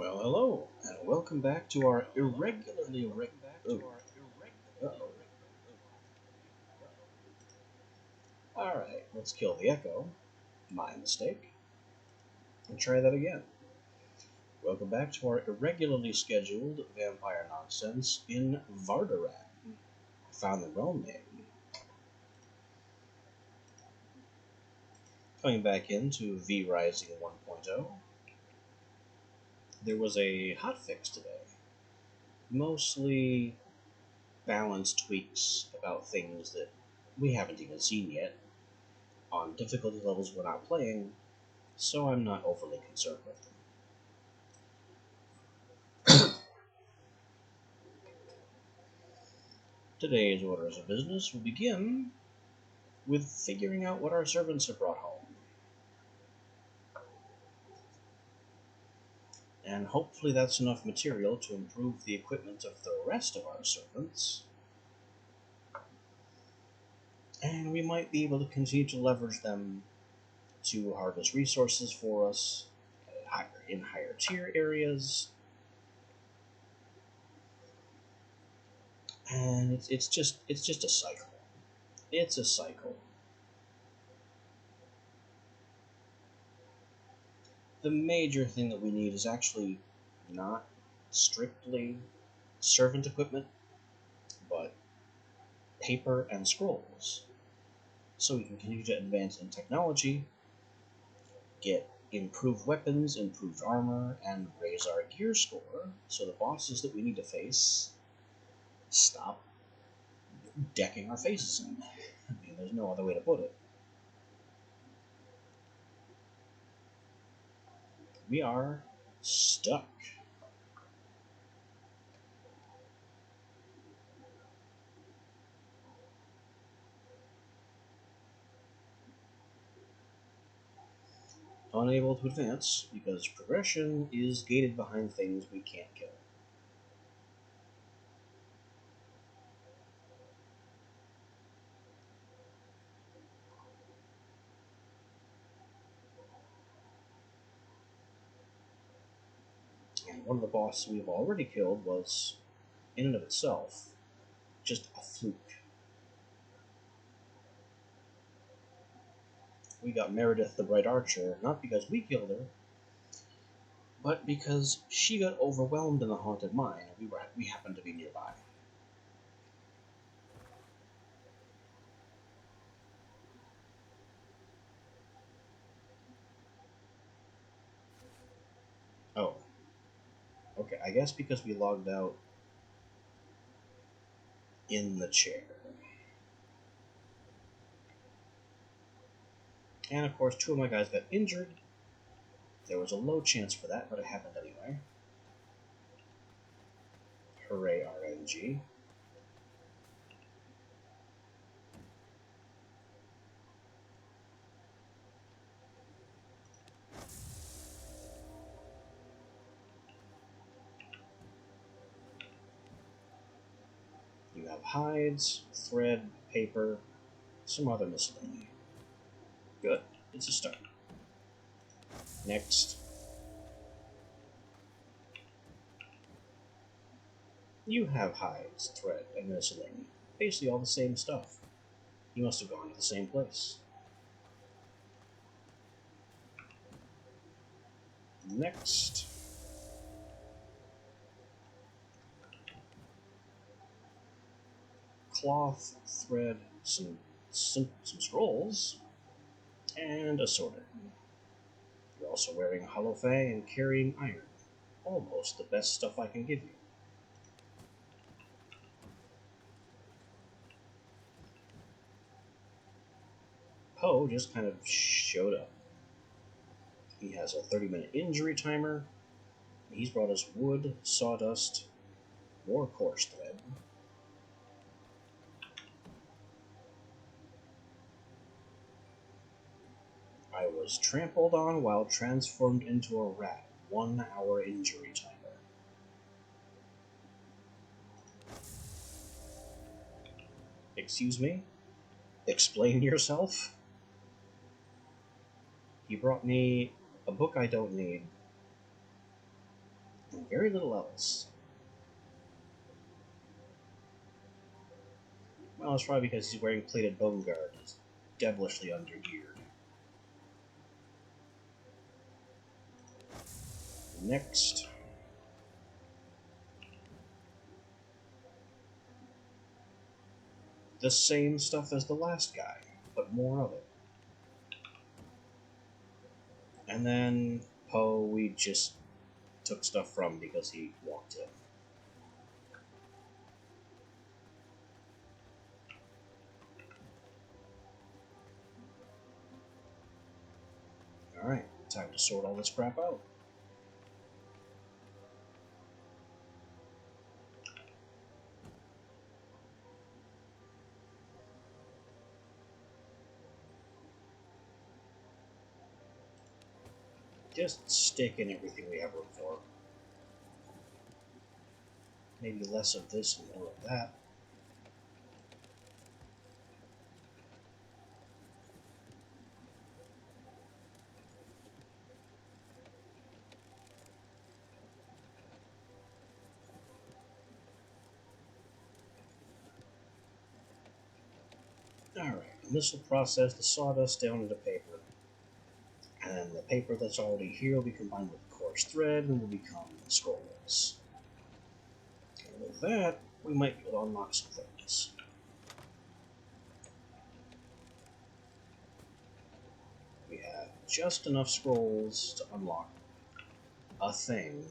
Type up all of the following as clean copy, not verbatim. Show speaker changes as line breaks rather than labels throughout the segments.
Well, hello, and welcome back to our irregularly Alright, let's kill the echo. My mistake. And try that again. Welcome back to our irregularly scheduled vampire nonsense in Vardaran. I found the realm name. Coming back into V Rising 1.0, there was a hotfix today. Mostly balance tweaks about things that we haven't even seen yet. On difficulty levels we're not playing, so I'm not overly concerned with them. Today's orders of business will begin with figuring out what our servants have brought home. And hopefully that's enough material to improve the equipment of the rest of our servants. And we might be able to continue to leverage them to harvest resources for us in higher tier areas. And it's just a cycle. It's a cycle. The major thing that we need is actually not strictly servant equipment, but paper and scrolls. So we can continue to advance in technology, get improved weapons, improved armor, and raise our gear score so the bosses that we need to face stop decking our faces in. I mean, there's no other way to put it. We are stuck. Unable to advance because progression is gated behind things we can't kill. And one of the bosses we've already killed was, in and of itself, just a fluke. We got Meredith the Bright Archer, not because we killed her, but because she got overwhelmed in the haunted mine, and we happened to be nearby. Oh, okay. I guess because we logged out in the chair. And of course, two of my guys got injured. There was a low chance for that, but it happened anyway. Hooray, RNG. You have hides, thread, paper, some other miscellany. Good. It's a start. Next. You have hides, thread, and miscellany. Basically all the same stuff. You must have gone to the same place. Next. Cloth, thread, some scrolls, and a sword. You're also wearing a hollow fang and carrying iron. Almost the best stuff I can give you. Poe just kind of showed up. He has a 30-minute injury timer. He's brought us wood, sawdust, more coarse thread. I was trampled on while transformed into a rat. 1 hour injury timer. Excuse me? Explain yourself? He brought me a book I don't need, and very little else. Well, it's probably because he's wearing plated bone guard. He's devilishly undergeared. Next. The same stuff as the last guy, but more of it. And then Poe, we just took stuff from because he walked in. Alright, time to sort all this crap out. Just stick in everything we have room for. Maybe less of this and more of that. Alright, and this will process the sawdust down into paper. And then the paper that's already here will be combined with coarse thread and will become scrolls. And with that, we might be able to unlock some things. We have just enough scrolls to unlock a thing.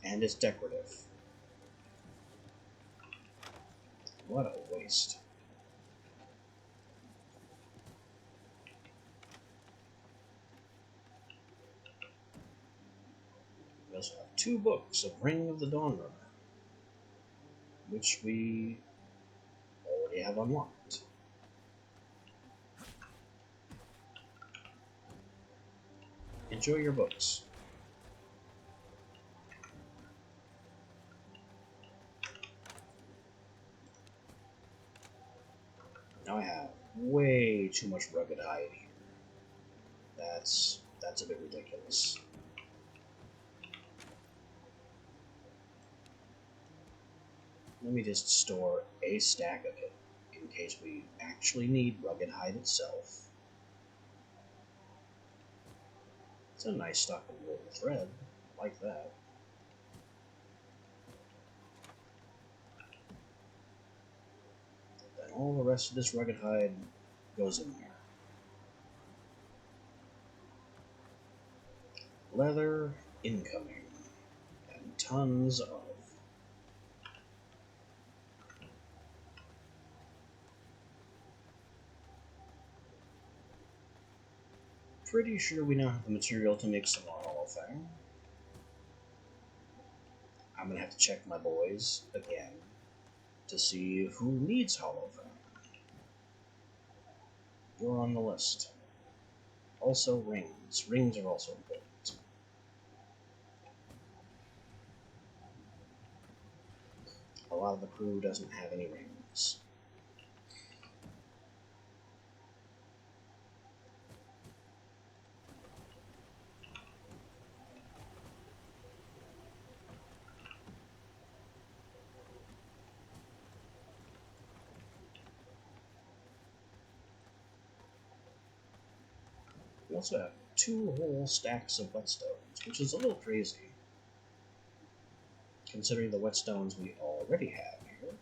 And it's decorative. What a waste. We also have 2 books of Ring of the Dawnrunner, which we already have unlocked. Enjoy your books. Now I have way too much rugged hide here. That's a bit ridiculous. Let me just store a stack of it in case we actually need rugged hide itself. It's a nice stock of wool thread. I like that. Then all the rest of this rugged hide goes in there. Leather incoming. And tons of. Pretty sure we now have the material to make some more Holofang. I'm gonna have to check my boys again to see who needs Holofang. You're on the list. Also rings. Rings are also important. A lot of the crew doesn't have any rings. We also have 2 whole stacks of whetstones, which is a little crazy, considering the whetstones we already have here.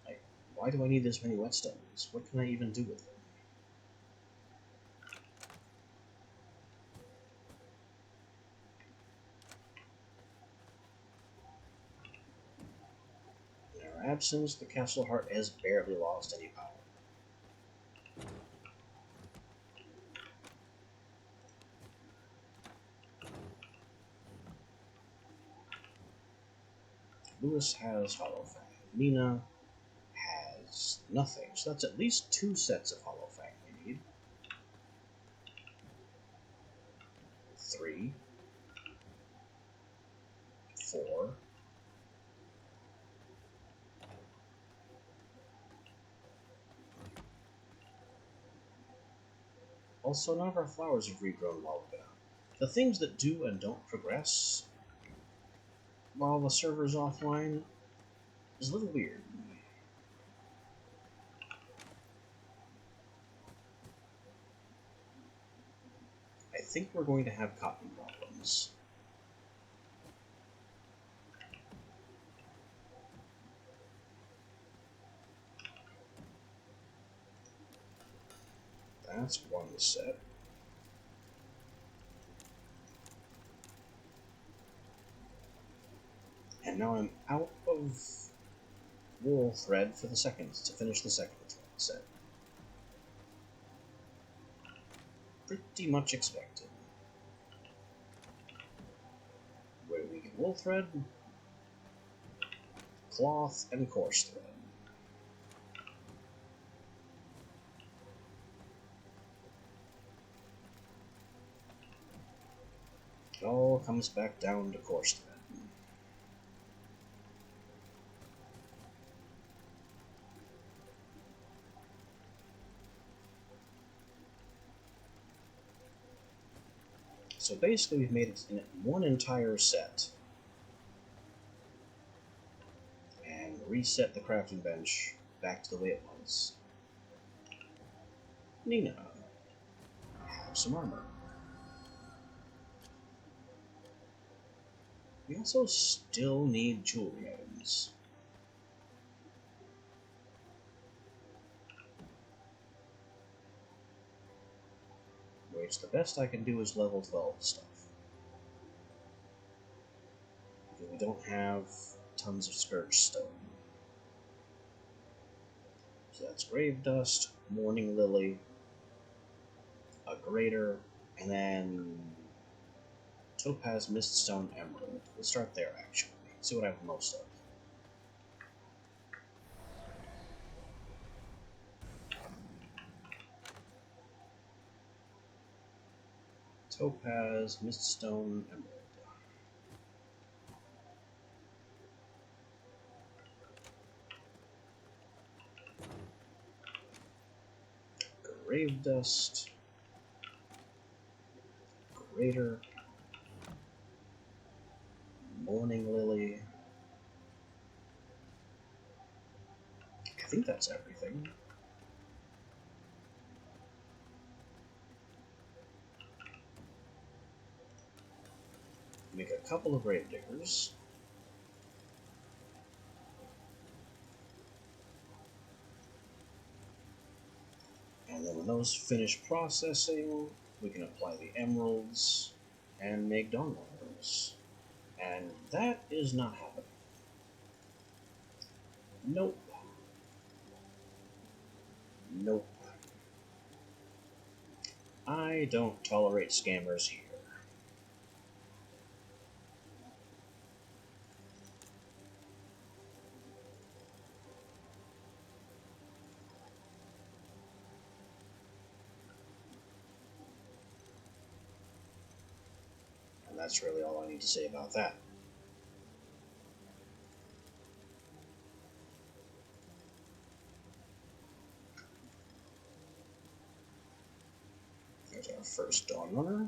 Like, why do I need this many whetstones? What can I even do with them? In our absence, the Castle Heart has barely lost any power. Lewis has Holofang. Nina has nothing, so that's at least 2 sets of Holofang we need. 3, 4, Also, none of our flowers have regrown while we've been out. The things that do and don't progress while the server's offline is a little weird. I think we're going to have cotton problems. That's one set. And now I'm out of wool thread for the second, to finish the second set. Pretty much expected. Where do we get wool thread? Cloth and coarse thread. It all comes back down to coarse thread. So basically we've made it in one entire set. And reset the crafting bench back to the way it was. Nina, have some armor. We also still need jewelry items. Which the best I can do is level 12 stuff. Because we don't have tons of scourge stone. So that's grave dust, morning lily, a grater, and then topaz, miststone, emerald. We'll start there actually. See what I have most of. Topaz, miststone, emerald. Grave dust, grater, morning lily. I think that's everything. Make a couple of grave diggers. And then when those finish processing, we can apply the emeralds and make dawnlanders. And that is not happening. Nope. Nope. I don't tolerate scammers here. And that's really all I need to say about that. There's our first Dawnrunner.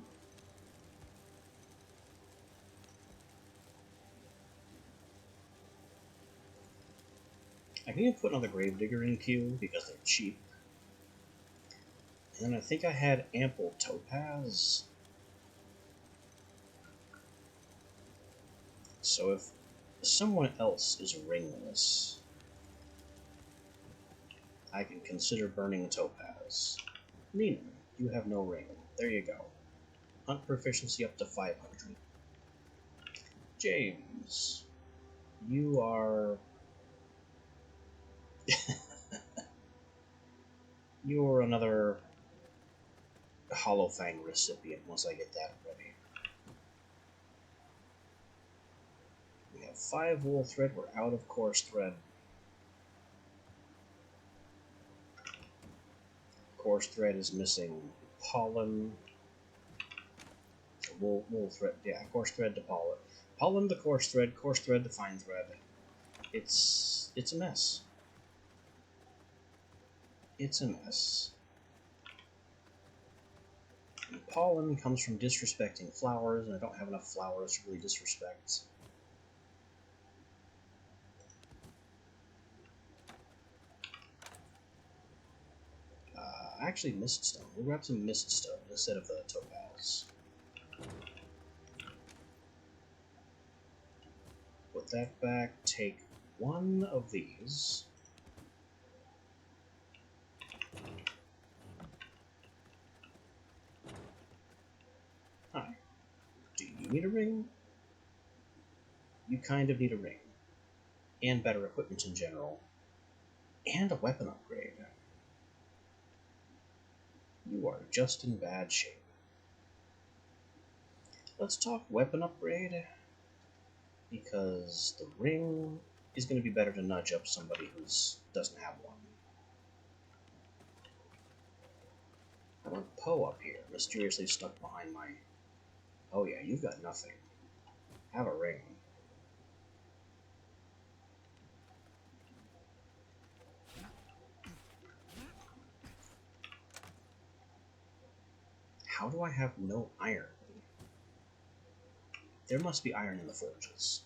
I can even put another Gravedigger in queue because they're cheap. And then I think I had ample topaz. So if someone else is ringless, I can consider burning topaz. Nina, you have no ring. There you go. Hunt proficiency up to 500. James, you are... You're another Hollow Fang recipient once I get that ready. We have 5 wool thread. We're out of coarse thread. Coarse thread is missing pollen. Wool thread, yeah, coarse thread to pollen. Pollen to coarse thread to fine thread. It's a mess. It's a mess. And pollen comes from disrespecting flowers, and I don't have enough flowers to really disrespect. Actually, Miststone. We'll grab some Miststone instead of the Topaz. Put that back, take one of these. Hi. Do you need a ring? You kind of need a ring. And better equipment in general. And a weapon upgrade. You are just in bad shape. Let's talk weapon upgrade, because the ring is going to be better to nudge up somebody who doesn't have one. I want Poe up here, mysteriously stuck behind my... Oh yeah, you've got nothing. Have a ring. How do I have no iron? There must be iron in the forges.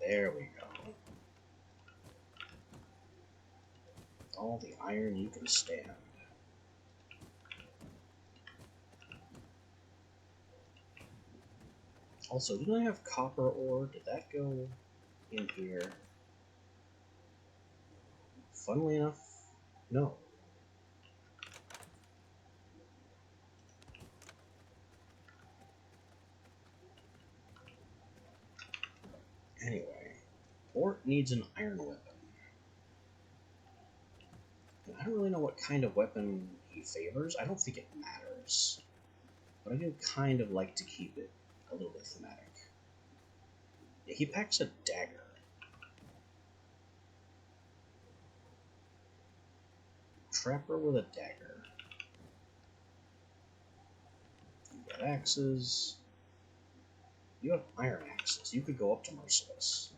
There we go. All the iron you can stand. Also, didn't I have copper ore? Did that go in here? Funnily enough, no. Anyway, Ort needs an iron weapon. And I don't really know what kind of weapon he favors. I don't think it matters. But I do kind of like to keep it a little bit thematic. Yeah, he packs a dagger. Trapper with a dagger. You got axes. You have iron axes. You could go up to Merciless.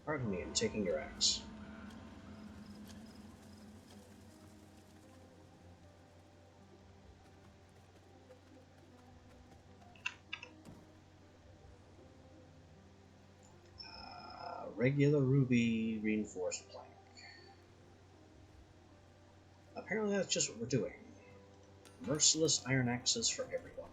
Pardon me, I'm taking your axe. Regular ruby reinforced plank. Apparently that's just what we're doing. Merciless iron axes for everyone.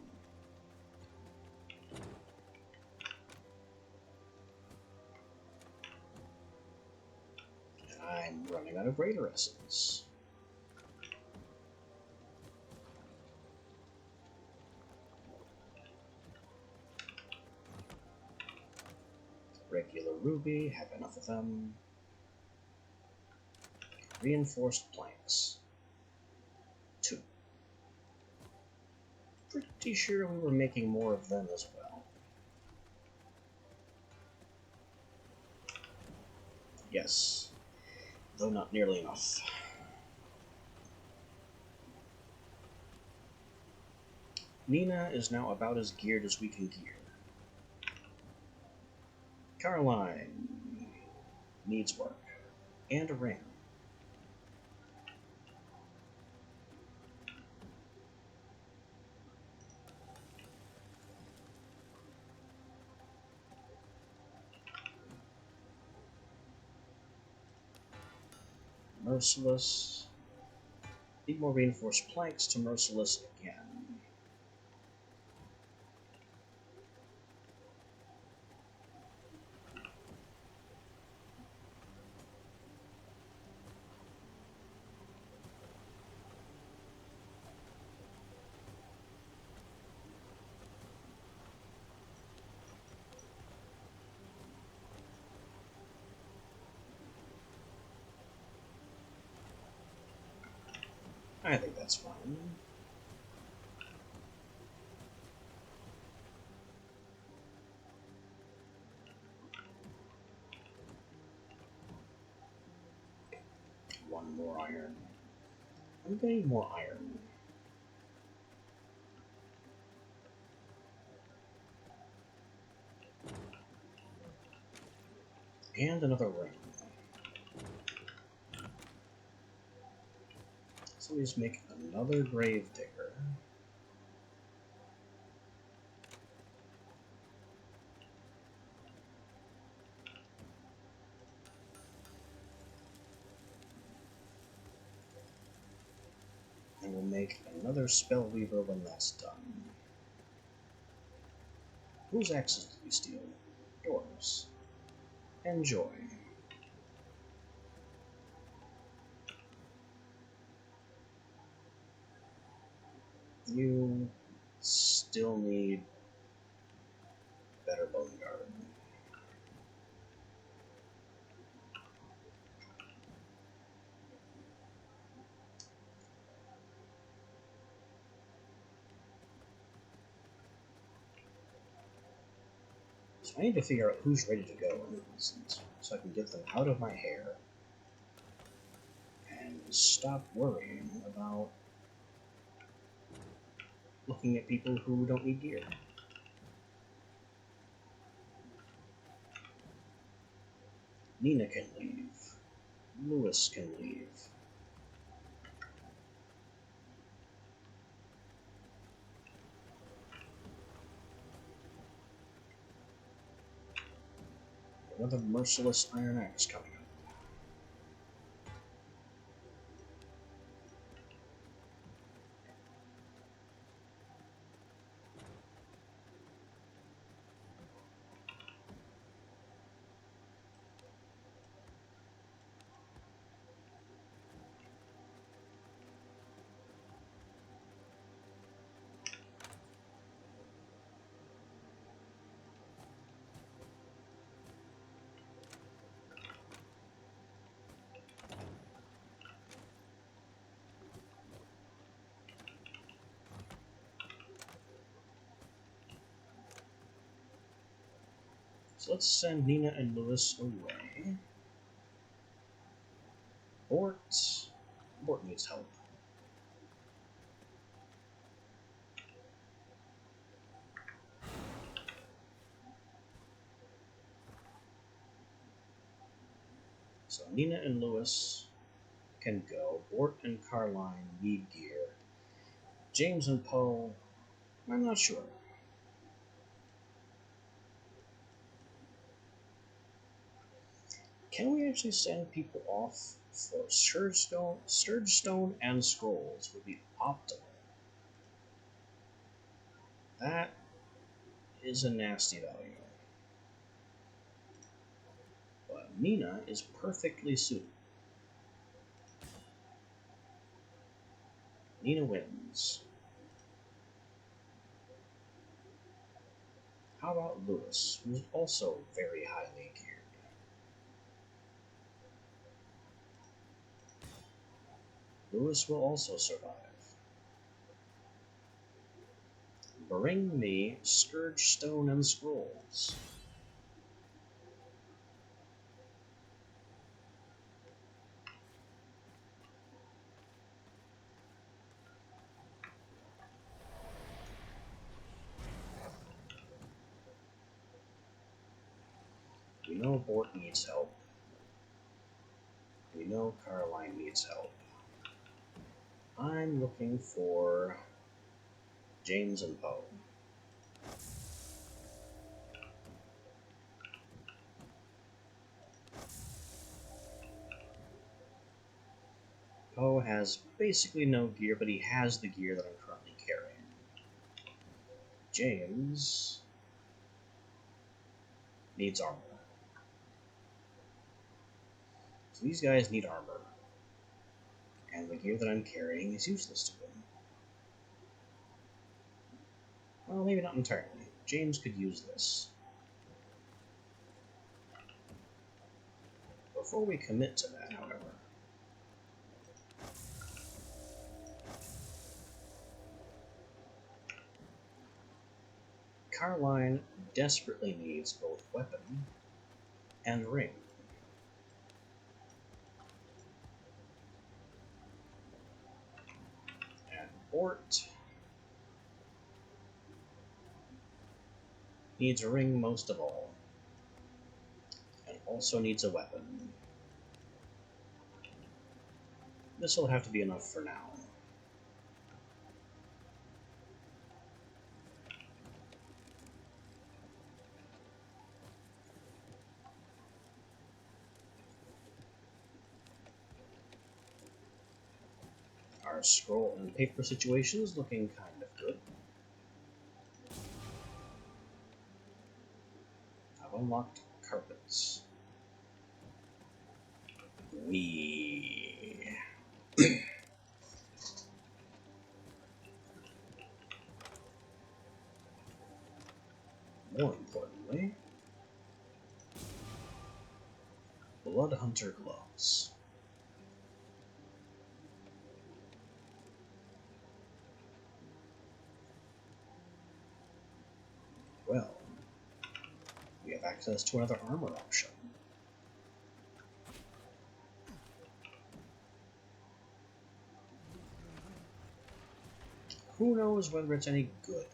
And I'm running out of Raider Essence. Regular ruby, have enough of them. Reinforced planks. 2. Pretty sure we were making more of them as well. Yes, though not nearly enough. Nina is now about as geared as we can gear. Caroline needs work. And a ring. Merciless. Need more reinforced planks to Merciless again. I think that's fine. One more iron. I'm gonna need more iron. And another ring. So we just make another grave digger. And we'll make another spellweaver when that's done. Whose axes did we steal? Yours. Enjoy. You still need better bone guard. So I need to figure out who's ready to go in an instant, so I can get them out of my hair and stop worrying about looking at people who don't need gear. Nina can leave. Lewis can leave. Another merciless Iron Axe coming up. So let's send Nina and Lewis away. Bort needs help. So Nina and Lewis can go. Bort and Carline need gear. James and Poe, I'm not sure. Can we actually send people off for Sturgestone and Scrolls would be optimal. That is a nasty value. But Nina is perfectly suited. Nina wins. How about Lewis, who's also very highly geared? Lewis will also survive. Bring me Scourgestone and Scrolls. We know Bort needs help. We know Caroline needs help. I'm looking for James and Poe. Poe has basically no gear, but he has the gear that I'm currently carrying. James needs armor. So these guys need armor. And the gear that I'm carrying is useless to them. Well, maybe not entirely. James could use this. Before we commit to that, however, Carline desperately needs both weapon and ring. And Bort needs a ring most of all. And also needs a weapon. This will have to be enough for now. Our scroll and paper situation is looking kind of good. I've unlocked carpets. More importantly, Blood Hunter gloves. Well, we have access to another armor option. Who knows whether it's any good?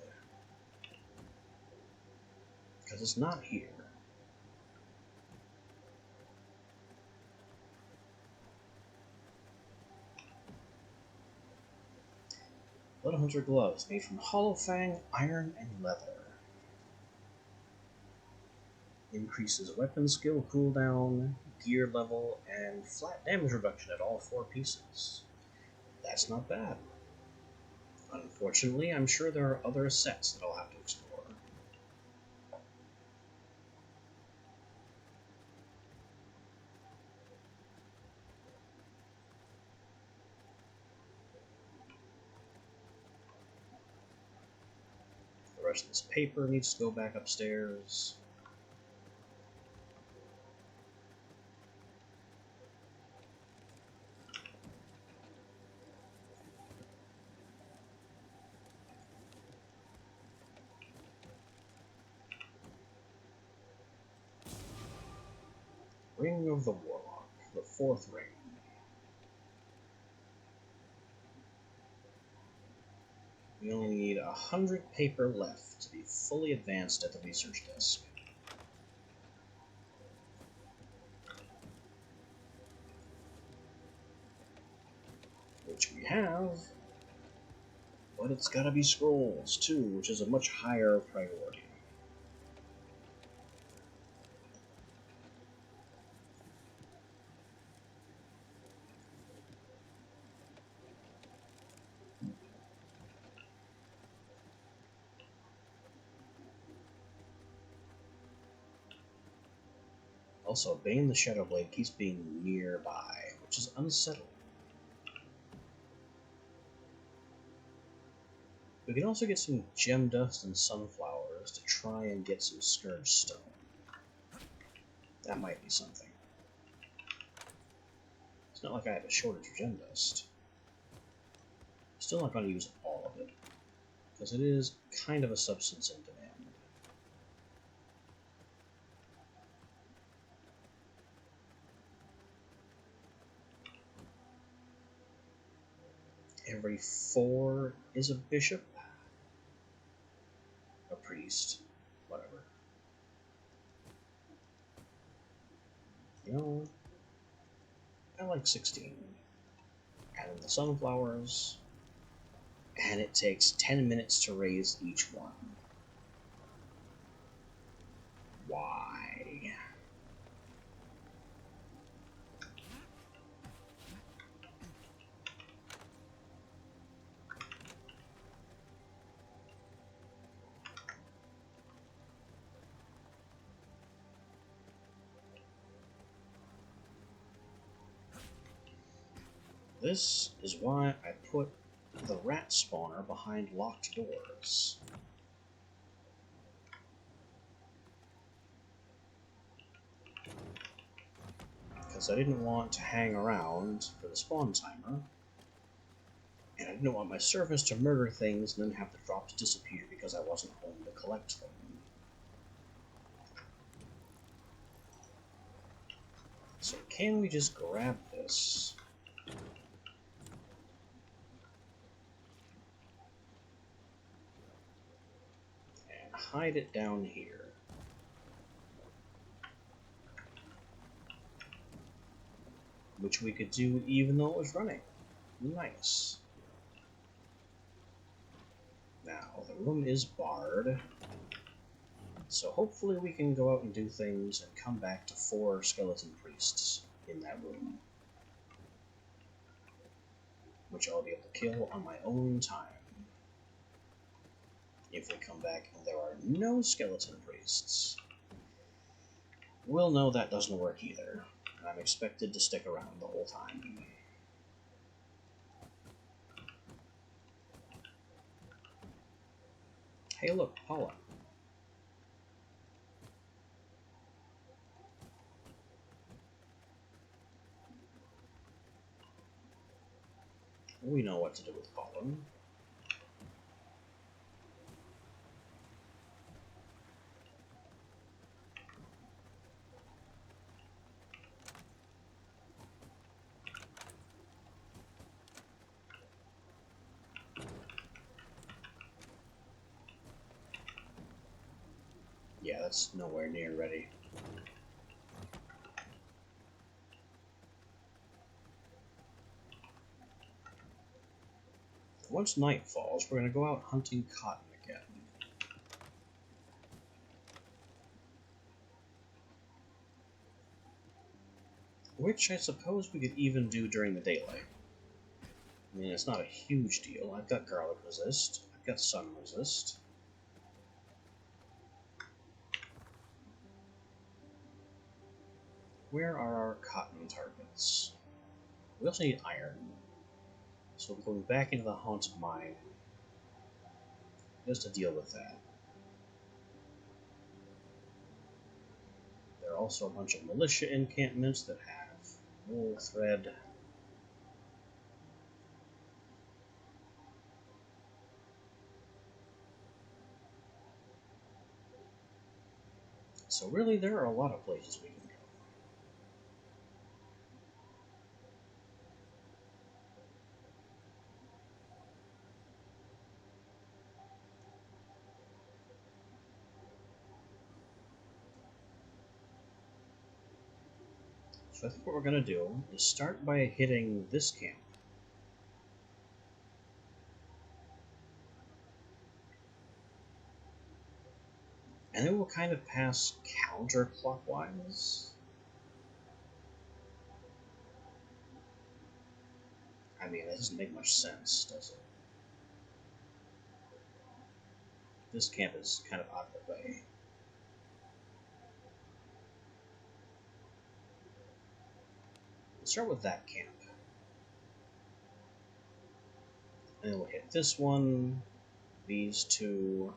Because it's not here. Blood Hunter gloves made from hollow fang, iron, and leather. Increases weapon skill cooldown, gear level, and flat damage reduction at all 4 pieces. That's not bad. Unfortunately, I'm sure there are other sets that I'll have to explore. The rest of this paper needs to go back upstairs. Ring of the Warlock, the 4th ring. We only need 100 paper left to be fully advanced at the research desk. Which we have, but it's gotta be scrolls too, which is a much higher priority. Also, Bane the Shadowblade keeps being nearby, which is unsettling. We can also get some gem dust and sunflowers to try and get some Scourge Stone. That might be something. It's not like I have a shortage of gem dust. Still not going to use all of it, because it is kind of a substance in demand. Every 4 is a bishop, a priest, whatever. You know, I like 16. Add in the sunflowers, and it takes 10 minutes to raise each one. Why? This is why I put the rat spawner behind locked doors. Because I didn't want to hang around for the spawn timer, and I didn't want my servants to murder things and then have the drops disappear because I wasn't home to collect them. So can we just grab this? And hide it down here. which we could do even though it was running. Nice. Now, the room is barred, so hopefully we can go out and do things and come back to 4 skeleton priests in that room, which I'll be able to kill on my own time. If we come back and there are no skeleton priests, we'll know that doesn't work either, and I'm expected to stick around the whole time. Hey look, Paula. We know what to do with pollen. Yeah, that's nowhere near ready. Once night falls, we're going to go out hunting cotton again. Which I suppose we could even do during the daylight. I mean, it's not a huge deal. I've got garlic resist. I've got sun resist. Where are our cotton targets? We also need iron. So we're going back into the haunted mine just to deal with that. There are also a bunch of militia encampments that have wool thread. So really, there are a lot of places we can go. So I think what we're going to do is start by hitting this camp. And it will kind of pass counterclockwise. I mean, that doesn't make much sense, does it? This camp is kind of out of the way. Let's start with that camp. And then we'll hit this one, these two.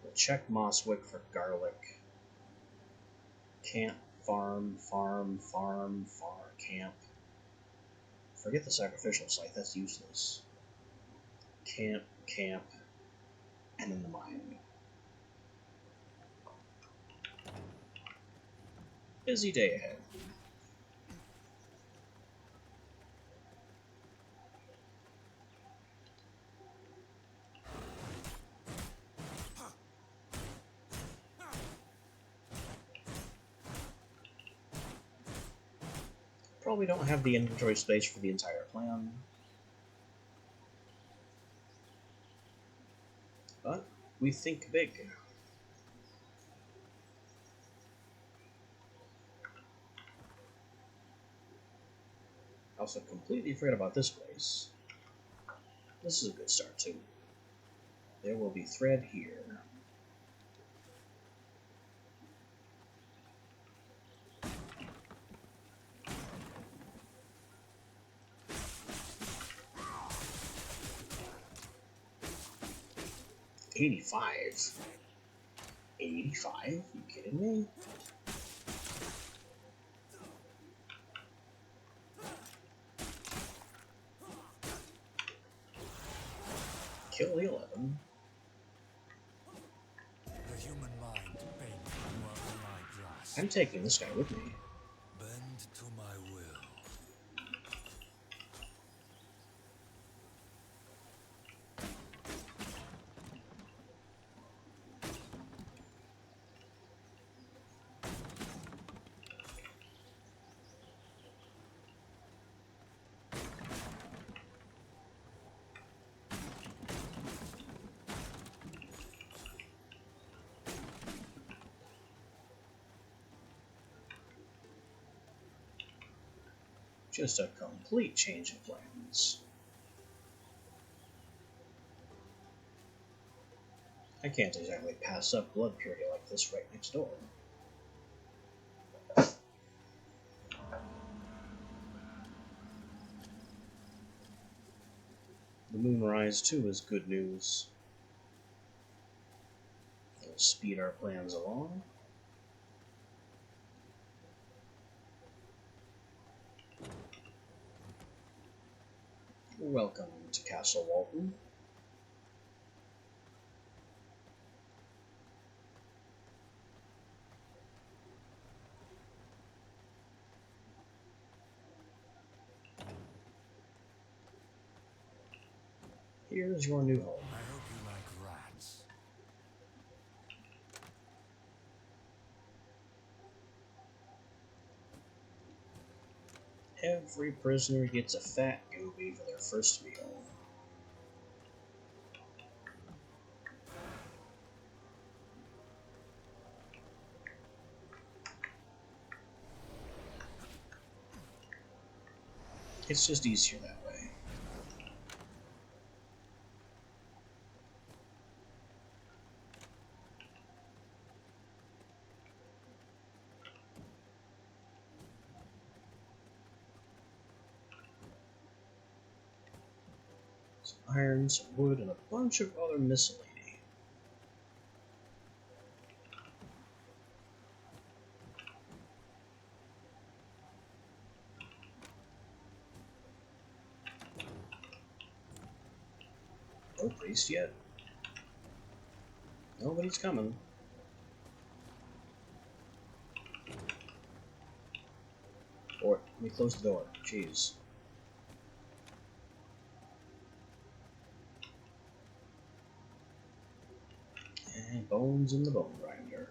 We'll check Mosswick for garlic. Camp, farm, camp. Forget the sacrificial site, that's useless. Camp, and then the mine. Busy day ahead. Probably don't have the inventory space for the entire plan. But we think big. I also completely forgot about this place. This is a good start too. There will be thread here. $85? $85? You kidding me? Kill the 11.
The human mind bent to my grasp.
I'm taking this guy with me.
Bend to my will.
Just a complete change of plans. I can't exactly pass up blood purity like this right next door. The moonrise, too, is good news. It'll speed our plans along. Welcome to Castle Walton. Here's your new home.
I hope you like rats.
Every prisoner gets a fat goby for their first meal. It's just easier that way. Some iron, some wood, and a bunch of other miscellany. No priest yet. Nobody's coming. Or, let me close the door. Jeez. And bones in the bone grinder.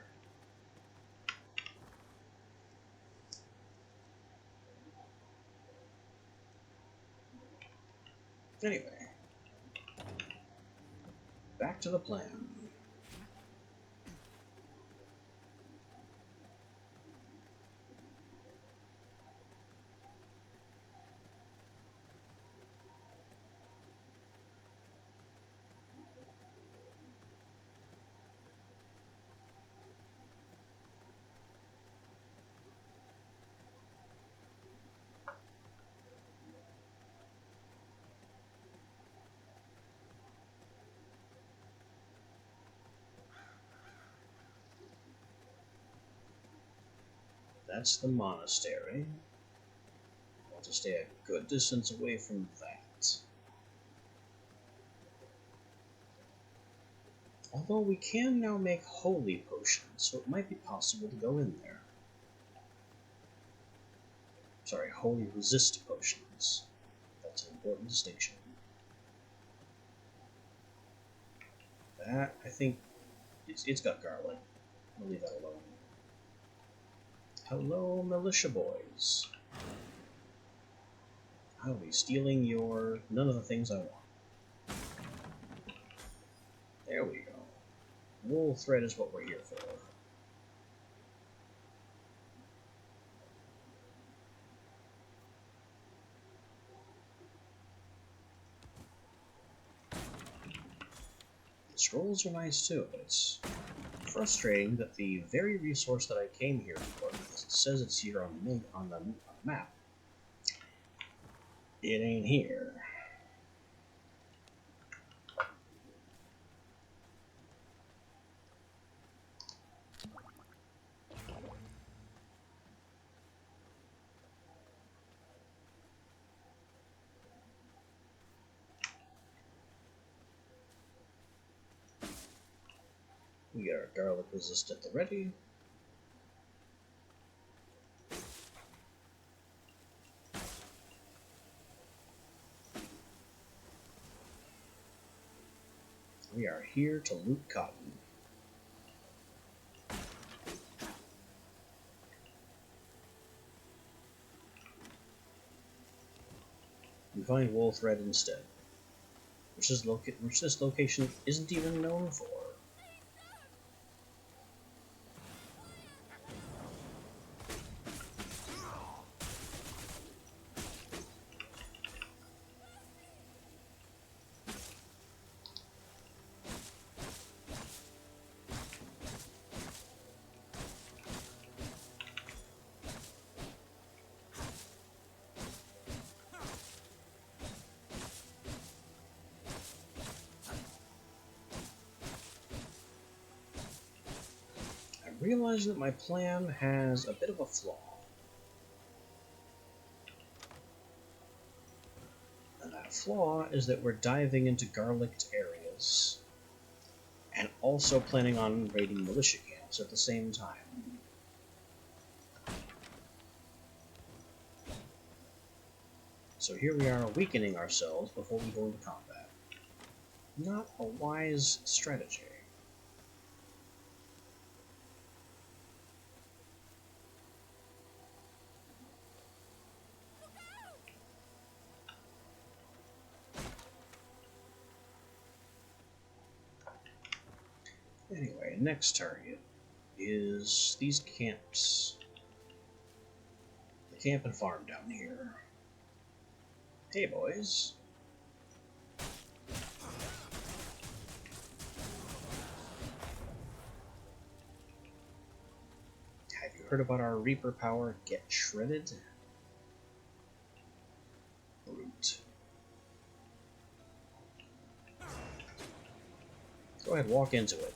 Anyway. Back to the plan. That's the monastery. I want to stay a good distance away from that. Although we can now make holy potions, so it might be possible to go in there. Sorry, holy resist potions. That's an important distinction. That, I think, it's got garlic. I'll leave that alone. Hello, militia boys. I'll be stealing your... none of the things I want. There we go. Wool thread is what we're here for. The scrolls are nice too, but it's frustrating that the very resource that I came here for, because it says it's here on the map, it ain't here. We got our garlic resist at the ready. We are here to loot cotton. We find wool thread instead, which this location isn't even known for. realize that my plan has a bit of a flaw. And that flaw is that we're diving into garlicked areas and also planning on raiding militia camps at the same time. So here we are weakening ourselves before we go into combat. Not a wise strategy. Anyway, next target is these camps. The camp and farm down here. Hey, boys. Have you heard about our Reaper power get shredded? Brute. Go ahead, walk into it.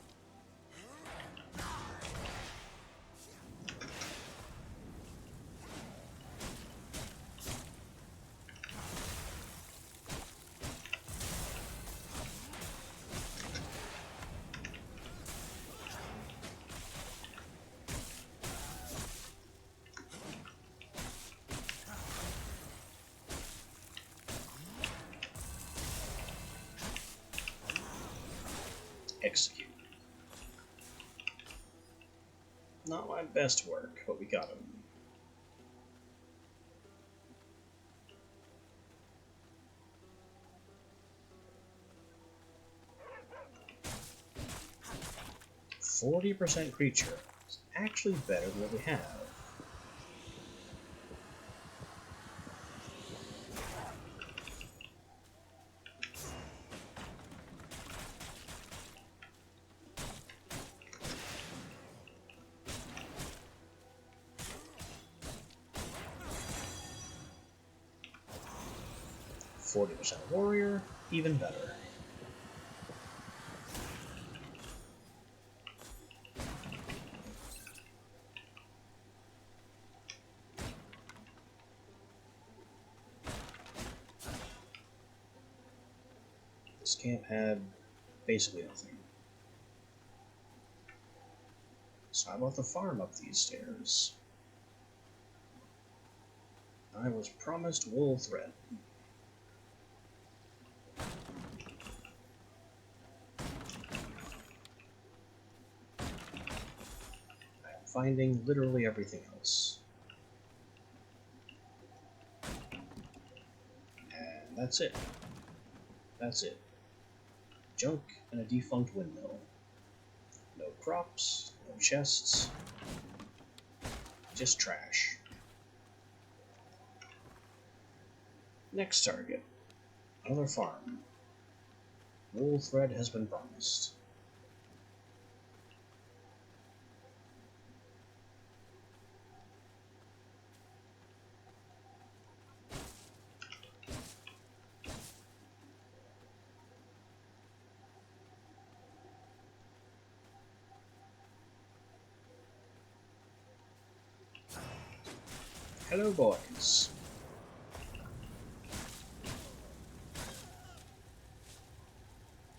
Execute. Not my best work, but we got him. "40% creature" is actually better than what we have. "40% warrior", even better. This camp had basically nothing. So how about the farm up these stairs? I was promised wool thread. I am finding literally everything else. And that's it. That's it. Junk and a defunct windmill. No crops, no chests, just trash. Next target. Another farm. Wool thread has been promised. Hello, boys.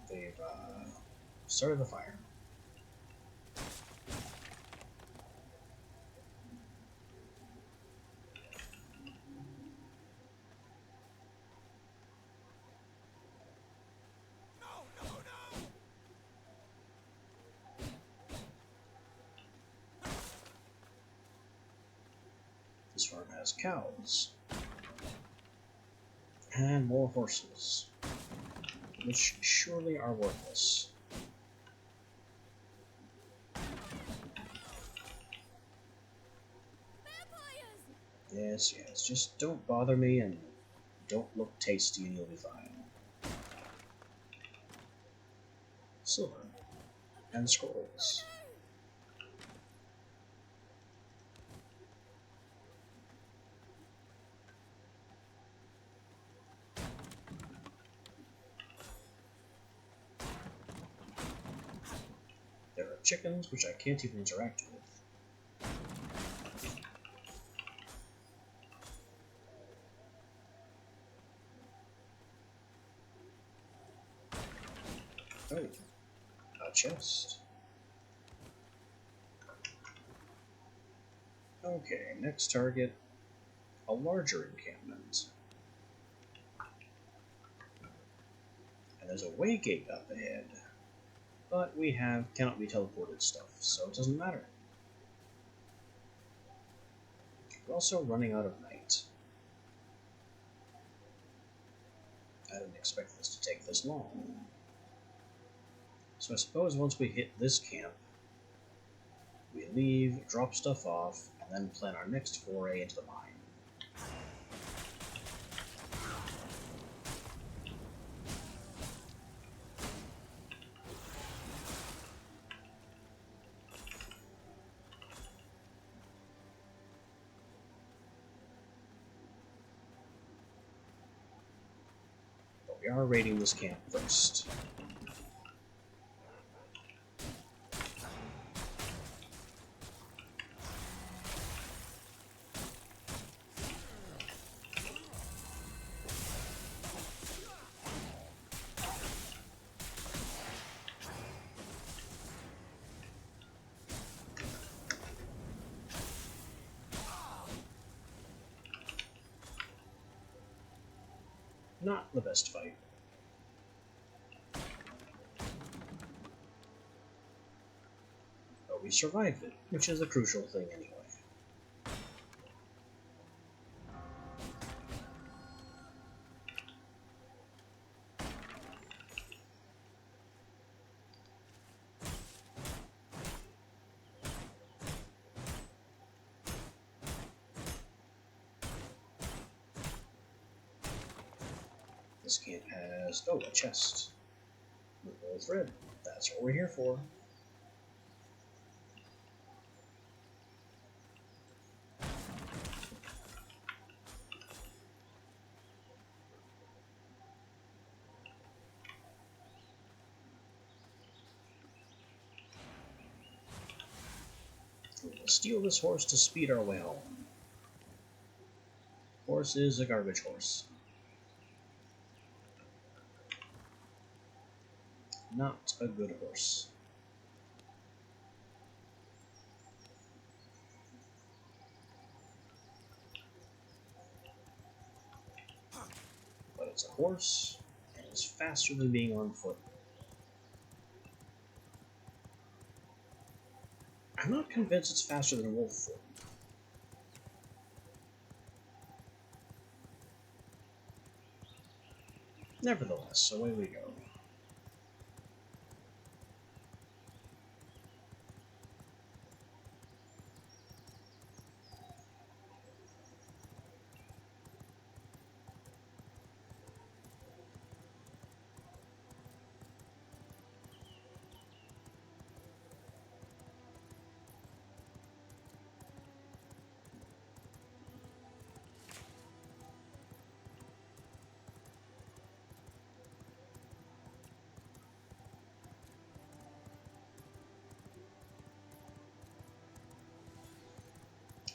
They've started the fire. This farm has cows. And more horses. Which surely are worthless. Yes, yes, just don't bother me and don't look tasty and you'll be fine. Silver. And scrolls. There are chickens, which I can't even interact with. Oh, a chest. Okay, next target, a larger encampment. And there's a waygate up ahead. But we cannot be teleported stuff, so it doesn't matter. We're also running out of night. I didn't expect this to take this long. So I suppose once we hit this camp, we leave, drop stuff off, and then plan our next foray into the mine. But we are raiding this camp first. Not the best fight. But we survived it, which is a crucial thing anyway. This camp has, oh, a chest. With gold thread. That's what we're here for. We'll steal this horse to speed our way home. Horse is a garbage horse. Not a good horse. But it's a horse, and it's faster than being on foot. I'm not convinced it's faster than wolf foot. Nevertheless, away we go.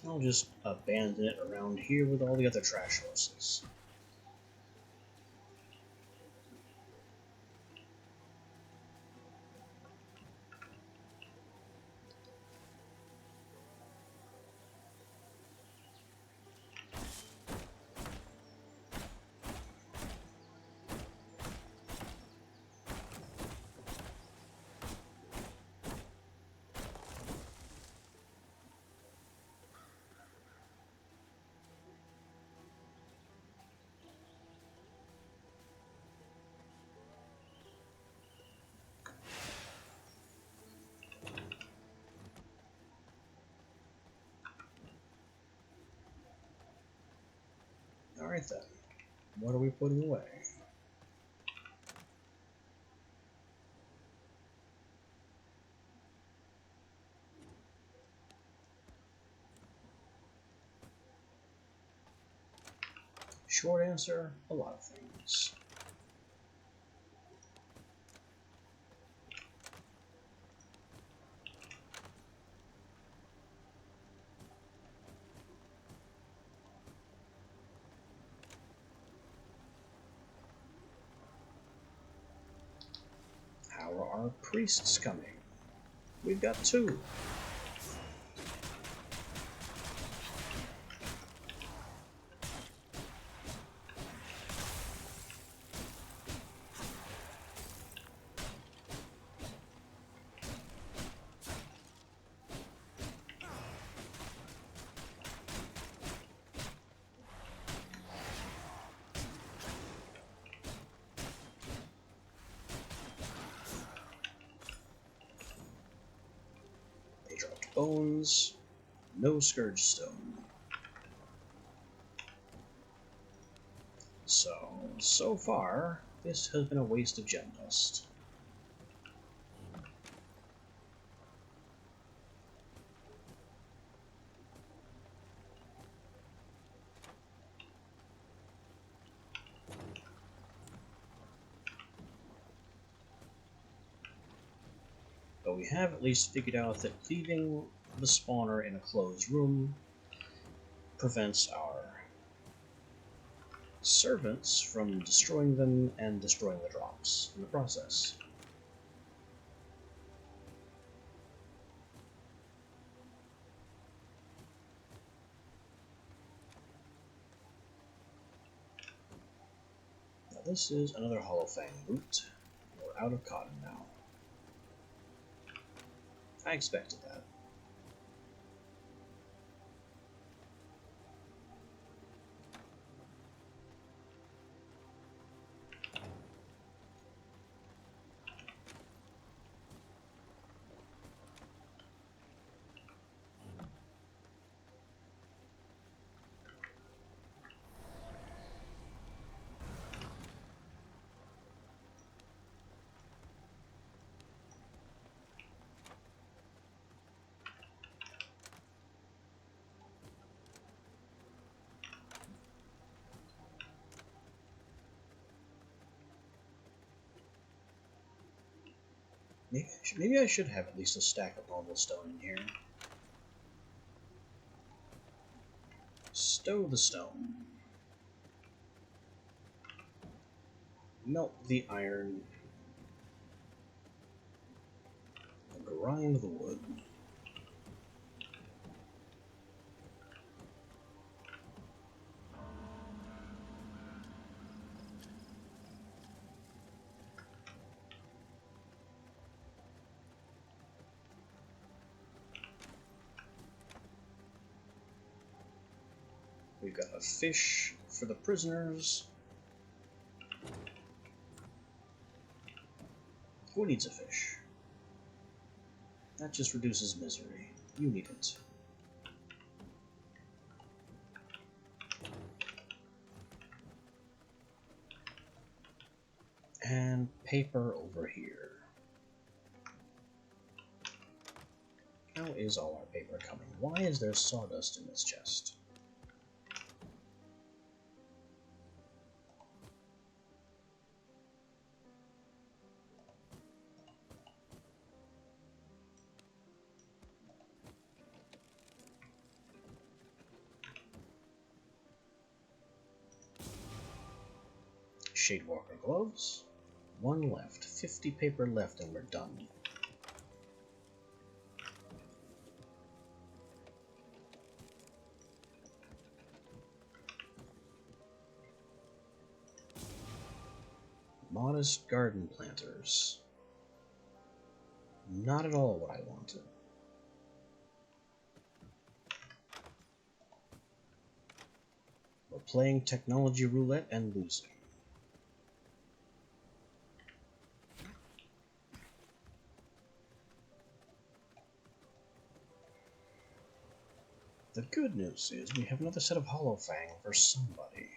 I'll just abandon it around here with all the other trash horses. Alright then, what are we putting away? Short answer, a lot of things. There are priests coming. We've got 2. Dropped bones, no Scourge Stone. So far, this has been a waste of gem dust. But we have at least figured out that leaving the spawner in a closed room prevents our servants from destroying them and destroying the drops in the process. Now this is another Hollow Fang boot. We're out of cotton now. I expected that. Maybe I should have at least a stack of marble stone in here. Stow the stone. Melt the iron. And grind the wood. We've got a fish for the prisoners. Who needs a fish? That just reduces misery. You need it. And paper over here. How is all our paper coming? Why is there sawdust in this chest? Shadewalker gloves. 1 left. 50 paper left and we're done. Modest garden planters. Not at all what I wanted. We're playing technology roulette and losing. The good news is we have another set of Hollow Fang for somebody.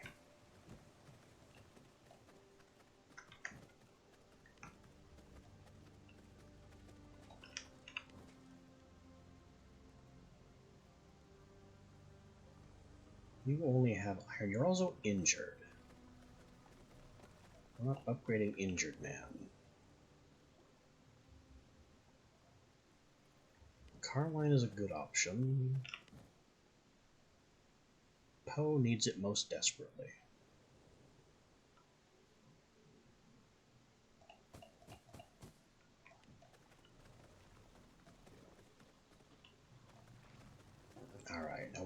You only have iron. You're also injured. We're not upgrading injured man. Carline is a good option. Poe needs it most desperately.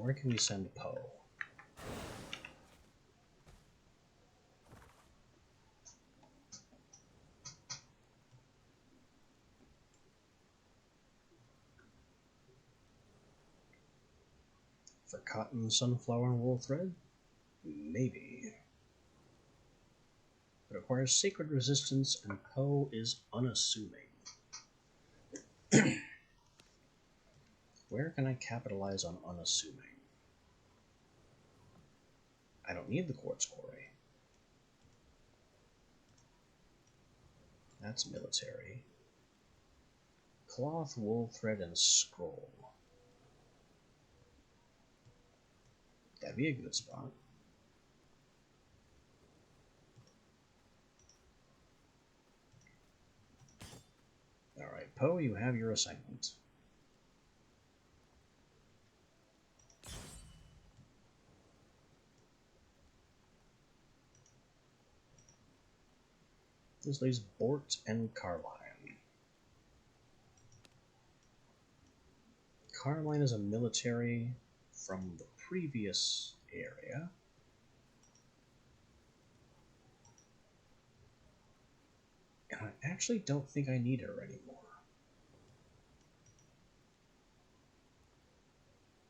where can we send Poe? For cotton, sunflower, and wool thread? Maybe. It requires sacred resistance, and Poe is unassuming. Where can I capitalize on unassuming? I don't need the quartz quarry. That's military. Cloth, wool, thread, and scroll. That'd be a good spot. Alright, Poe, you have your assignment. This leaves Bort and Carline. Carline is a military from the previous area. And I actually don't think I need her anymore.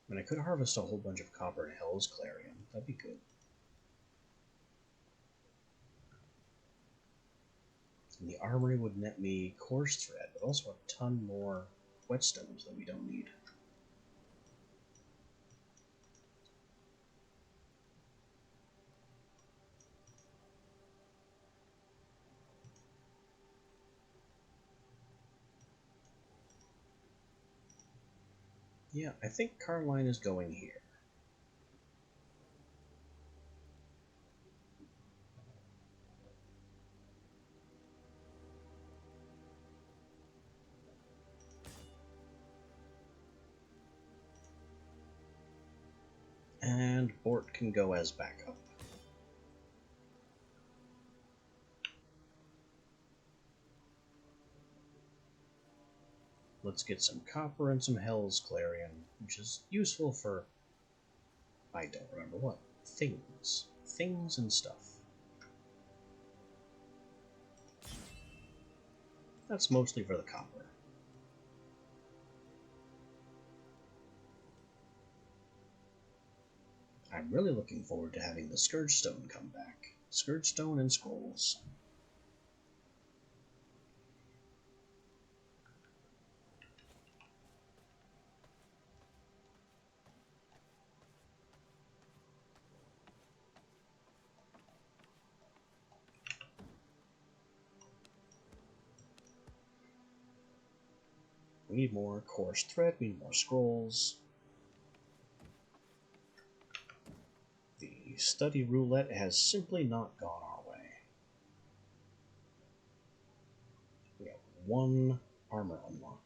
I mean, I could harvest a whole bunch of copper and Hell's Clarion. That'd be good. And the armory would net me coarse thread, but also a ton more whetstones that we don't need. Yeah, I think Carline is going here. And Bort can go as backup. Let's get some copper and some Hell's Clarion, which is useful for... I don't remember what. Things. Things and stuff. That's mostly for the copper. I'm really looking forward to having the Scourgestone come back. Scourgestone and scrolls. We need more coarse thread, we need more scrolls. The study roulette has simply not gone our way. We have one armor unlock.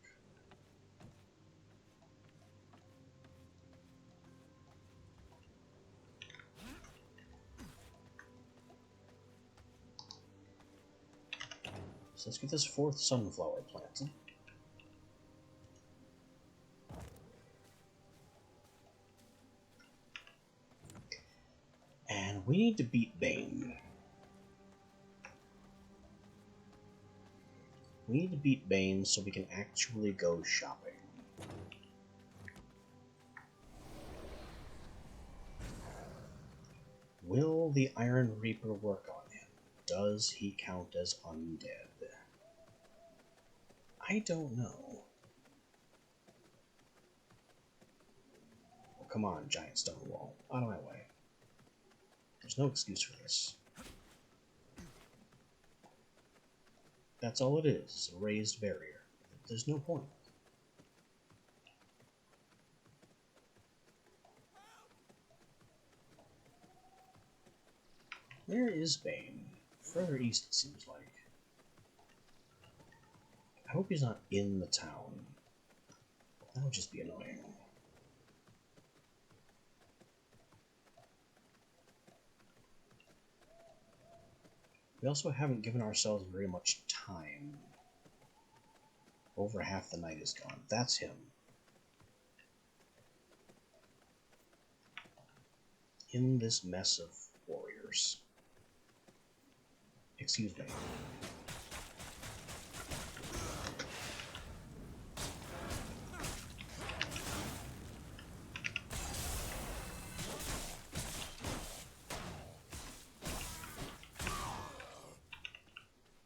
So let's get this fourth sunflower planted. And we need to beat Bane. We need to beat Bane so we can actually go shopping. Will the Iron Reaper work on him? Does he count as undead? I don't know. Oh, come on, giant stone wall. Out of my way. There's no excuse for this. That's all it is. It's a raised barrier. There's no point. Where is Bane? Further east, it seems like. I hope he's not in the town. That would just be annoying. We also haven't given ourselves very much time. Over half the night is gone. That's him. in this mess of warriors. Excuse me.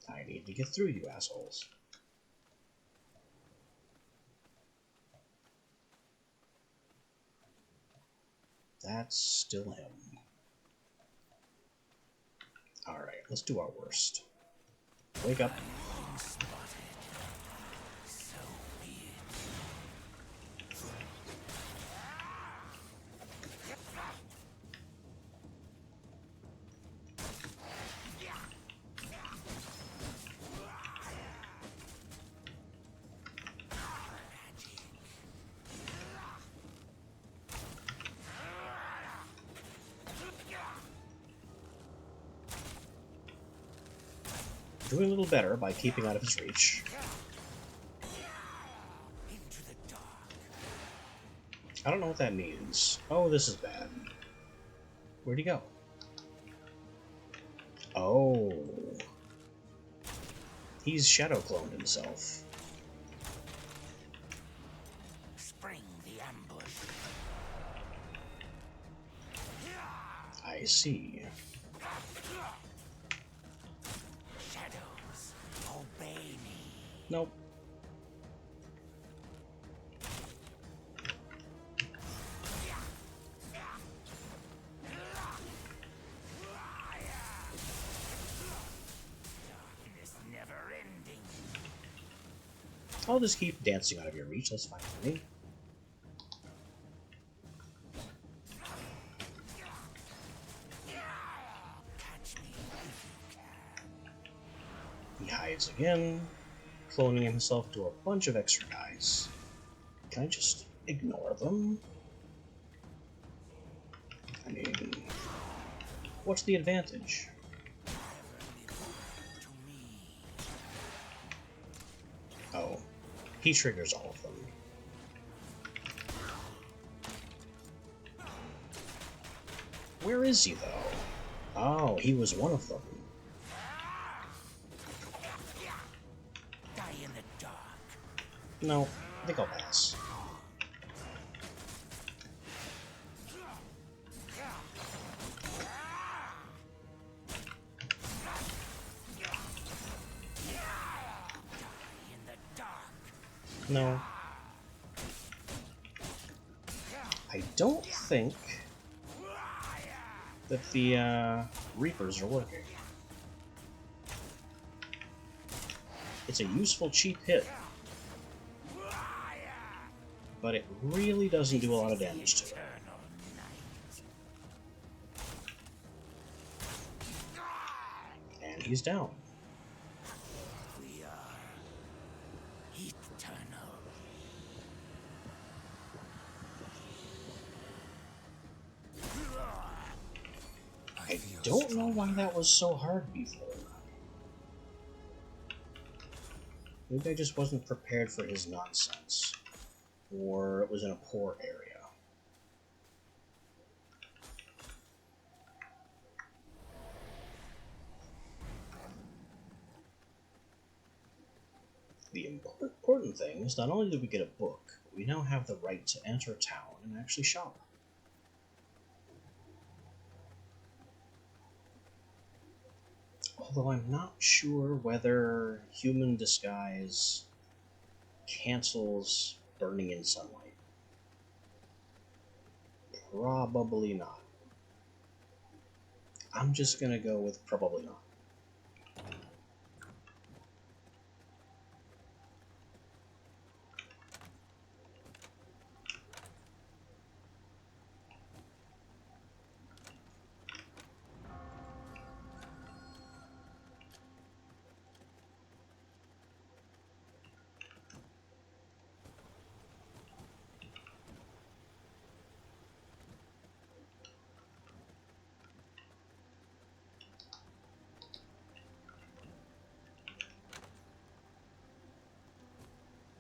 I need to get through, you assholes. That's still him. Alright, let's do our worst. Wake up. Doing a little better by keeping out of his reach. I don't know what that means. Oh, this is bad. Where'd he go? Oh. He's shadow cloned himself.
Spring the ambush.
I see.
Shadows, obey me.
Nope. I'll just keep dancing out of your reach, that's fine with me. He hides again, cloning himself to a bunch of extra guys. Can I just ignore them? I mean, what's the advantage? Oh, he triggers all of them. Where is he, though? Oh, he was one of them.
Die in the dark.
No, I think I'll pass. No. I don't think that the Reapers are working. It's a useful cheap hit, but it really doesn't do a lot of damage to it. And he's down.
We are eternal.
I don't know why that was so hard before. Maybe I just wasn't prepared for his nonsense. Or it was in a poor area. The important thing is not only did we get a book, but we now have the right to enter a town and actually shop. Although I'm not sure whether human disguise cancels burning in sunlight. Probably not. I'm just gonna go with probably not.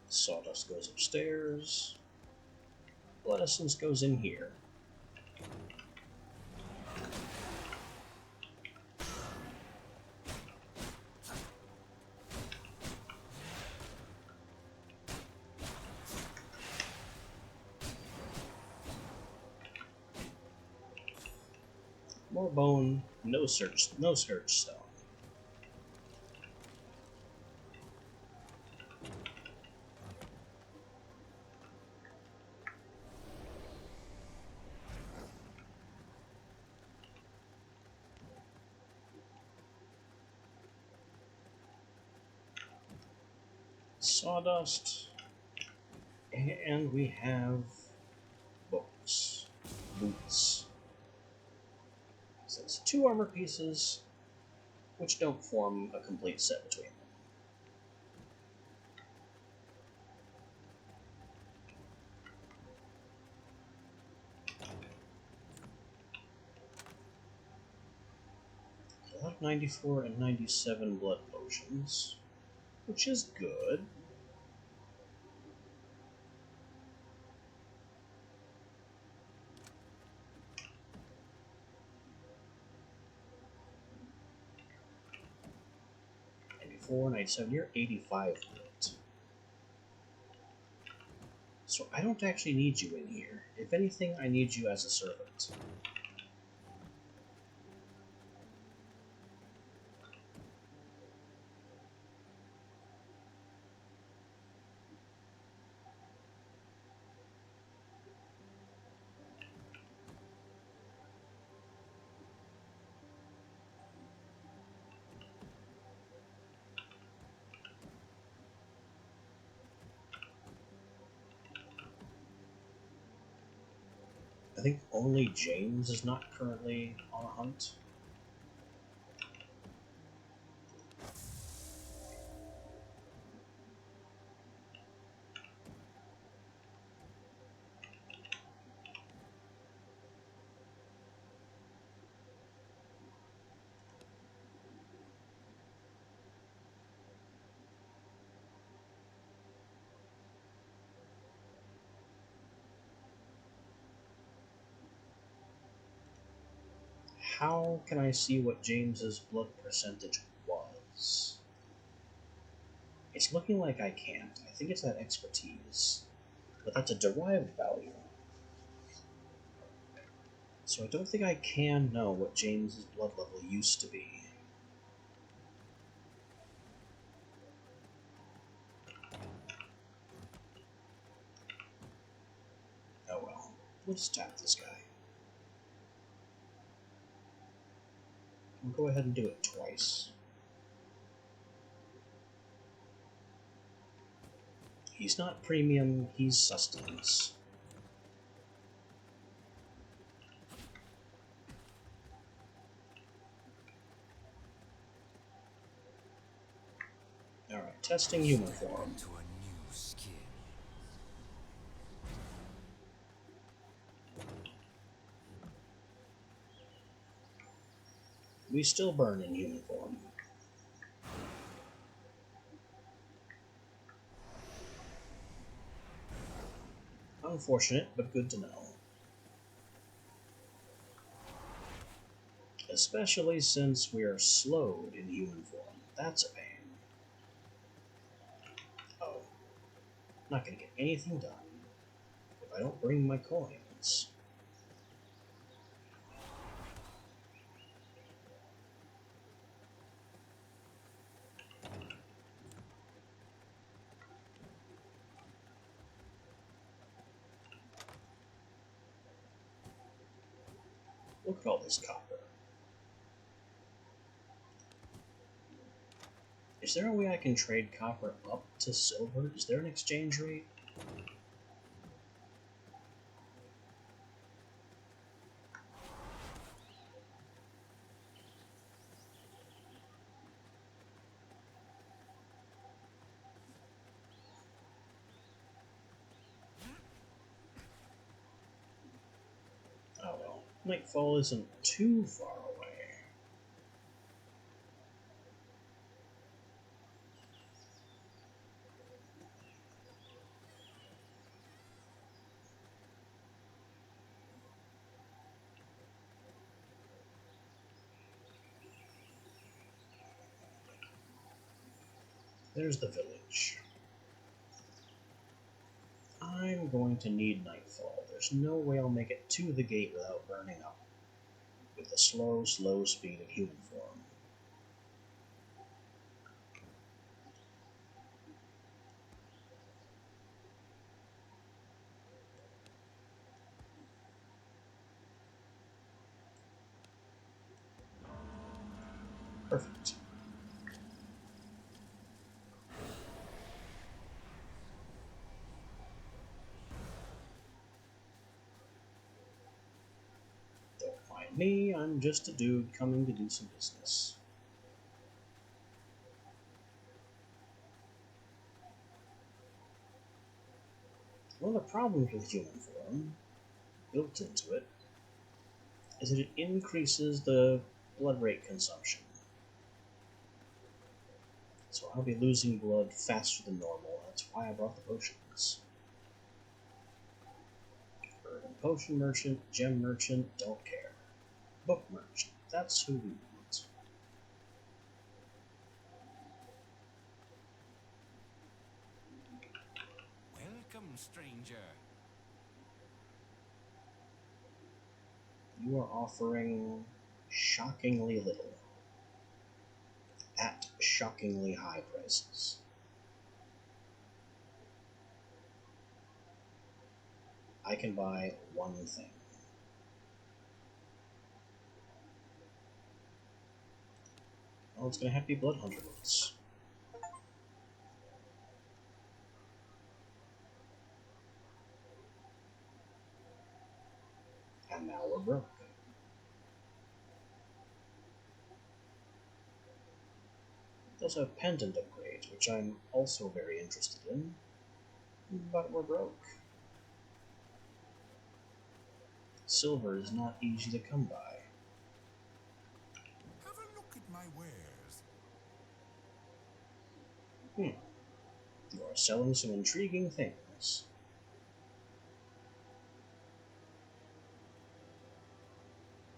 Sawdust goes upstairs. Blood Essence goes in here. More bone, no scourge stone. Sawdust, and we have books, boots. So it's 2 armor pieces, which don't form a complete set between them. I have 94 and 97 blood potions, which is good. '94, '97, you're 85 lit. So I don't actually need you in here. If anything, I need you as a servant. I think only James is not currently on a hunt. How can I see what James's blood percentage was? It's looking like I can't. I think it's that expertise. But that's a derived value. So I don't think I can know what James's blood level used to be. Oh well. Let's tap this guy. We'll go ahead and do it twice. He's not premium, he's sustenance. Alright, testing human form.
Into a new skin.
We still burn in human form. Unfortunate, but good to know. Especially since we are slowed in human form. That's a pain. Oh. Not gonna get anything done if I don't bring my coins. Look at all this copper. Is there a way I can trade copper up to silver? Is there an exchange rate? Oh well. Nightfall isn't too far away. There's the village. I'm going to need Nightfall. There's no way I'll make it to the gate without burning up. with the slow, slow speed of human form. Perfect. Don't mind me, I'm just a dude coming to do some business. One of the problems with human form, built into it, is that it increases the blood rate consumption. So I'll be losing blood faster than normal, that's why I brought the potions. Urban potion merchant, gem merchant, don't care. Book merchant, that's who we want.
Welcome, stranger.
You are offering shockingly little at shockingly high prices. I can buy one thing. Well, it's going to have to be Blood Hunter boots. And now we're broke. Those have pendant upgrades, which I'm also very interested in, but we're broke. Silver is not easy to come by.
Have a look at my wares.
You are selling some intriguing things.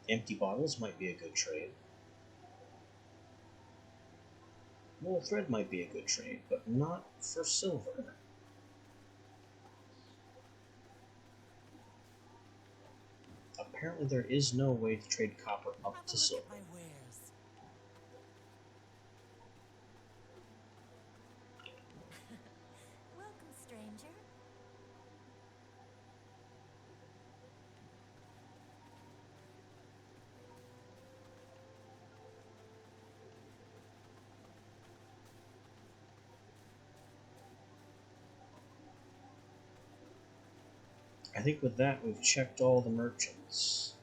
Empty bottles might be a good trade. Wool thread might be a good trade, but not for silver. Apparently there is no way to trade copper up
Have a
to
look
silver.
at my wares.
Welcome, stranger.
I think with that we've checked all the merchants.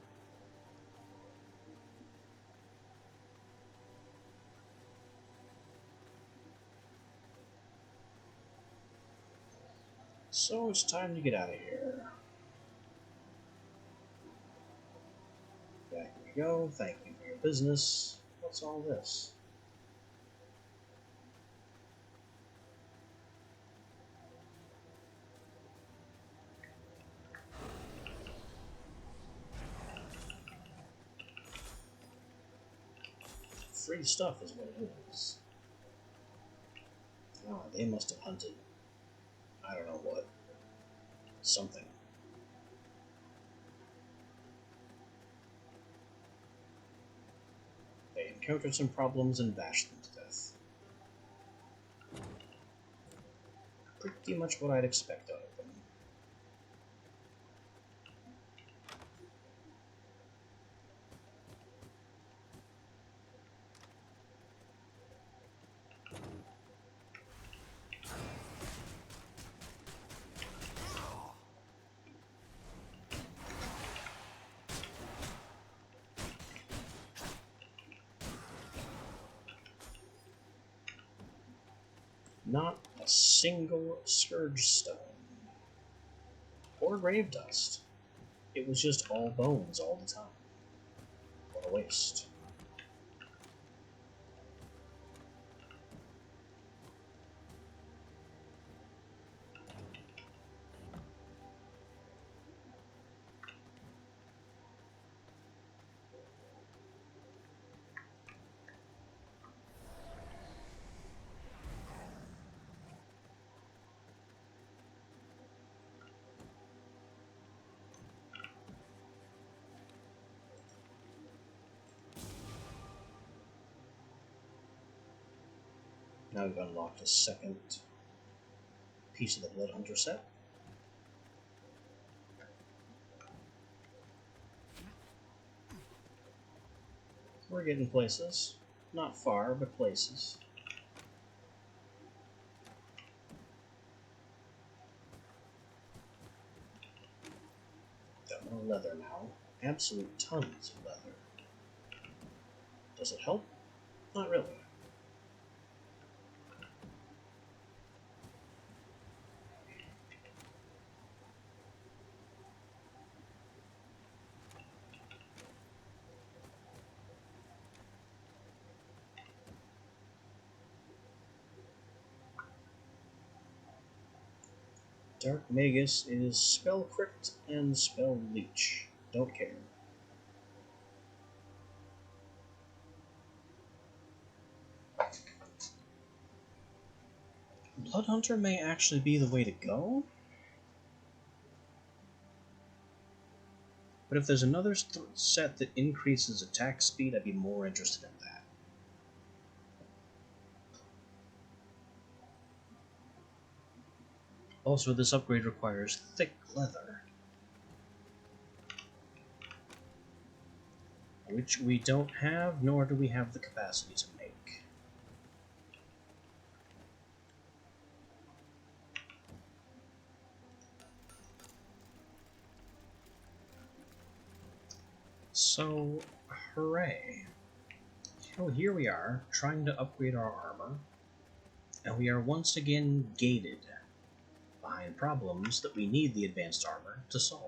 So it's time to get out of here. Back we go. Thank you for your business. What's all this? Free stuff is what it is. Ah, they must have hunted. I don't know what. Something. They encountered some problems and bashed them to death. Pretty much what I'd expect out of them. Not a single scourge stone. Or grave dust. It was just all bones all the time. What a waste. Now we've unlocked a second piece of the Blood Hunter set. We're getting places. Not far, but places. Got more leather now. Absolute tons of leather. Does it help? Not really. Dark Magus is Spell Crit and Spell Leech. Don't care. Blood Hunter may actually be the way to go. But if there's another set that increases attack speed, I'd be more interested in that. Also, this upgrade requires thick leather, which we don't have, nor do we have the capacity to make. So, hooray. Oh, here we are, trying to upgrade our armor, and we are once again gated behind problems that we need the advanced armor to solve.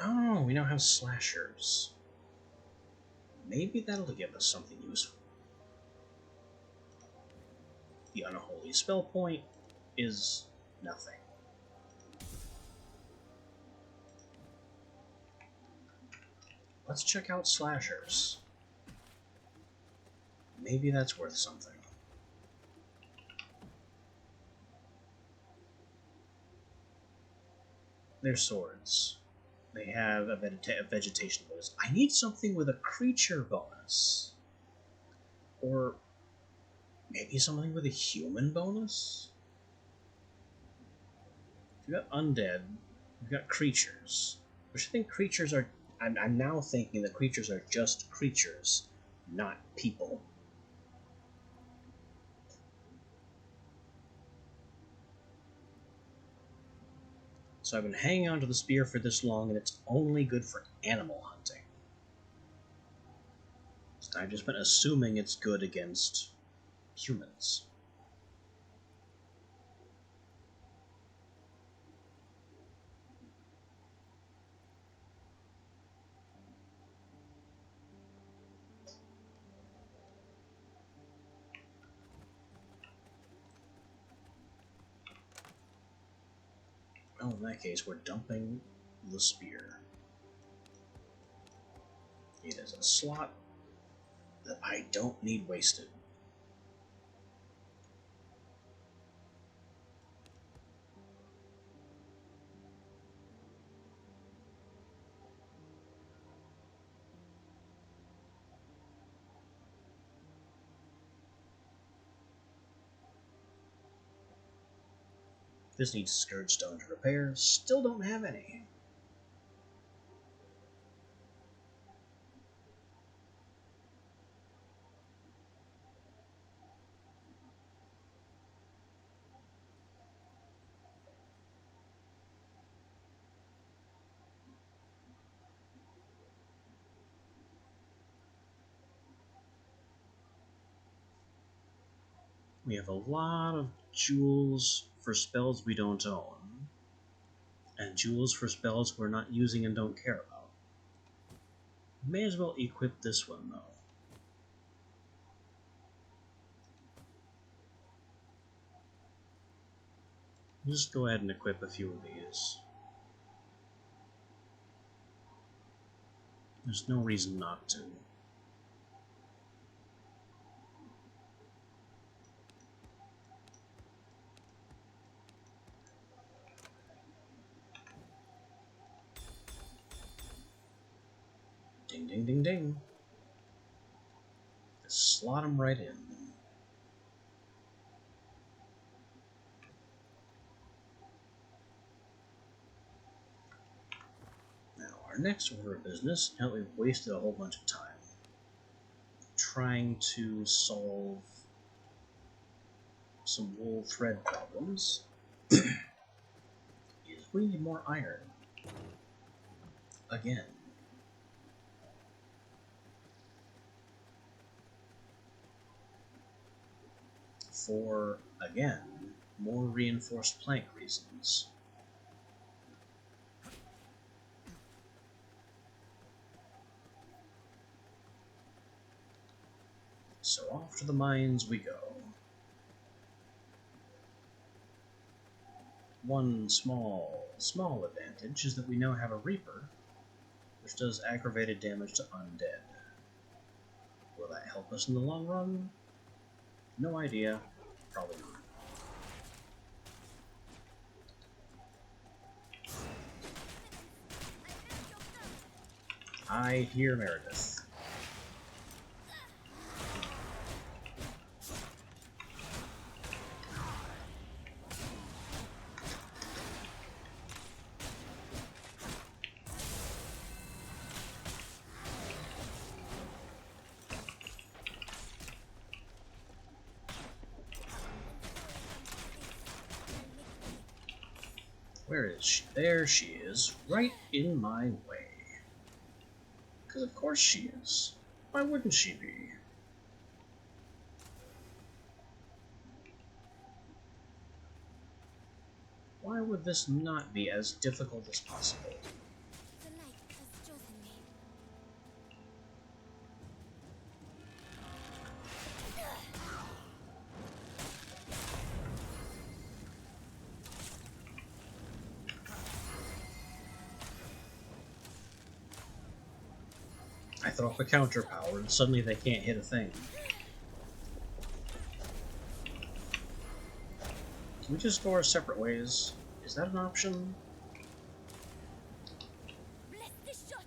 Oh, we now have slashers. Maybe that'll give us something useful. The unholy spell point is nothing. Let's check out slashers. Maybe that's worth something. They're swords. They have a vegetation bonus. I need something with a creature bonus. Or maybe something with a human bonus? We've got undead. We've got creatures. Which I think creatures are... I'm now thinking that creatures are just creatures, not people. So I've been hanging on to the spear for this long, and it's only good for animal hunting. I've just been assuming it's good against humans. Well, in that case, we're dumping the spear. It is a slot that I don't need wasted. This needs Scourge Stone to repair. Still don't have any. We have a lot of jewels for spells we don't own, and jewels for spells we're not using and don't care about. May as well equip this one, though. Just go ahead and equip a few of these. There's no reason not to. Ding, ding, ding. Just slot them right in. Now, our next order of business, now that we've wasted a whole bunch of time trying to solve some wool thread problems, is we need more iron. Again. For, again, more reinforced plank reasons. So off to the mines we go. One small advantage is that we now have a Reaper, which does aggravated damage to undead. Will that help us in the long run? No idea. Probably not. I hear Meredith. Where is she? There she is, right in my way. Because of course she is. Why wouldn't she be? Why would this not be as difficult as possible?
The light has chosen me.
I throw up a counter power and suddenly they can't hit a thing. Can we just go our separate ways? Is that an option?
Bless this shot.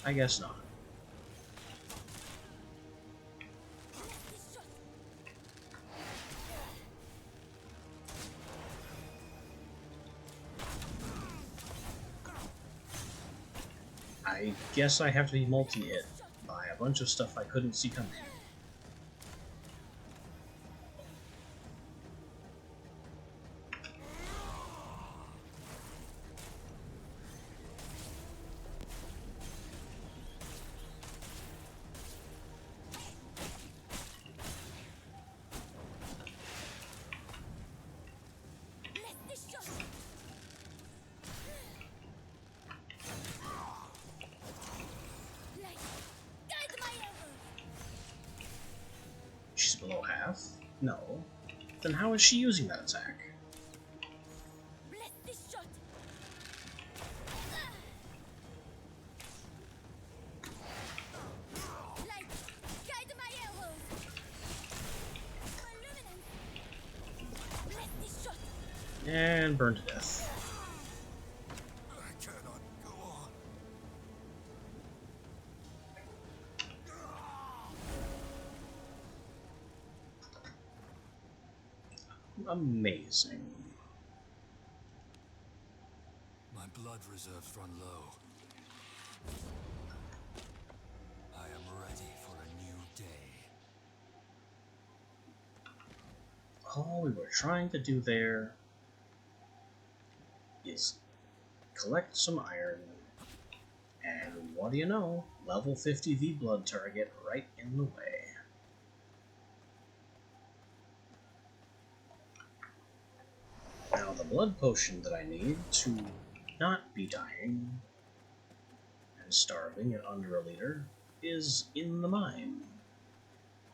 I guess not.
Bless this shot.
I guess I have to be multi-hit by a bunch of stuff I couldn't see coming.
Bless this shot. Light, guide my arrows.
She's below half? No. Then how is she using that attack?
Bless this shot. Light, guide my arrows. For luminance. Bless this shot.
And burn to death.
I cannot go on.
Amazing.
My blood reserves run low. I am ready for a new day.
All we were trying to do there is collect some iron, and what do you know? Level 50 V-Blood target right in the way. Now the blood potion that I need to not be dying and starving at under a liter is in the mine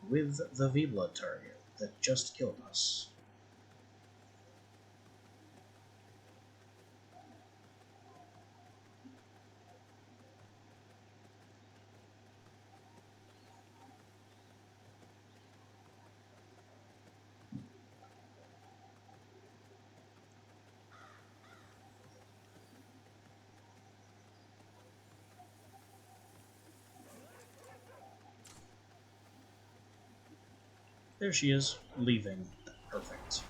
with the V-Blood target that just killed us. There she is, leaving. Perfect.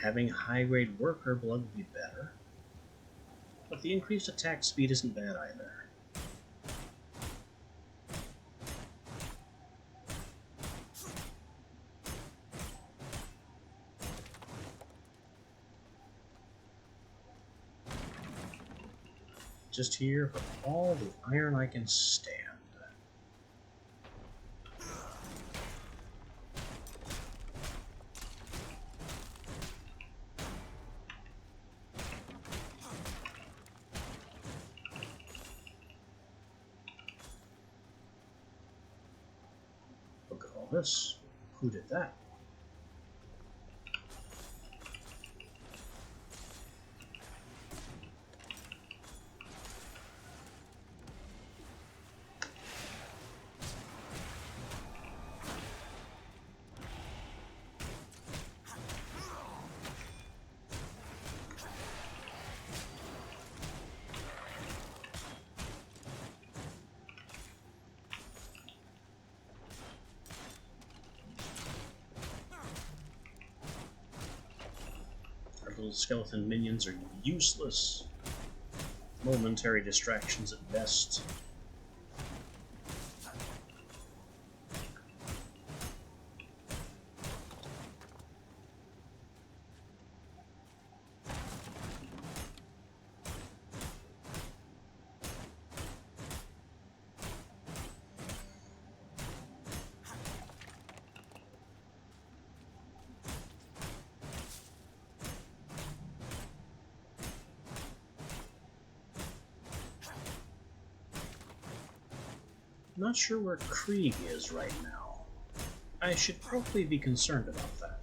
Having high-grade worker blood would be better, but the increased attack speed isn't bad either. Just here for all the iron I can stand. Look at all this. Who did that? Little skeleton minions are useless. Momentary distractions at best. Not sure where Krieg is right now. I should probably be concerned about that.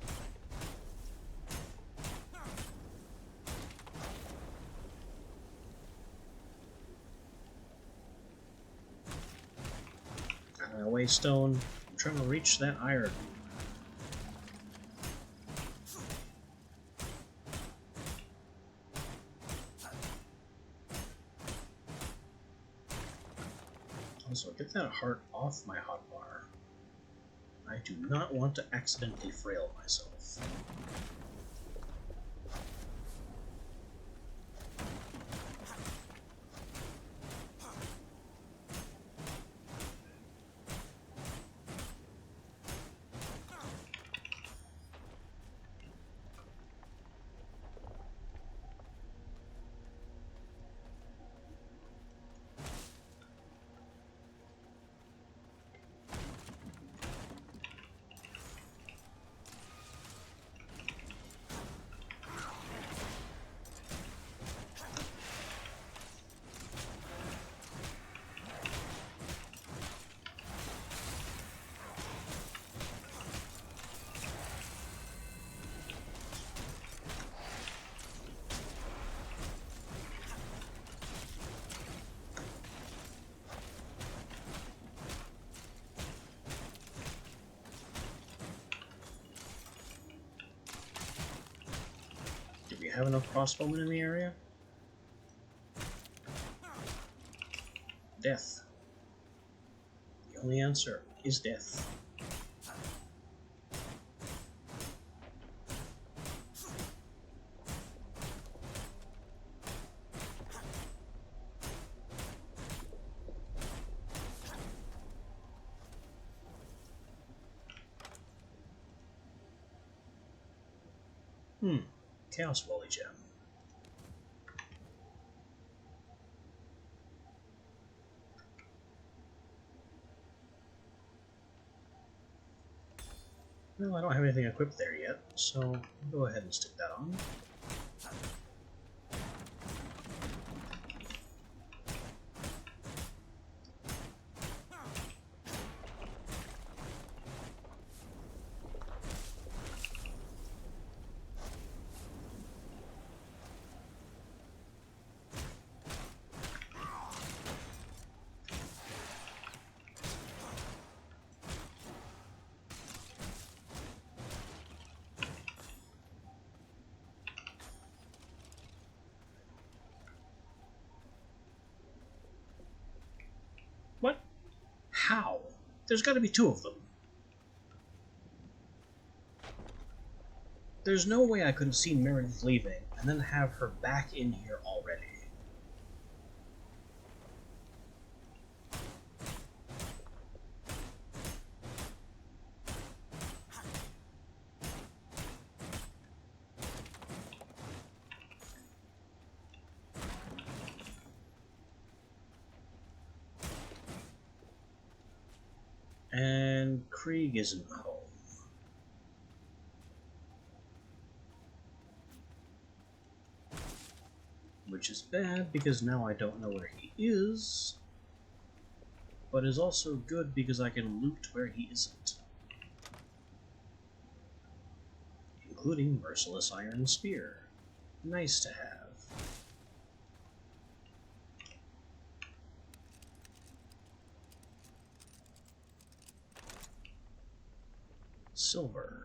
Waystone. I'm trying to reach that iron. Also, get that heart off my hotbar. I do not want to accidentally frail myself. Do we have enough crossbowmen in the area? Death. The only answer is death. Chaos Wally Gem. Well, I don't have anything equipped there yet, so I'll go ahead and stick that on. There's got to be two of them. There's no way I could have seen Meredith leaving and then have her back in here already. And Krieg isn't home. Which is bad, because now I don't know where he is, but is also good because I can loot where he isn't. Including Merciless Iron Spear. Nice to have. Silver.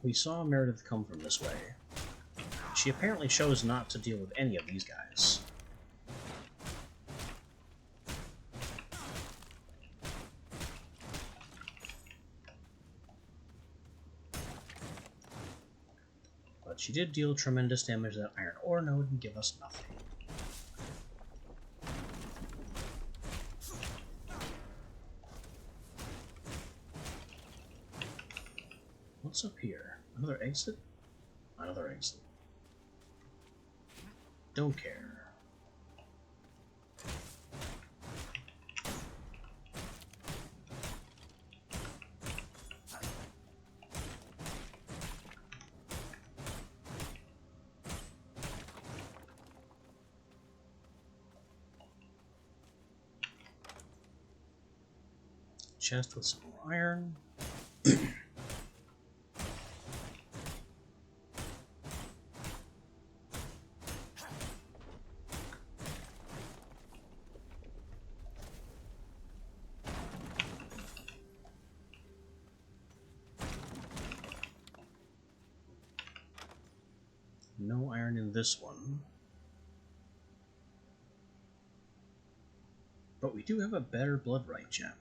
We saw Meredith come from this way. She apparently chose not to deal with any of these guys. But she did deal tremendous damage to that iron ore node and give us nothing. What's up here? Another exit? Another exit. Don't care. Chest with some more iron. No iron in this one. But we do have a better Bloodright gem.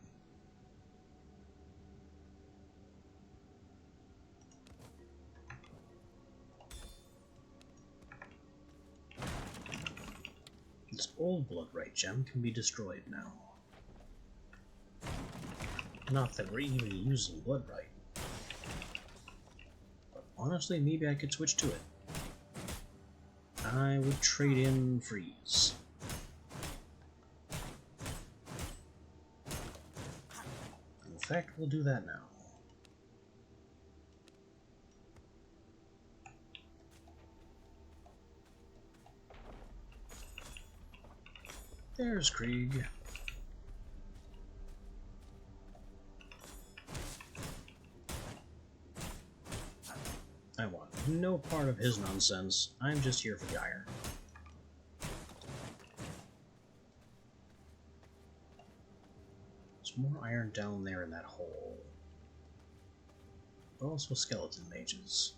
This old Bloodright gem can be destroyed now. Not that we're even using Bloodright. But honestly, maybe I could switch to it. I would trade in Freeze. In fact, we'll do that now. There's Krieg. I want no part of his nonsense. I'm just here for the iron. There's more iron down there in that hole. But also skeleton mages.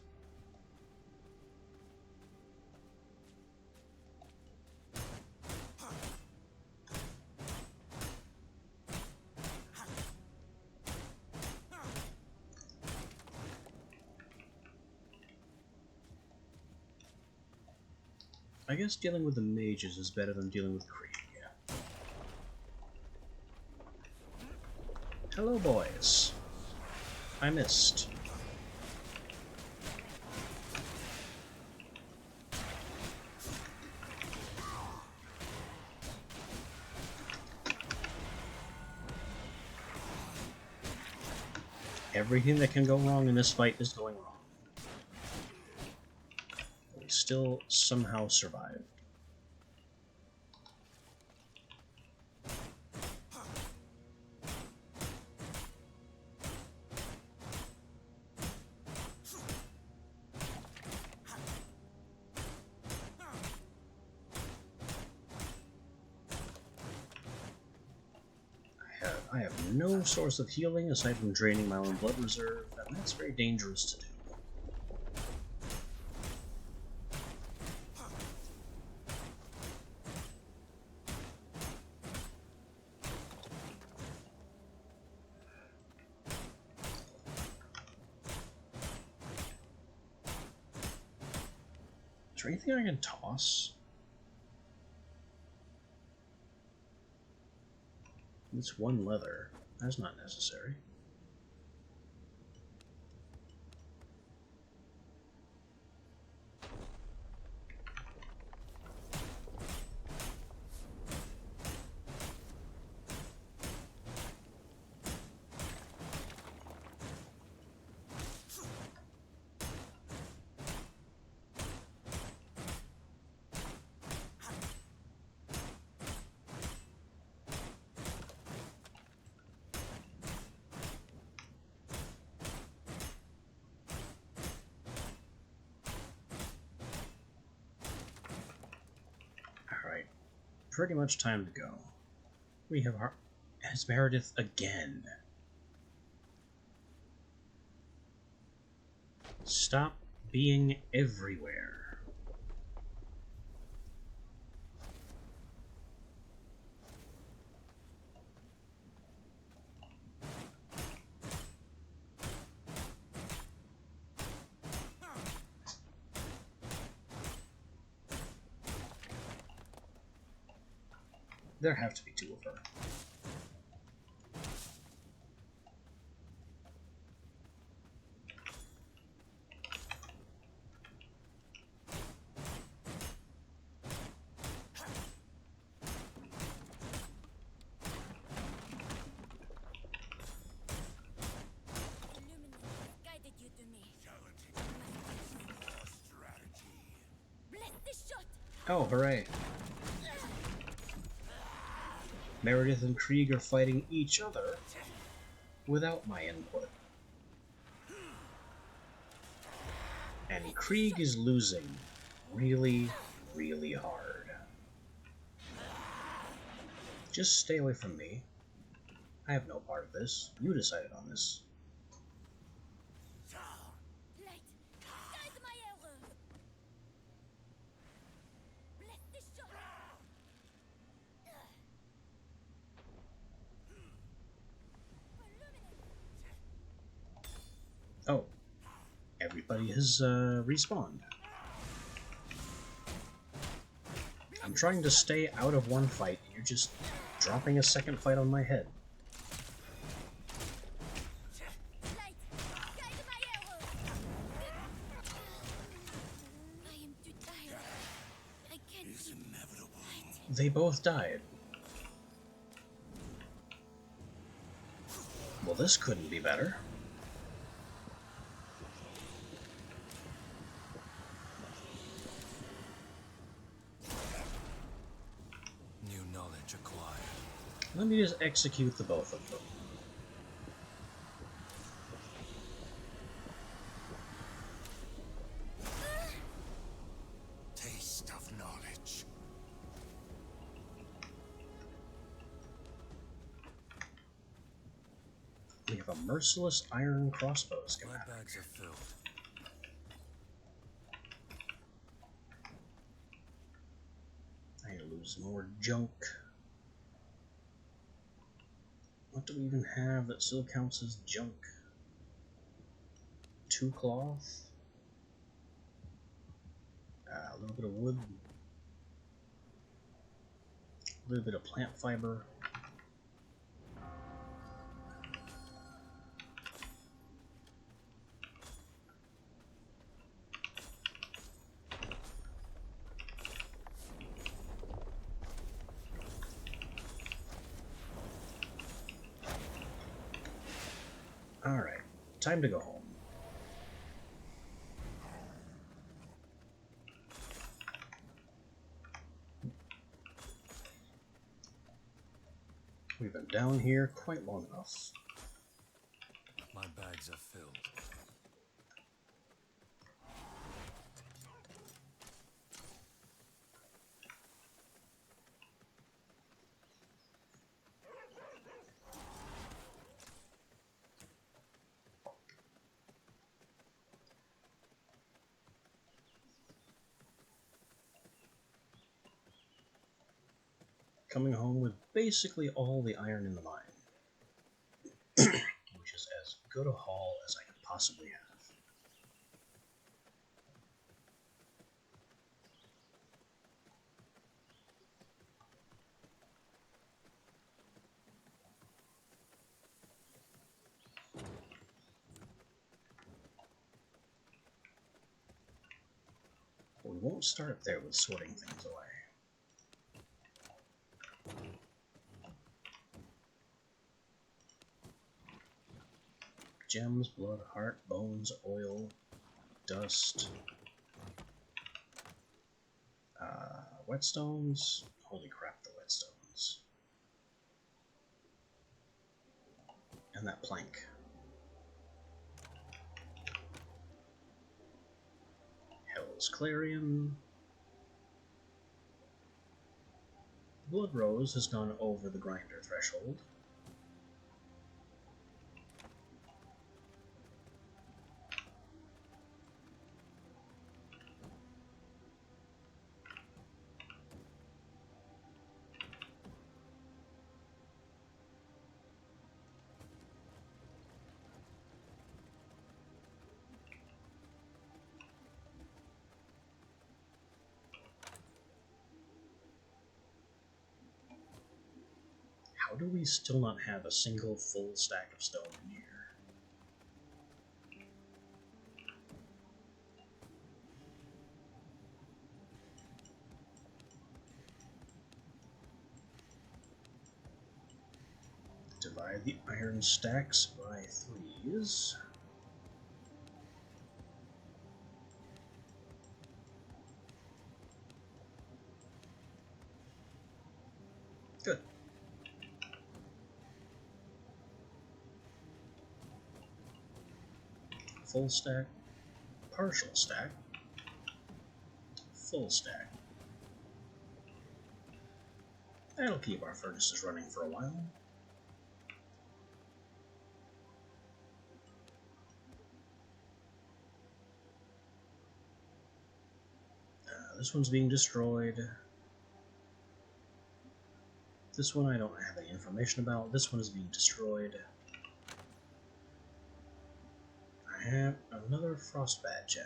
I guess dealing with the mages is better than dealing with Krieg. Hello, boys. I missed. Everything that can go wrong in this fight is going wrong. We still somehow survived. I have no source of healing aside from draining my own blood reserve, and that's very dangerous to do. Is there anything I can toss? It's one leather. That's not necessary. Pretty much time to go. We have as Meredith again. Stop being everywhere. There have to be two of her.
Illuminate guided you to me. Bless this shot!
Oh, hooray. Meredith and Krieg are fighting each other without my input. And Krieg is losing really, really hard. Just stay away from me. I have no part of this. You decided on this.
Light, guide my arrows! Bless this shot!
Oh. Everybody has respawned. I'm trying to stay out of one fight, and you're just dropping a second fight on my head.
Light, guide my arrows! I am too tired. I can't
It's
keep
inevitable.
They both died. Well, this couldn't be better.
New knowledge acquired.
Let me just execute the both of them.
Taste of knowledge.
We have a merciless iron crossbow
My
schematic.
bags are filled.
I lose more junk. What do we even have that still counts as junk? 2 cloth? A little bit of wood. A little bit of plant fiber. Alright, time to go home. We've been down here quite long enough.
My bags are filled.
coming home with basically all the iron in the mine, which is as good a haul as I could possibly have. We won't start there with sorting things away. Gems, blood, heart, bones, oil, dust, whetstones. Holy crap, the whetstones. And that plank. Hell's Clarion. Blood Rose has gone over the grinder threshold. How do we still not have a single full stack of stone in here? Divide the iron stacks by 3s. Good. Full stack, partial stack, full stack. That'll keep our furnaces running for a while. This one's being destroyed. This one I don't have any information about. This one is being destroyed. I have another frostbat gem.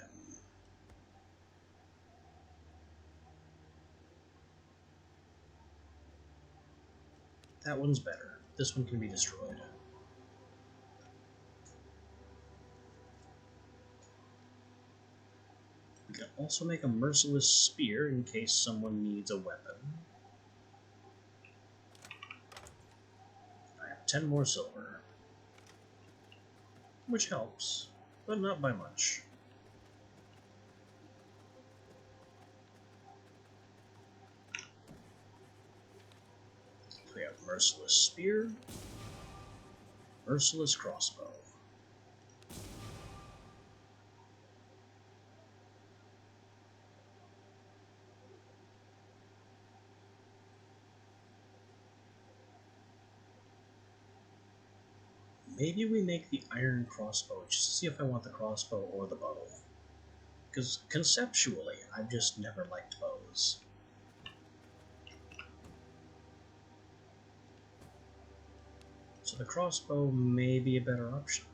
That one's better. This one can be destroyed. We can also make a merciless spear in case someone needs a weapon. I have 10 more silver, which helps, but not by much. We have merciless spear, merciless crossbow. Maybe we make the iron crossbow just to see if I want the crossbow or the bow. Because conceptually, I've just never liked bows. So the crossbow may be a better option.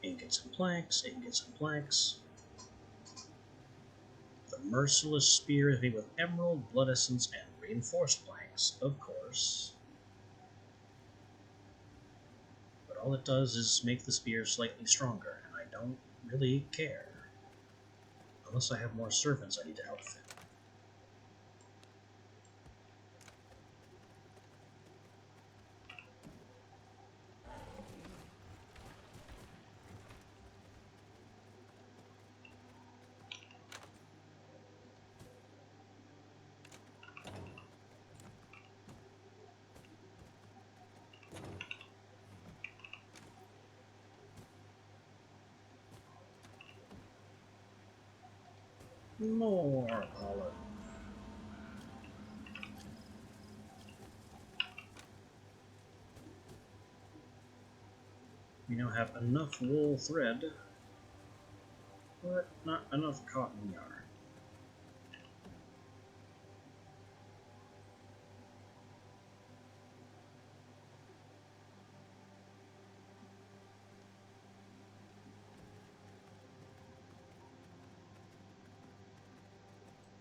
Ingots and planks, ingots and planks. The merciless spear is made with emerald, blood essence, and reinforced planks, of course. But all it does is make the spear slightly stronger, and I don't really care. Unless I have more servants I need to outfit. More pollen. We now have enough wool thread, but not enough cotton yarn.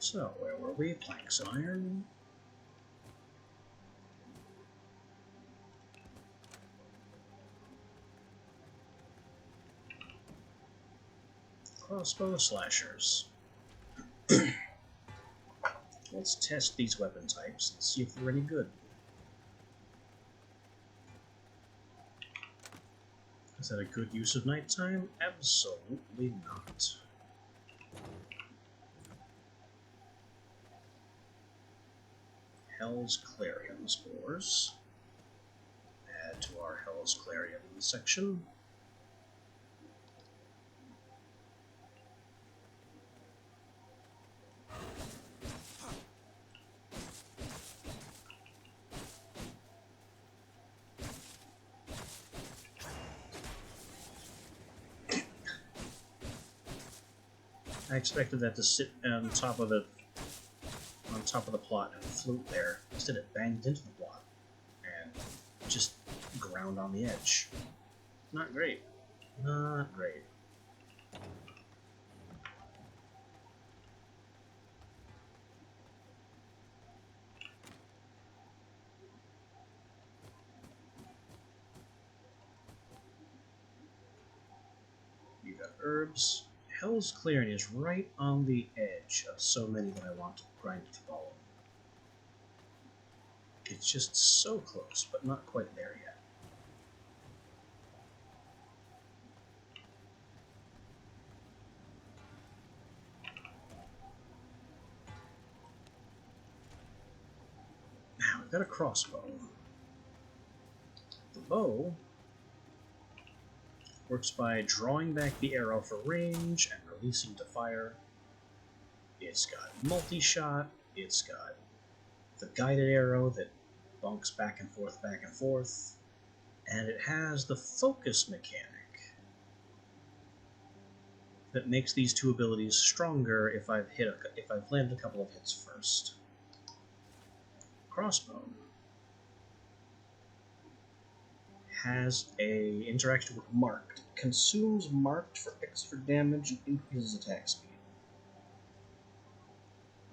So, where were we? Planks and iron. Crossbow slashers. Let's test these weapon types and see if they're any good. Is that a good use of nighttime? Absolutely not. Hell's Clarion spores. Add to our Hell's Clarion section. I expected that to sit on top of the plot and float there. Instead, it banged into the plot and just ground on the edge. Not great. Not great. You got herbs. Hell's Clarion is right on the edge of so many that I want to grind to follow. It's just so close, but not quite there yet. Now, we've got a crossbow. The bow works by drawing back the arrow for range and releasing to fire. It's got multi-shot, it's got the guided arrow that bonks back and forth, and it has the focus mechanic that makes these two abilities stronger if I've landed a couple of hits first. Crossbow has a interaction with marked. Consumes marked for extra damage and increases attack speed.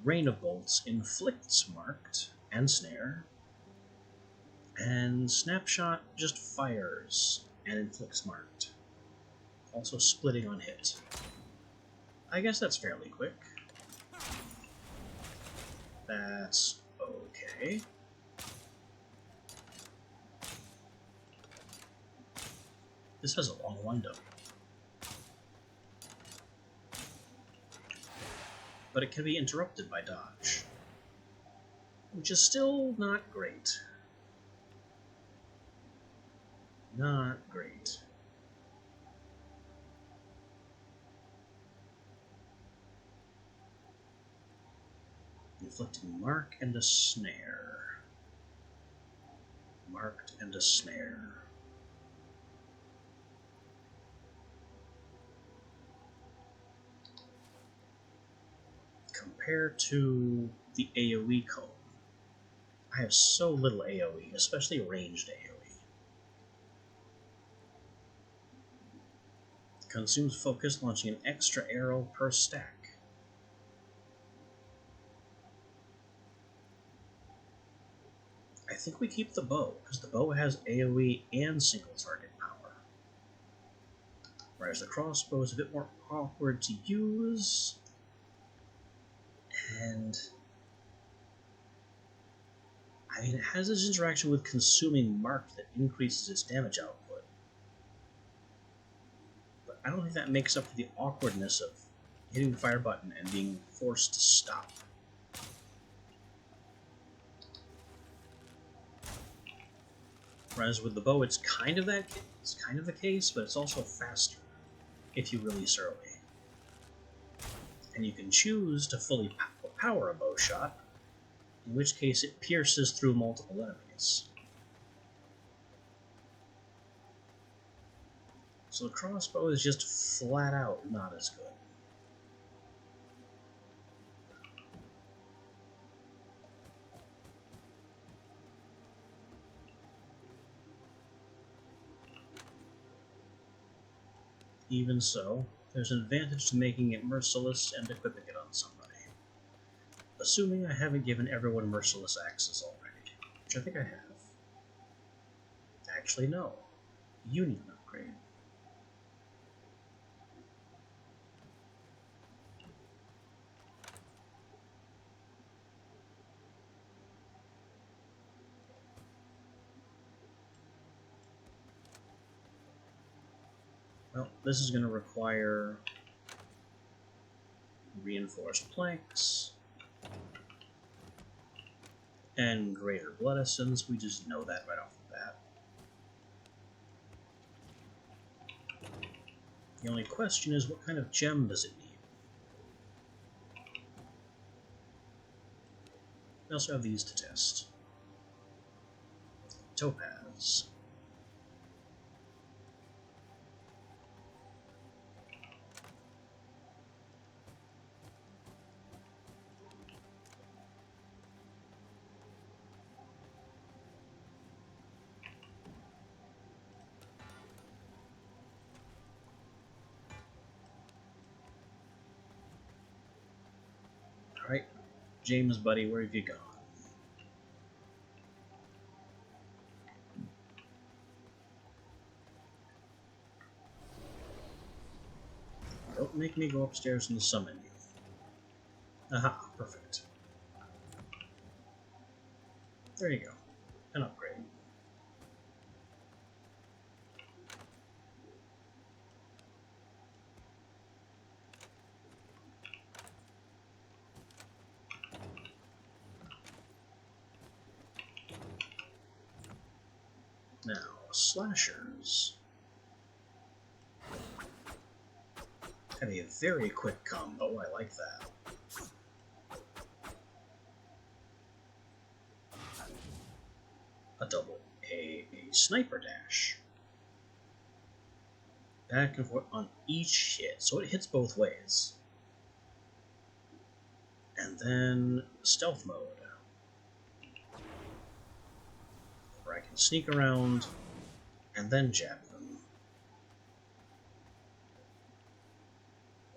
Rain of Bolts inflicts marked and snare. And Snapshot just fires and inflicts marked. Also splitting on hit. I guess that's fairly quick. That's okay. This has a long window. But it can be interrupted by dodge, which is still not great. Not great. Inflicting mark and a snare. Marked and a snare. Compared to the AoE cone, I have so little AoE, especially ranged AoE. Consumes focus, launching an extra arrow per stack. I think we keep the bow, because the bow has AoE and single target power. Whereas the crossbow is a bit more awkward to use. And I mean, it has this interaction with consuming mark that increases its damage output. But I don't think that makes up for the awkwardness of hitting the fire button and being forced to stop. Whereas with the bow, it's kind of the case, but it's also faster if you release early. And you can choose to fully power a bow shot, in which case it pierces through multiple enemies. So the crossbow is just flat out not as good. Even so, there's an advantage to making it merciless and equipping it on somebody. Assuming I haven't given everyone merciless axes already, which I think I have. Actually, no. You need an upgrade. Well, this is going to require reinforced planks and greater blood essence. We just know that right off the bat. The only question is, what kind of gem does it need? We also have these to test. Topaz. Alright, James, buddy, where have you gone? Don't make me go upstairs and summon you. Aha, perfect. There you go. An upgrade. Now, slashers have a very quick combo. I like that. A sniper dash. Back and forth on each hit, so it hits both ways. And then stealth mode, where I can sneak around and then jab them.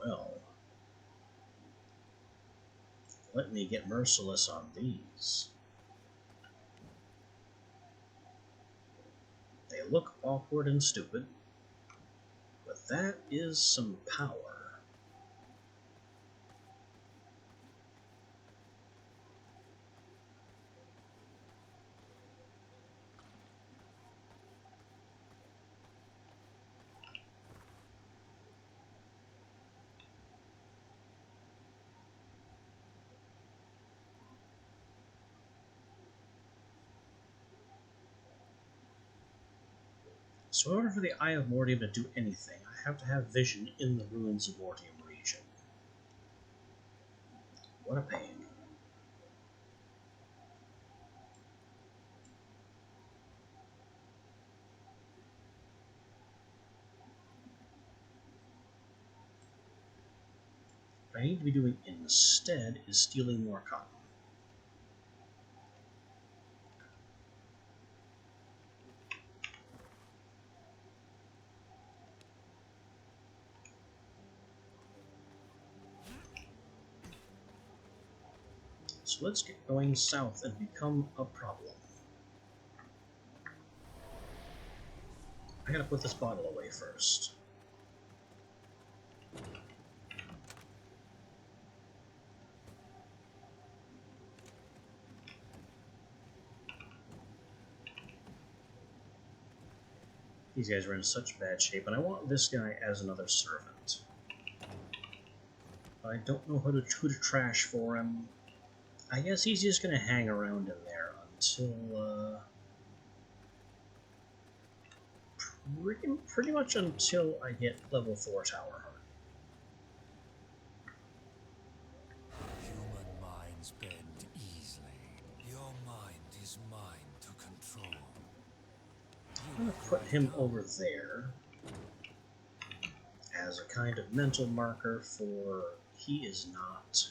Well, let me get merciless on these. They look awkward and stupid, but that is some power. So in order for the Eye of Mortium to do anything, I have to have vision in the Ruins of Mortium region. What a pain. What I need to be doing instead is stealing more cotton. So let's get going south and become a problem. I gotta put this bottle away first. These guys are in such bad shape, and I want this guy as another servant. I don't know who to trash for him. I guess he's just gonna hang around in there until, pretty much until I get level 4 Tower Heart. I'm going to put him over there as a kind of mental marker for he is not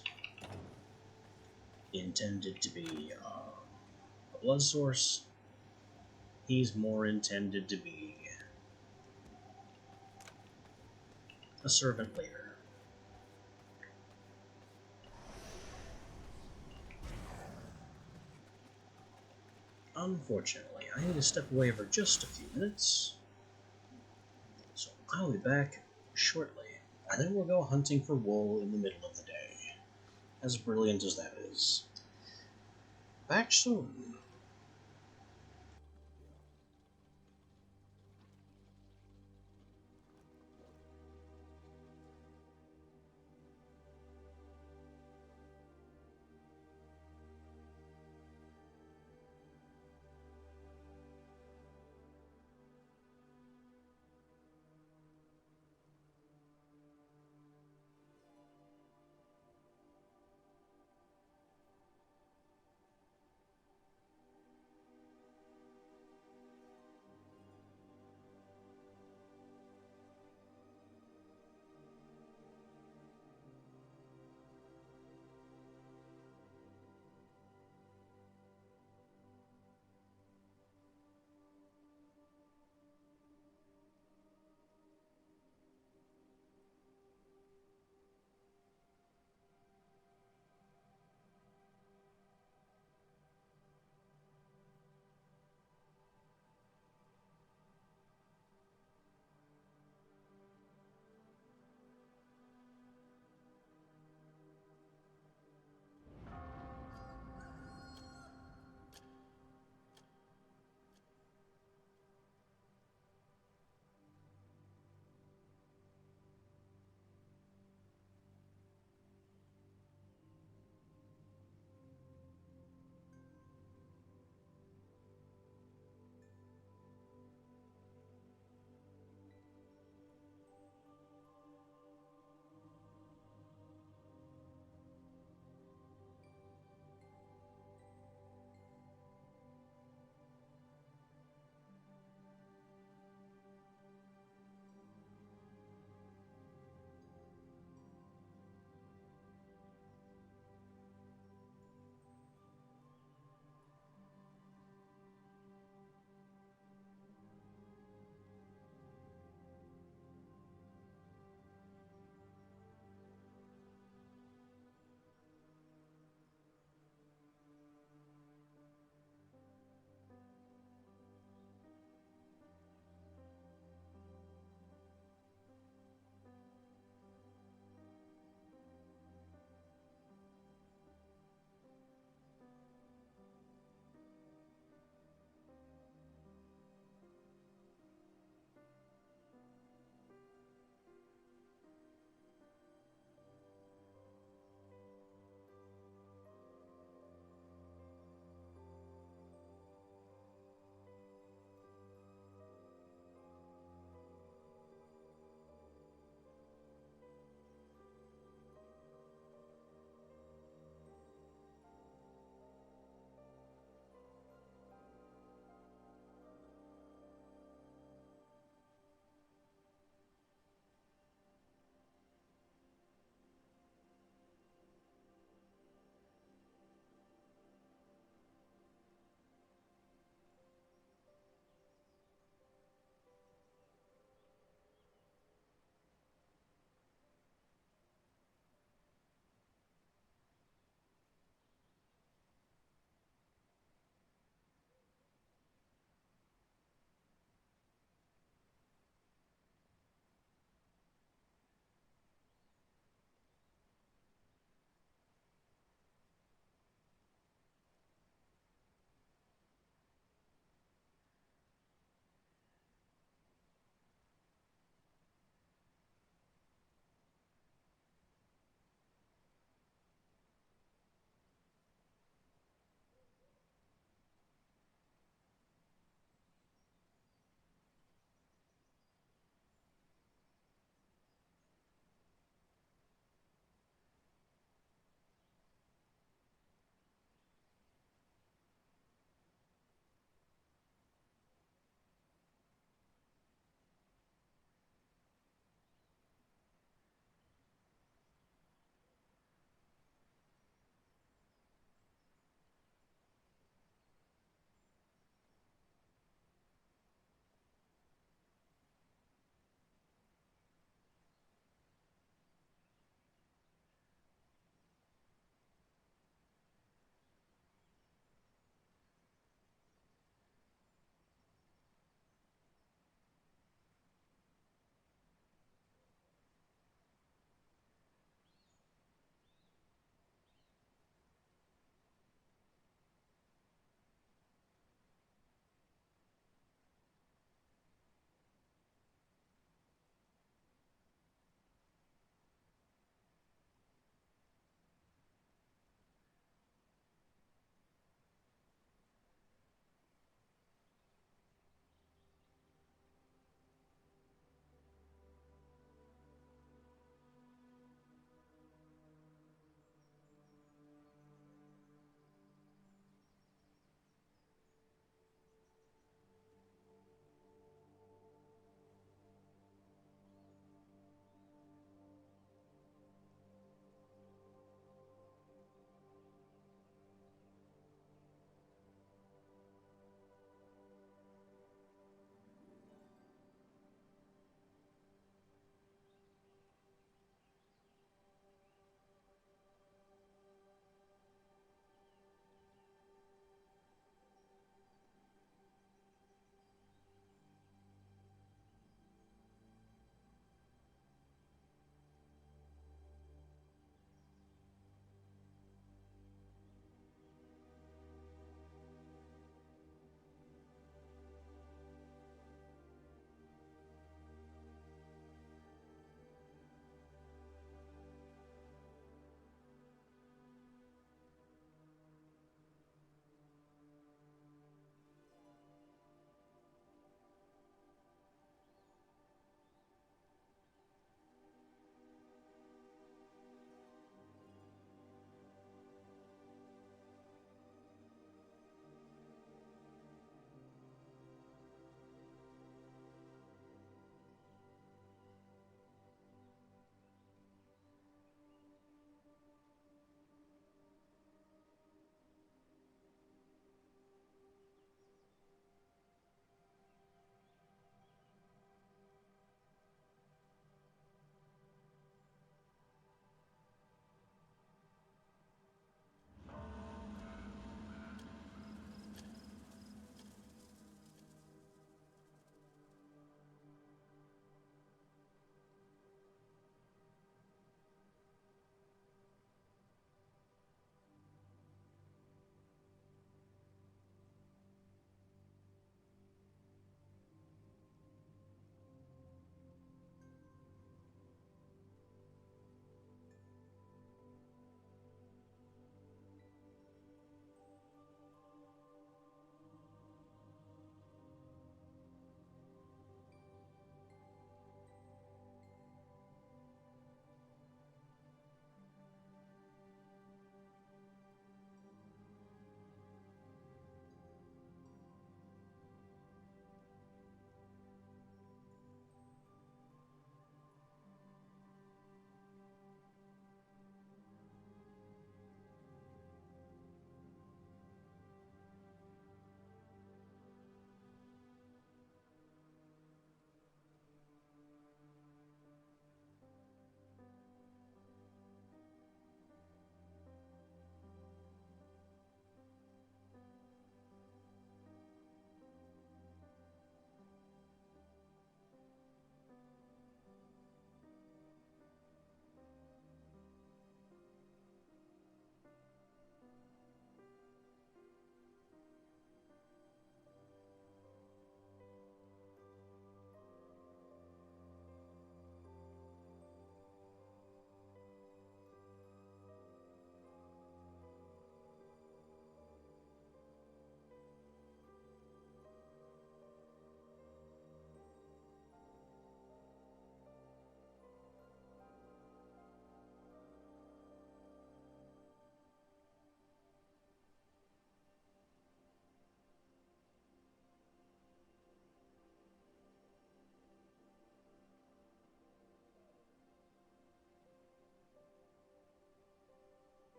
intended to be a blood source. He's more intended to be a servant leader. Unfortunately, I need to step away for just a few minutes, so I'll be back shortly, and then we'll go hunting for wool in the middle of the day. As brilliant as that is. Back soon.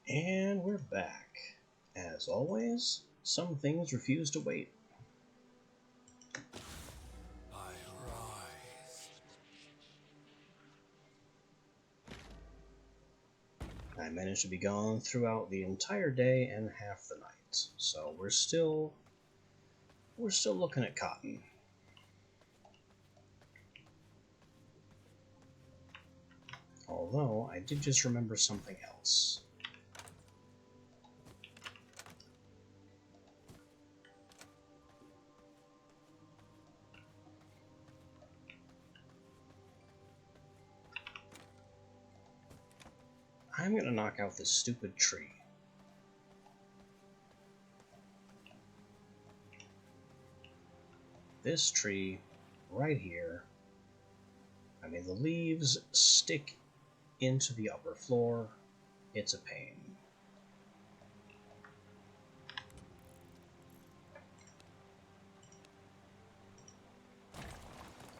And we're back. As always, some things refuse to wait.
I rise.
I managed to be gone throughout the entire day and half the night, so we're still looking at cotton. Although I did just remember something else. I'm gonna knock out this stupid tree. This tree right here. I mean, the leaves stick into the upper floor. It's a pain.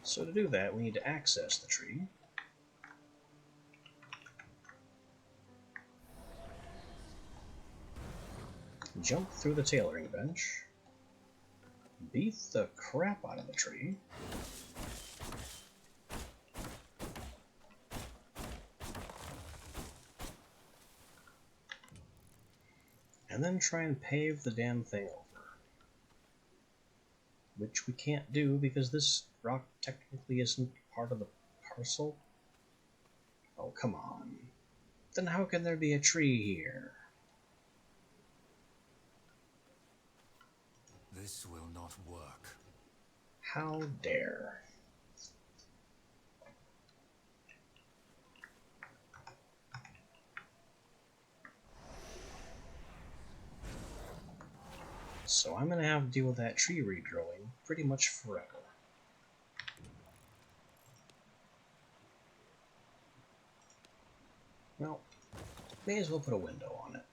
So to do that, we need to access the tree. Jump through the tailoring bench. Beat the crap out of the tree. And then try and pave the damn thing over. Which we can't do because this rock technically isn't part of the parcel. Oh, come on. Then how can there be a tree here?
This will not work.
How dare. So I'm gonna have to deal with that tree regrowing pretty much forever. Well, may as well put a window on it.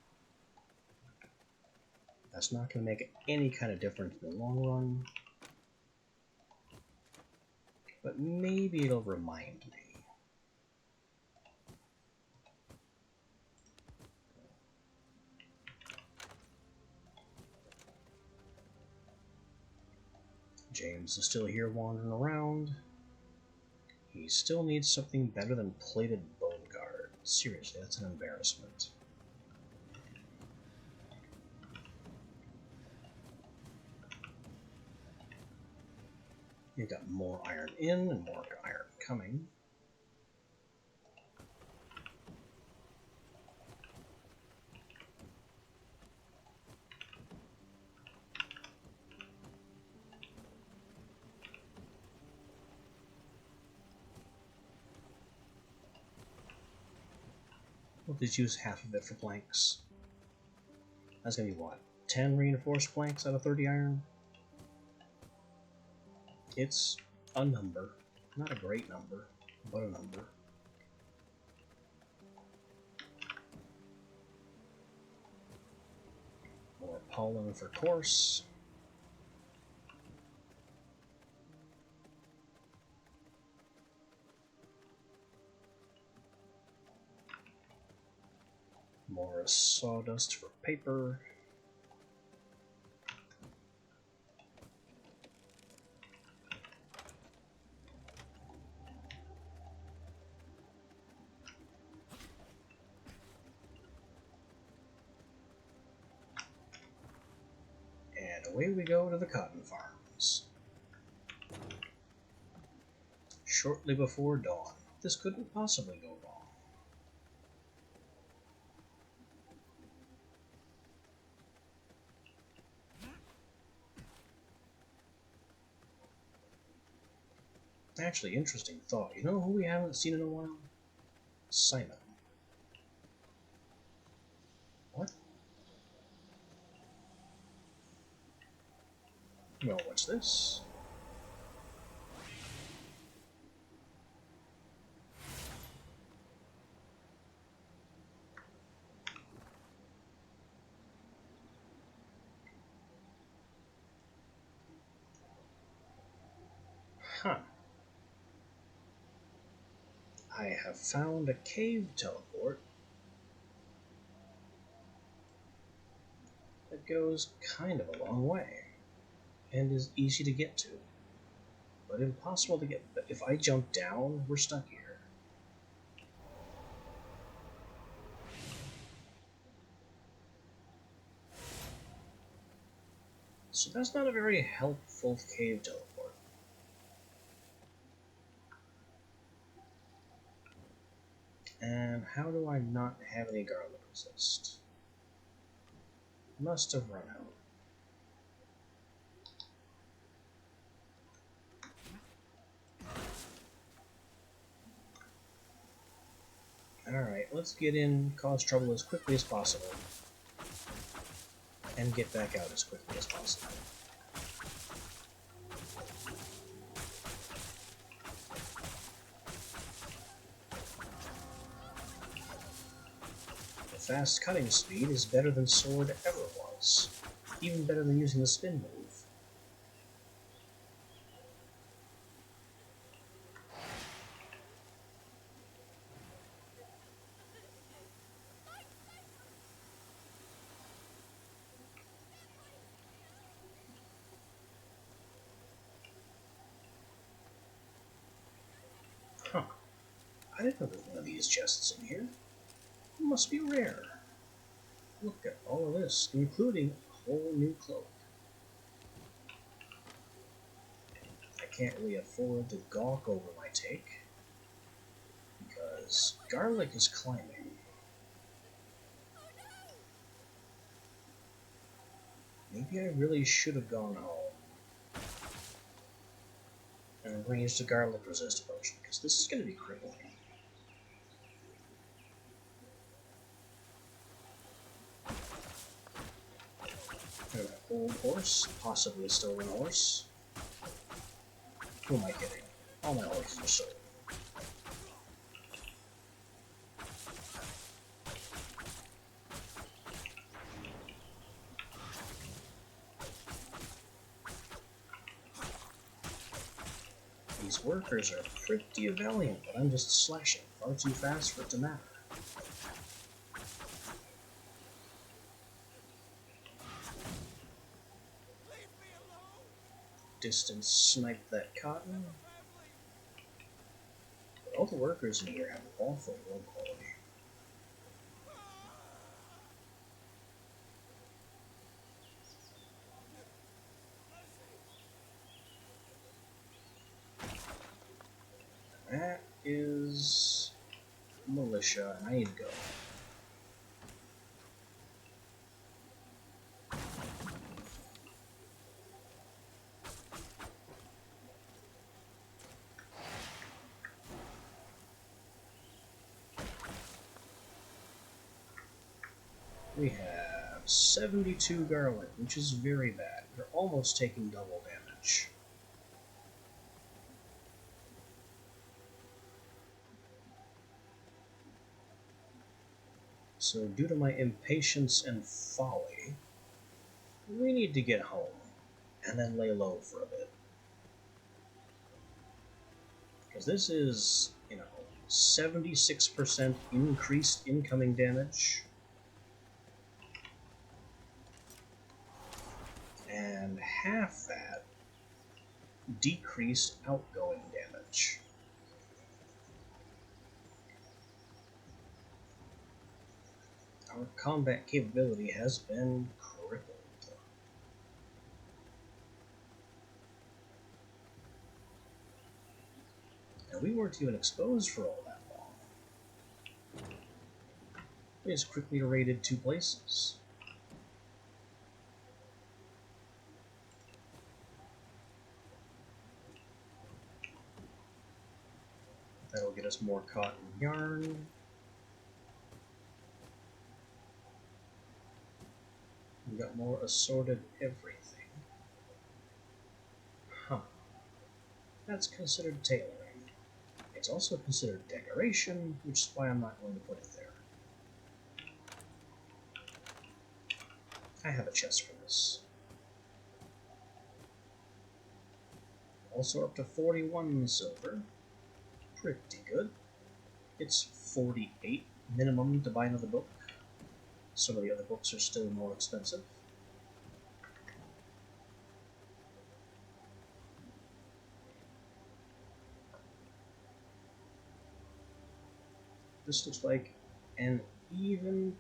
That's not going to make any kind of difference in the long run, but maybe it'll remind me. James is still here wandering around. He still needs something better than plated bone guard. Seriously, that's an embarrassment. You've got more iron in and more iron coming. We'll just use half of it for planks. That's gonna be what? 10 reinforced planks out of 30 iron? It's a number. Not a great number, but a number. More pollen for course. More sawdust for paper. And away we go to the cotton farms. Shortly before dawn. This couldn't possibly go wrong. Actually, interesting thought. You know who we haven't seen in a while? Simon. What? Well, what's this? Huh. I have found a cave teleport it goes kind of a long way, and is easy to get to, but impossible to get. If I jump down, we're stuck here. So that's not a very helpful cave teleport. And how do I not have any garlic resist? Must have run out. Alright, let's get in, cause trouble as quickly as possible, and get back out as quickly as possible. The fast cutting speed is better than sword ever was, even better than using the spin move. Huh. I didn't know there was one of these chests in here. It must be rare. Look at all of this, including a whole new cloak. I can't really afford to gawk over my take, because garlic is climbing. Maybe I really should have gone home and arranged a garlic resist potion, because this is going to be crippling. An old horse, possibly a stolen horse. Who am I kidding? All my horses are stolen. These workers are pretty valiant, but I'm just slashing far too fast for it to matter. Distance snipe that cotton. But all the workers in here have awful low quality. That is militia, and I need to go. We have 72 garlic, which is very bad. They're almost taking double damage. So due to my impatience and folly, we need to get home and then lay low for a bit. Because this is, 76% increased incoming damage. And half that decreased outgoing damage. Our combat capability has been crippled. And we weren't even exposed for all that long. We just quickly raided 2 places. That'll get us more cotton yarn. We got more assorted everything. Huh. That's considered tailoring. It's also considered decoration, which is why I'm not going to put it there. I have a chest for this. Also up to 41 silver. Pretty good. It's 48 minimum to buy another book. Some of the other books are still more expensive. This looks like an even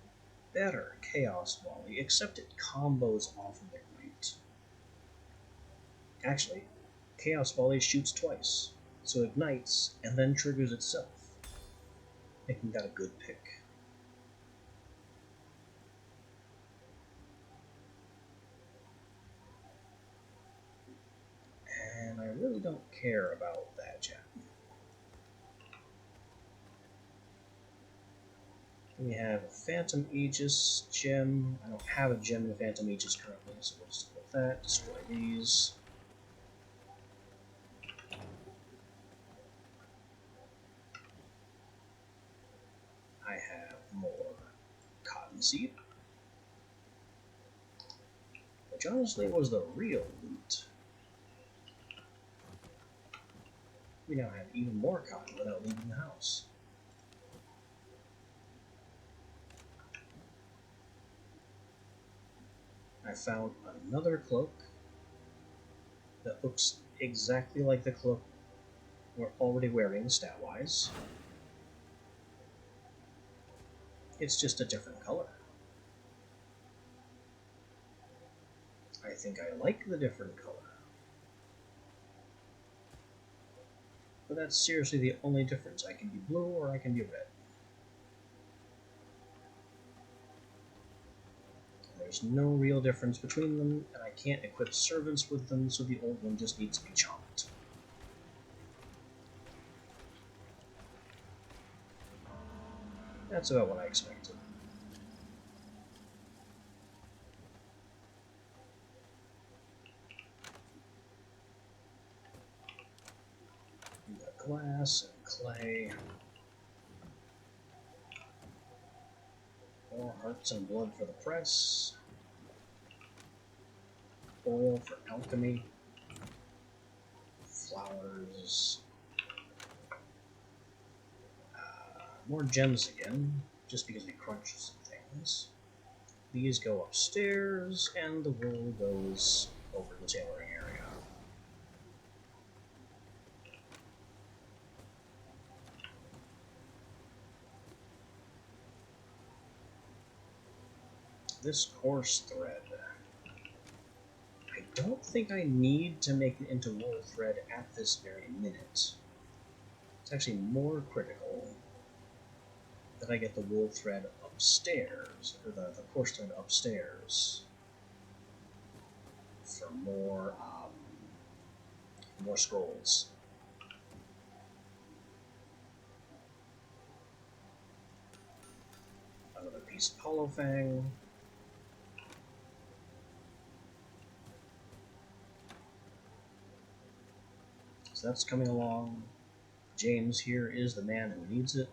better Chaos Volley, except it combos off of Ignite. Actually, Chaos Volley shoots twice, so ignites and then triggers itself, making that a good pick. And I really don't care about that yet. We have a Phantom Aegis gem. I don't have a gem in the Phantom Aegis currently, so we'll just go with that. Destroy these. I have more Cottonseed, which honestly was the real loot. We now have even more cotton without leaving the house. I found another cloak that looks exactly like the cloak we're already wearing stat-wise. It's just a different color. I think I like the different color. But that's seriously the only difference. I can be blue or I can be red. There's no real difference between them, and I can't equip servants with them, so the old one just needs to be chomped. That's about what I expected. We got glass and clay. More hearts and blood for the press. Oil for alchemy. Flowers. More gems again, just because we crunched some things. These go upstairs, and the wool goes over the tailoring area. This coarse thread. I don't think I need to make it into wool thread at this very minute. It's actually more critical that I get the wool thread upstairs, or the coarse thread upstairs, for more scrolls. Another piece of Hollow Fang. So that's coming along. James here is the man who needs it.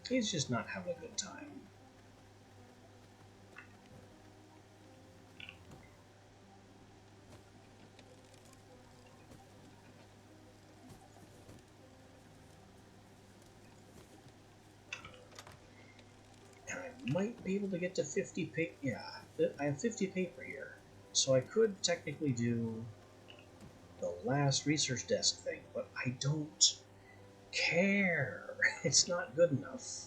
He's just not having a good time. And I might be able to get to 50 paper. Yeah, I have 50 paper here. So I could technically do the last research desk thing, but I don't care. It's not good enough.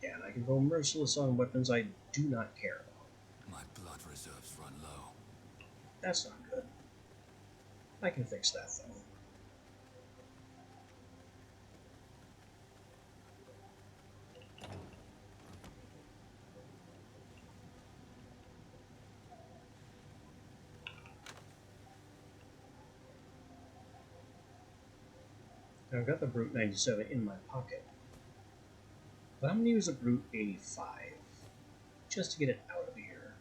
Yeah, and I can go merciless on weapons I do not care about.
My blood reserves run low.
That's not good. I can fix that, though. Now, I've got the Brute 97 in my pocket, but I'm going to use the Brute 85 just to get it out of here.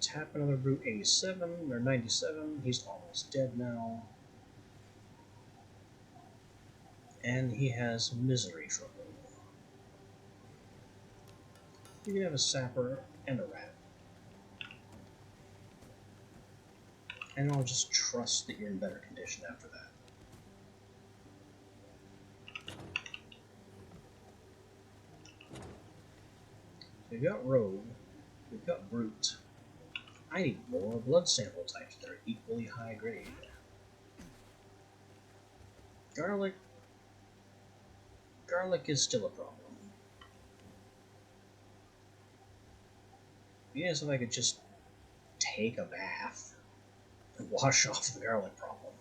Tap another brute 87 or 97. He's almost dead now. And he has misery trouble. You can have a sapper and a rat. And I'll just trust that you're in better condition after that. We've got rogue, we've got brute. I need more blood sample types that are equally high grade. Garlic. Garlic is still a problem. Yes, if I could just take a bath and wash off the garlic problem.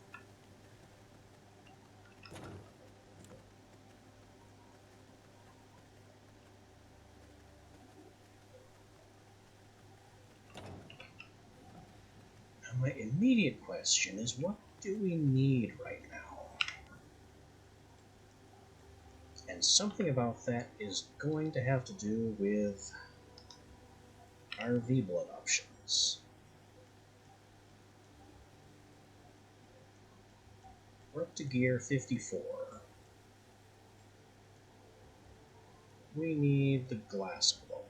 Now my immediate question is, what do we need right now? And something about that is going to have to do with RV blood options. We're up to gear 54. We need the glass blower.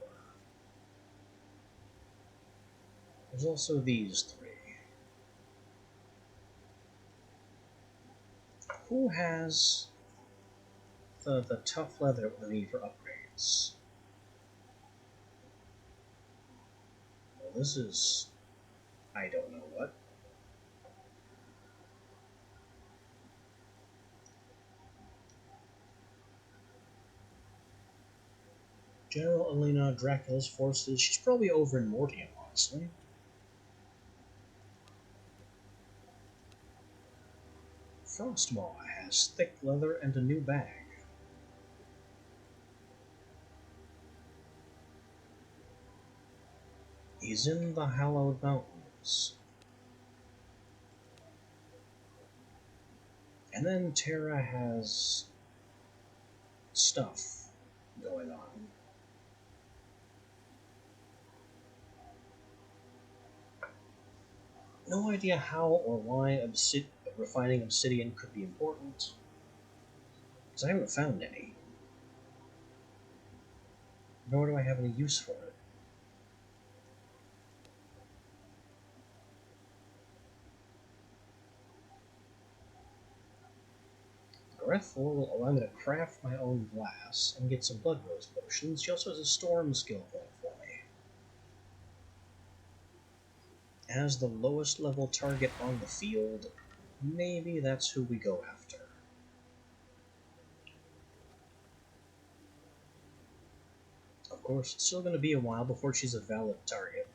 There's also these three. Who has the tough leather we need for upgrades? Well, this is... I don't know what. General Elena Dracula's forces. She's probably over in Mortium, honestly. Frostmaw has thick leather and a new bag. He's in the Hallowed Mountains. And then Terra has stuff going on. No idea how or why refining obsidian could be important, because I haven't found any. Nor do I have any use for it. Grethel will allow me to craft my own glass and get some blood rose potions. She also has a storm skill point for me. As the lowest level target on the field, maybe that's who we go after. Of course, it's still going to be a while before she's a valid target.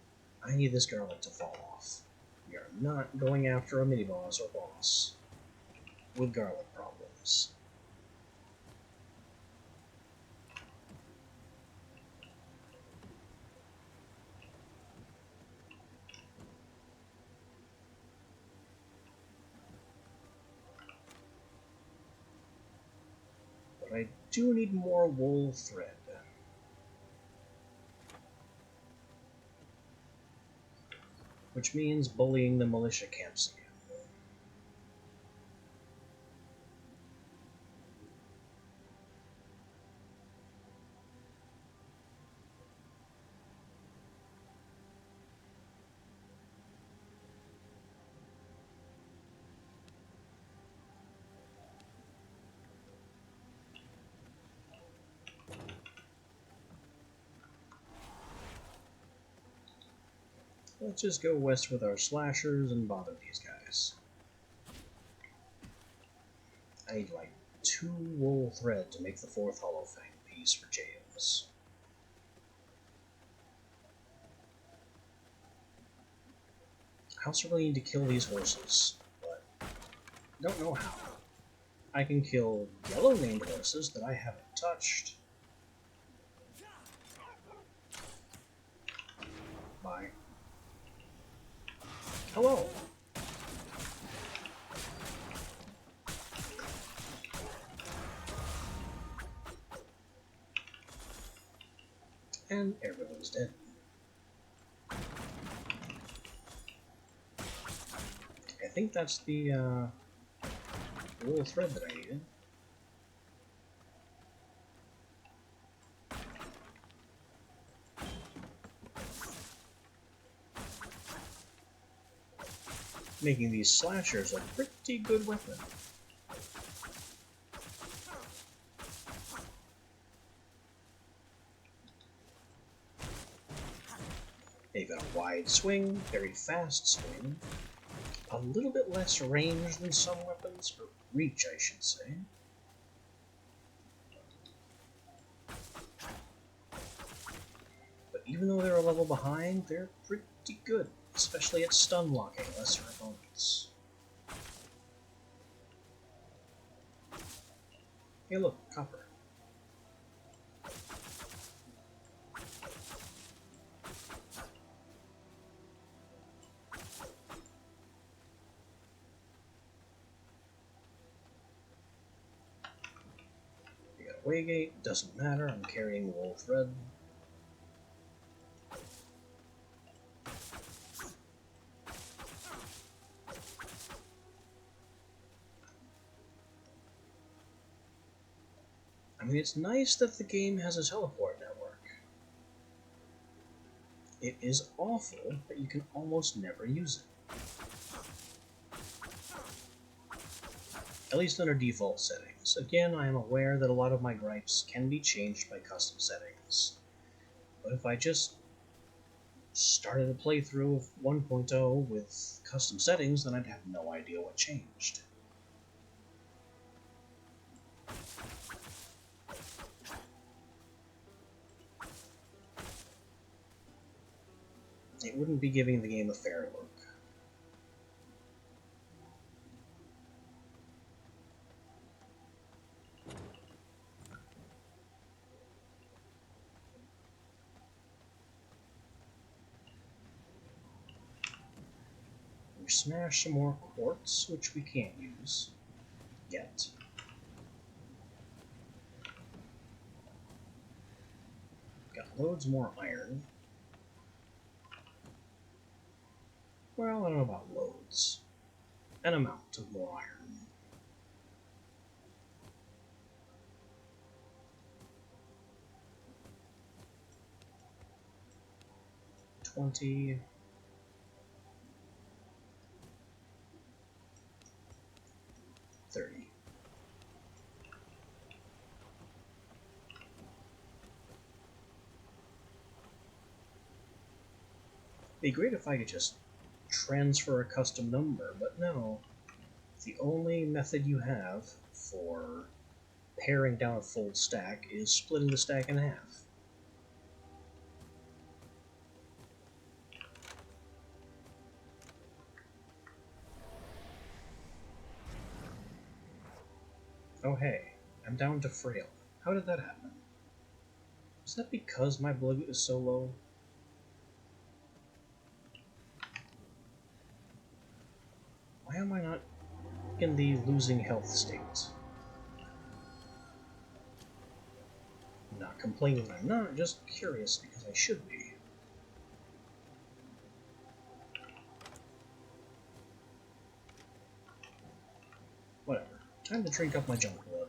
I need this garlic to fall off. We are not going after a mini-boss or boss with garlic problems. But I do need more wool thread. Which means bullying the militia camps again. Let's just go west with our slashers and bother these guys. I need like 2 wool thread to make the 4th Hollow Fang piece for James. I also really need to kill these horses, but don't know how. I can kill yellow named horses that I haven't touched. Bye. Hello! And everyone's dead. think that's the wool thread that I needed. Making these slashers a pretty good weapon. They've got a wide swing, very fast swing, a little bit less range than some weapons, or reach I should say. But even though they're a level behind, they're pretty good, especially at stun locking lesser opponents. Hey look, copper. We got a waygate, doesn't matter, I'm carrying wool thread. I mean, it's nice that the game has a teleport network. It is awful that you can almost never use it. At least under default settings. Again, I am aware that a lot of my gripes can be changed by custom settings. But if I just started a playthrough of 1.0 with custom settings, then I'd have no idea what changed. It wouldn't be giving the game a fair look. We smash some more quartz, which we can't use yet. Got loads more iron. Well, I don't know about loads. An amount of more iron. $20. $30. Be great if I could just transfer a custom number, but no. The only method you have for paring down a full stack is splitting the stack in half. Oh hey, I'm down to frail. How did that happen? Is that because my blood is so low? Why am I not in the losing health state? I'm not complaining I'm not, just curious because I should be. Whatever. Time to drink up my junk blood.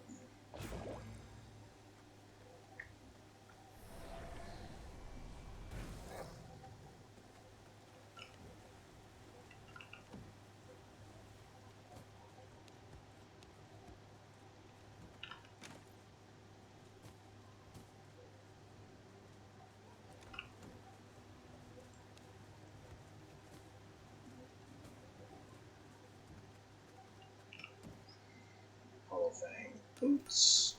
Hollow Fang boots.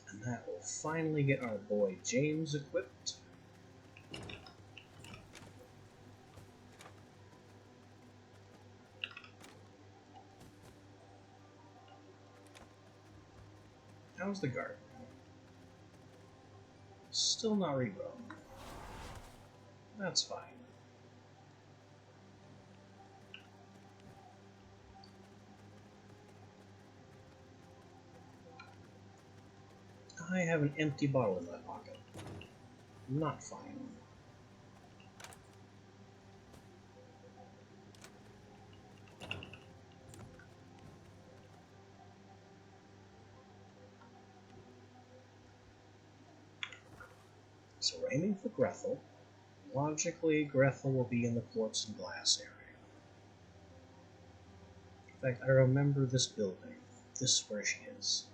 And that will finally get our boy James equipped. How's the garden? Still not regrown. That's fine. I have an empty bottle in my pocket. not fine. So we're aiming for Grethel. Logically, Grethel will be in the quartz and glass area. In fact, I remember this building. This is where she is.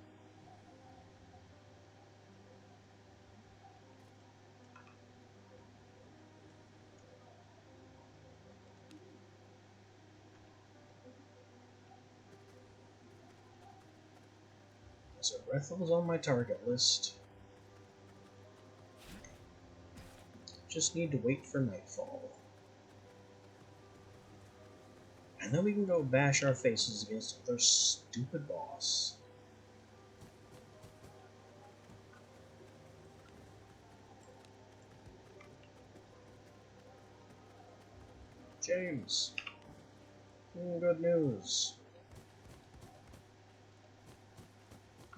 So Grethel is on my target list. Just need to wait for nightfall. And then we can go bash our faces against their stupid boss. James. Good news.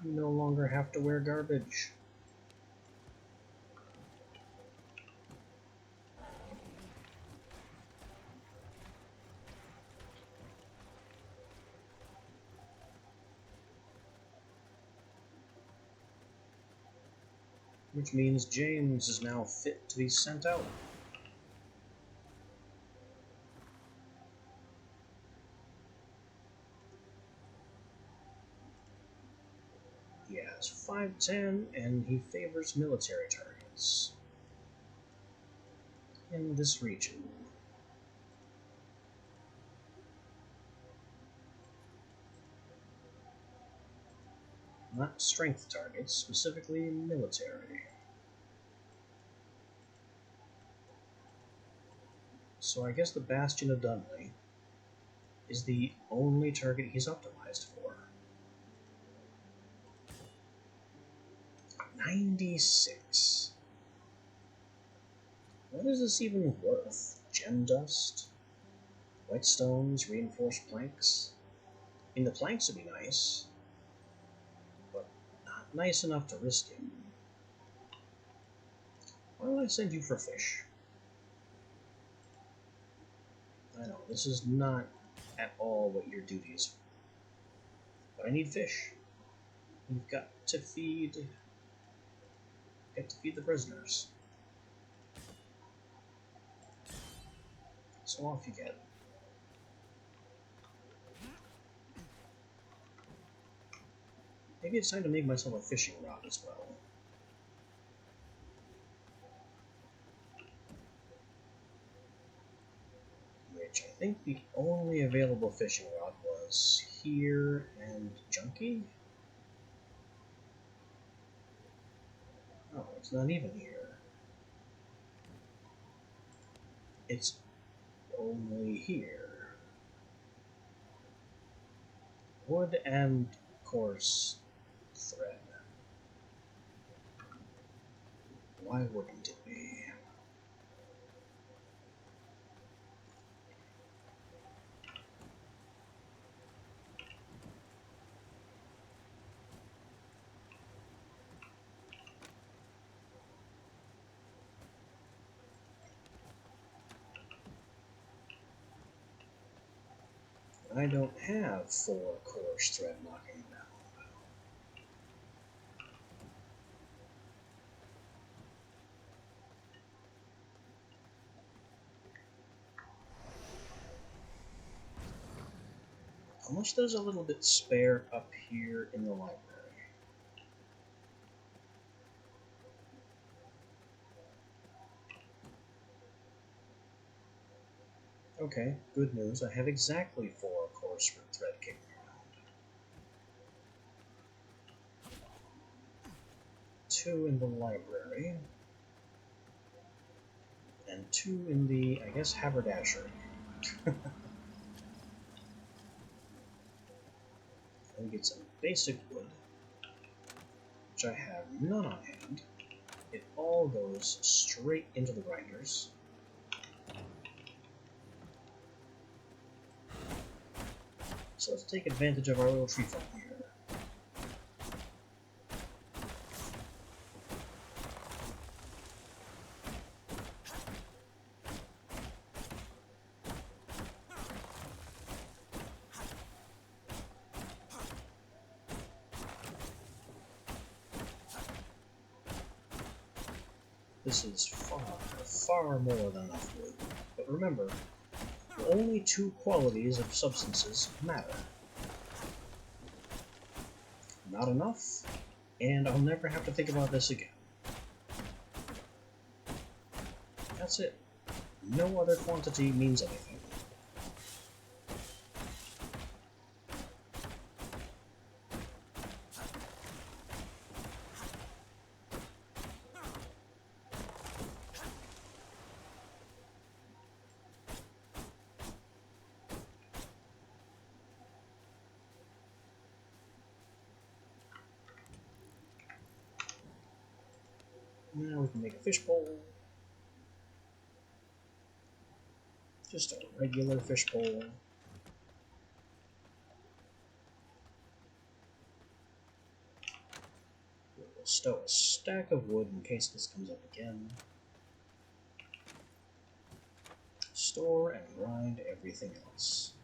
You no longer have to wear garbage. Which means James is now fit to be sent out. He has 5'10", and he favors military targets in this region. Not strength targets, specifically military. So I guess the Bastion of Dunley is the only target he's optimized for. 96. What is this even worth? Gem dust? White stones, reinforced planks? I mean, the planks would be nice, but not nice enough to risk him. Why don't I send you for fish? I know, this is not at all what your duty is, but I need fish. You've got to feed the prisoners. So off you get. Maybe it's time to make myself a fishing rod as well. Which I think the only available fishing rod was here and Junkie. Oh, it's not even here. It's only here. Wood and coarse thread. Why wouldn't it be? I don't have 4 coarse thread knocking down. How much there's a little bit spare up here in the library? Okay, good news. I have exactly 4 coarse thread kicking around. 2 in the library. And 2 in the, I guess, haberdashery. And get some basic wood, which I have none on hand. It all goes straight into the grinders. So let's take advantage of our little tree farm here. this is far, far more than enough wood. But remember, only two qualities of substances matter. Not enough, and I'll never have to think about this again. That's it. No other quantity means anything. Now we can make a fishbowl. Just a regular fishbowl. We'll stow a stack of wood in case this comes up again. Store and grind everything else.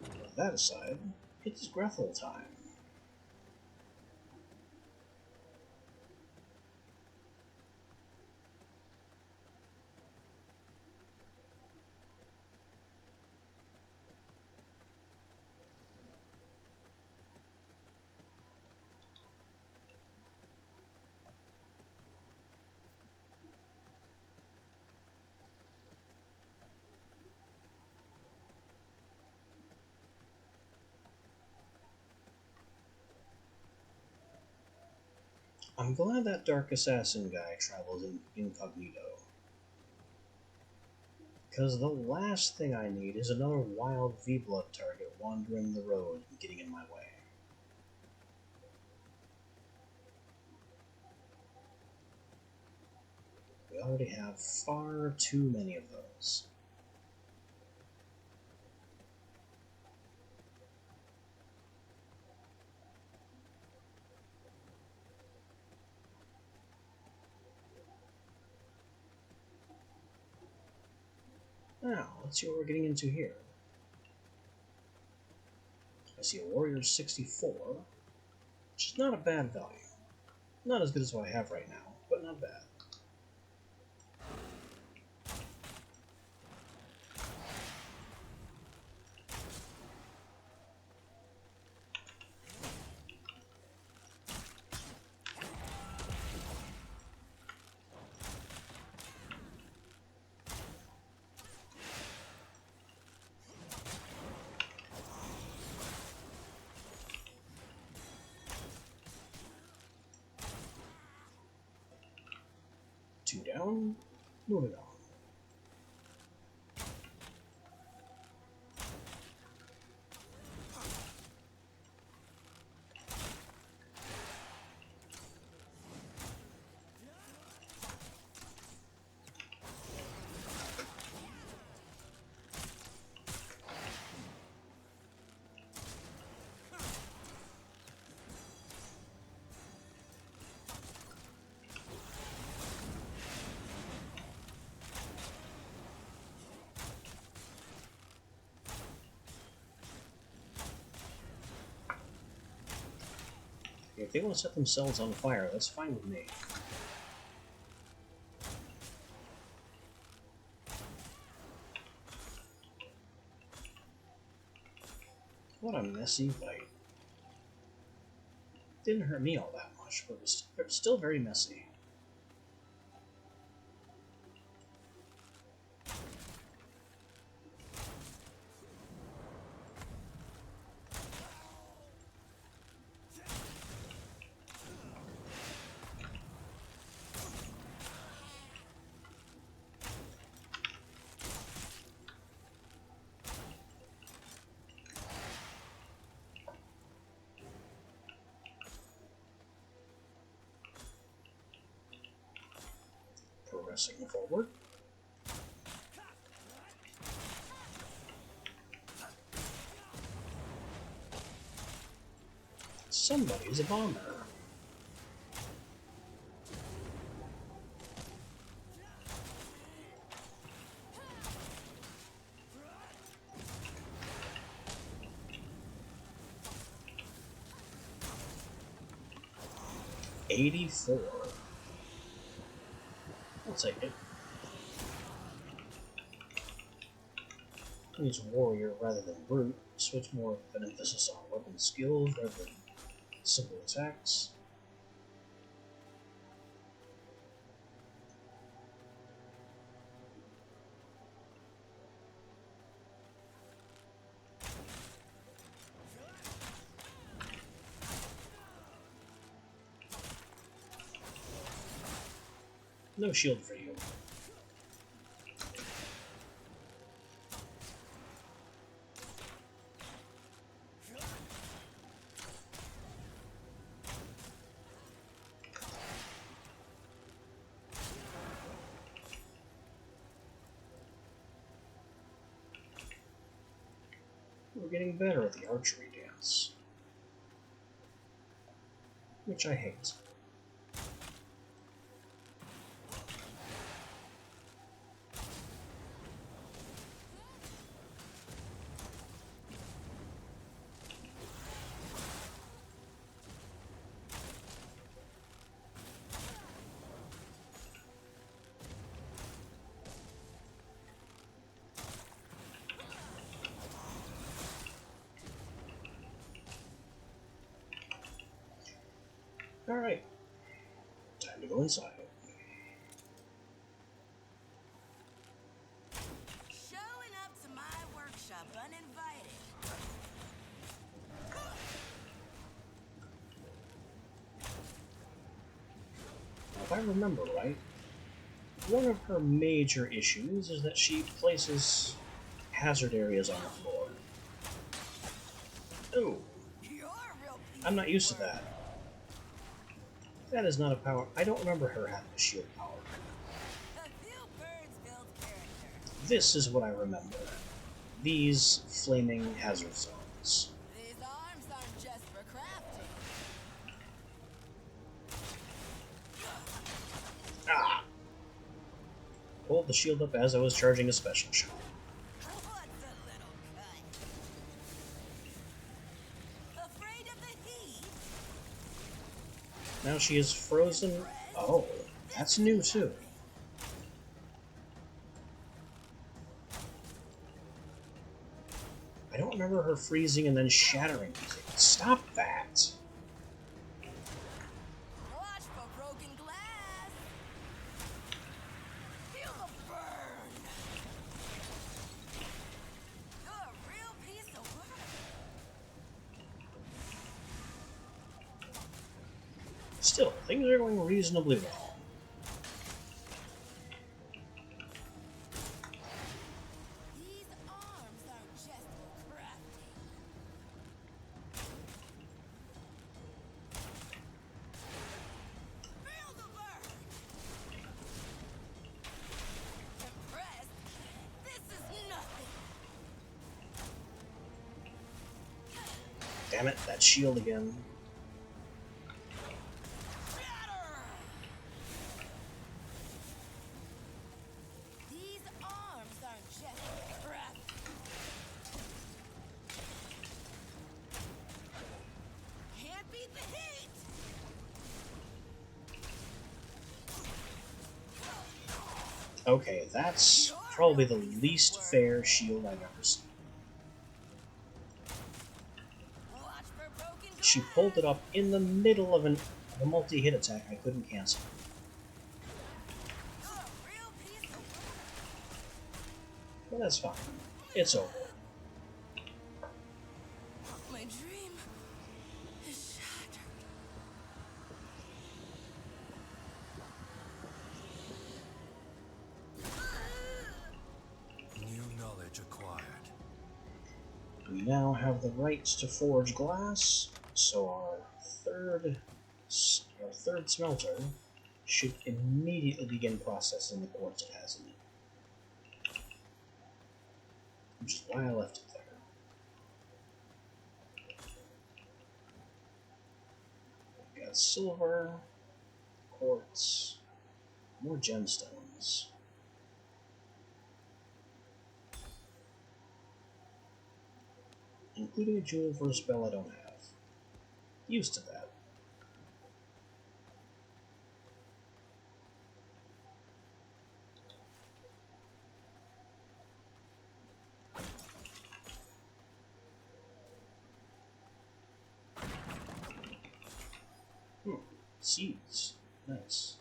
Put that aside, it's Grethel time. I'm glad that Dark Assassin guy travels incognito. Because the last thing I need is another wild V-Blood target wandering the road and getting in my way. We already have far too many of those. Now, let's see what we're getting into here. I see a Warrior 64, which is not a bad value. Not as good as what I have right now, but not bad. Two down, moving on. If they want to set themselves on fire, that's fine with me. What a messy fight. Didn't hurt me all that much, but it was still very messy. Progressing forward. Somebody's a bomber. 84. I'll take it. Use warrior rather than brute. Switch more of an emphasis on weapon skills rather than simple attacks. No shield for you. We're getting better at the archery dance, which I hate. Alright, time to go inside.
Showing up to my workshop uninvited.
Now, if I remember right, one of her major issues is that she places hazard areas on the floor. Oh,
You're a real piece
I'm not
of
used to
work.
that. That is not a power. I don't remember her having a shield power.
A few birds build character.
This is what I remember. These flaming hazard zones.
These arms aren't just for crafting.
Ah! Pulled the shield up as I was charging a special shot.
What's a little cut? Afraid of the heat?
Now she is frozen. Oh, that's new too. I don't remember her freezing and then shattering. Stop that.
Watch for broken glass. Feel the burn. You're a real piece of work.
Still, things are going reasonably well.
These arms aren't just for crafting. Feel the burn. Impressed? This is nothing.
Damn it, that shield again.
These arms aren't just for crafting. Can't beat the heat.
Okay, that's probably the least fair shield I've ever seen.
Watch for broken glass.
She pulled it up in the middle of a multi-hit attack I couldn't cancel.
You're a real piece of work.
But that's fine. It's over.
My dream is shattered.
New knowledge acquired.
We now have the right to forge glass, so our third smelter should immediately begin processing the quartz it has in it. Which is why I left it there. We've got silver, quartz, more gemstones. Including a jewel for a spell I don't have. Used to that. Seeds. Nice.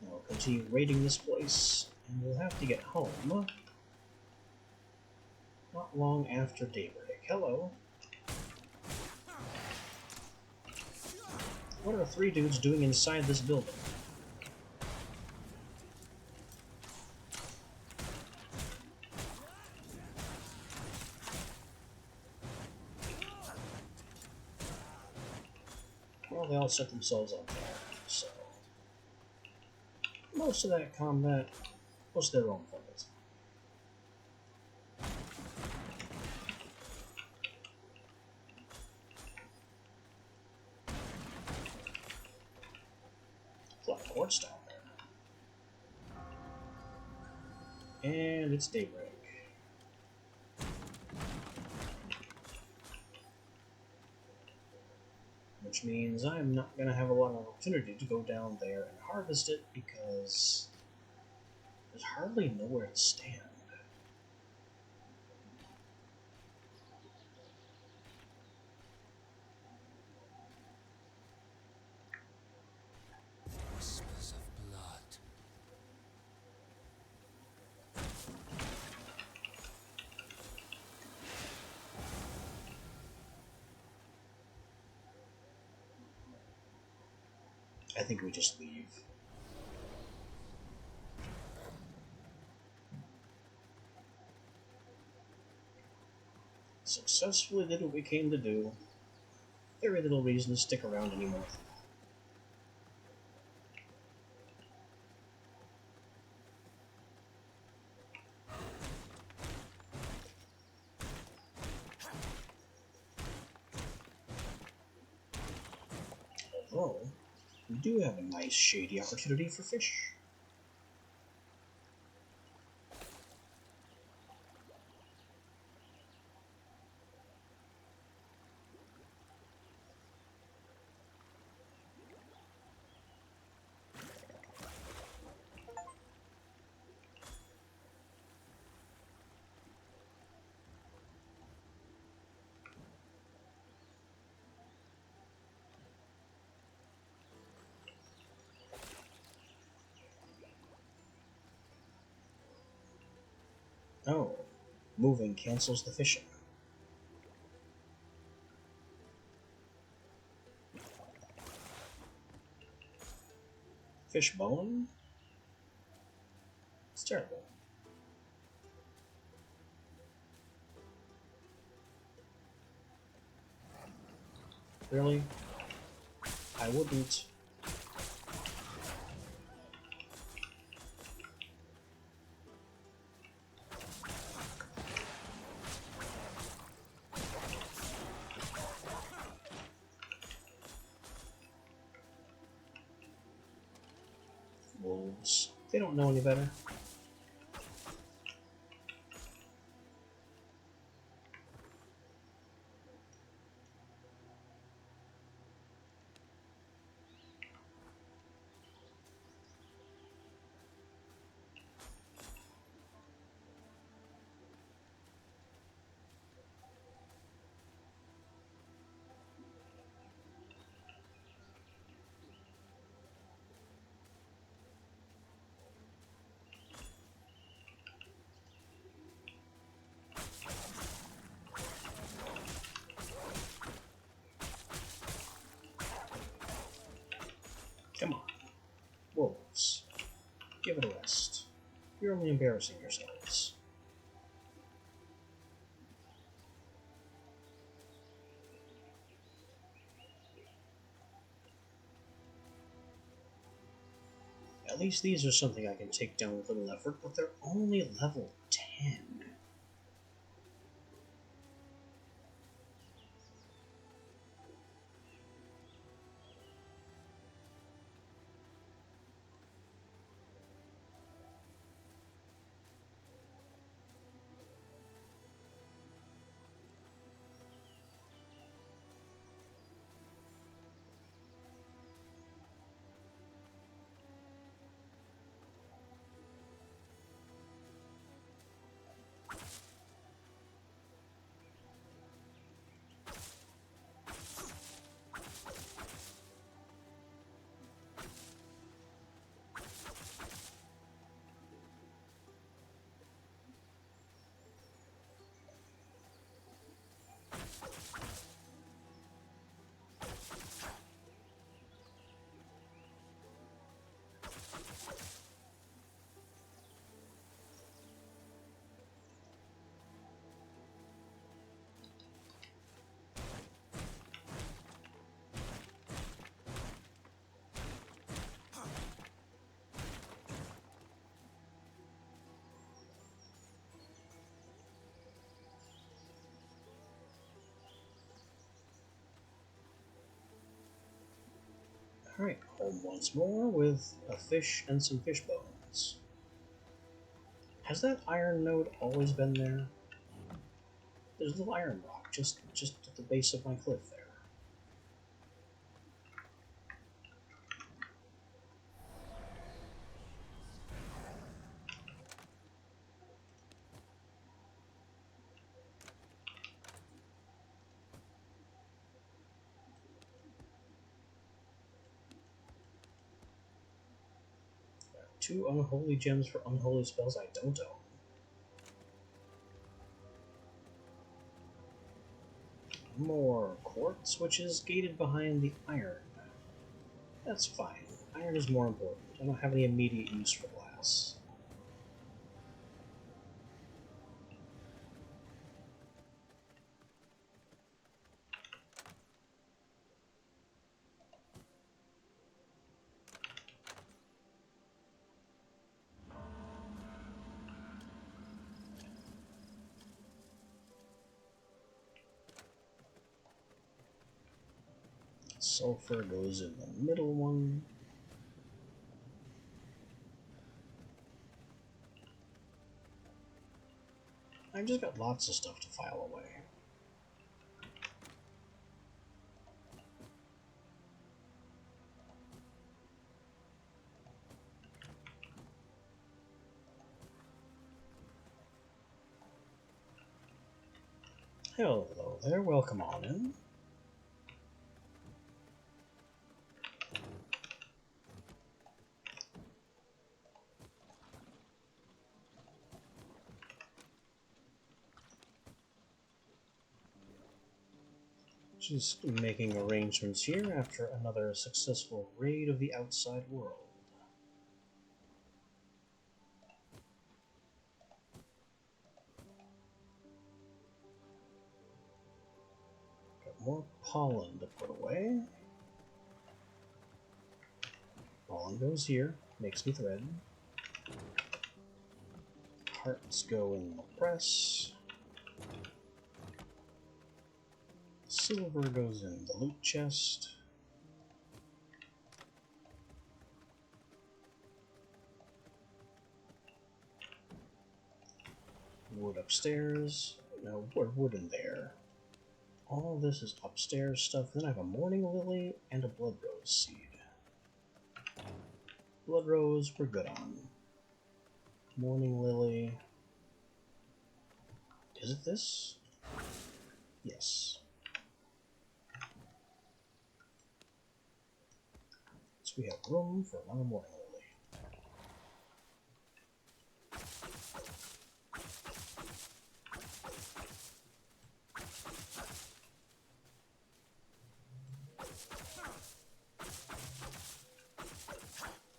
Now we'll continue raiding this place, and we'll have to get home not long after daybreak. Hello. What are three dudes doing inside this building? Well, they all set themselves on fire, so most of that combat was their own fault. Flat quartz down there. And it's daybreak. Which means I'm not going to have a lot of opportunity to go down there and harvest it because there's hardly nowhere to stand.
Whispers of blood.
I think we just leave. Successfully did what we came to do. Very little reason to stick around anymore. Although, we do have a nice shady opportunity for fish. Oh, moving cancels the fishing. Fishbone? It's terrible. Really? I wouldn't. Wolves. They don't know any better. Come on. Wolves. Give it a rest. You're only embarrassing yourselves. At least these are something I can take down with little effort, but they're only level 10. Alright, home once more with a fish and some fish bones. Has that iron node always been there? There's a little iron rock just at the base of my cliff there. Got 2 unholy gems for unholy spells I don't own. More quartz, which is gated behind the iron. That's fine. Iron is more important. I don't have any immediate use for glass. Sulfur goes in the middle one. I've just got lots of stuff to file away. Hello there, welcome on in. Just making arrangements here after another successful raid of the outside world. Got more pollen to put away. Pollen goes here, makes me thread. Hearts go in the press. Silver goes in the loot chest. Wood upstairs. No, wood in there. All this is upstairs stuff. Then I have a morning lily and a blood rose seed. Blood rose we're good on. Morning lily. Is it this? Yes. So we have room for another morning lily.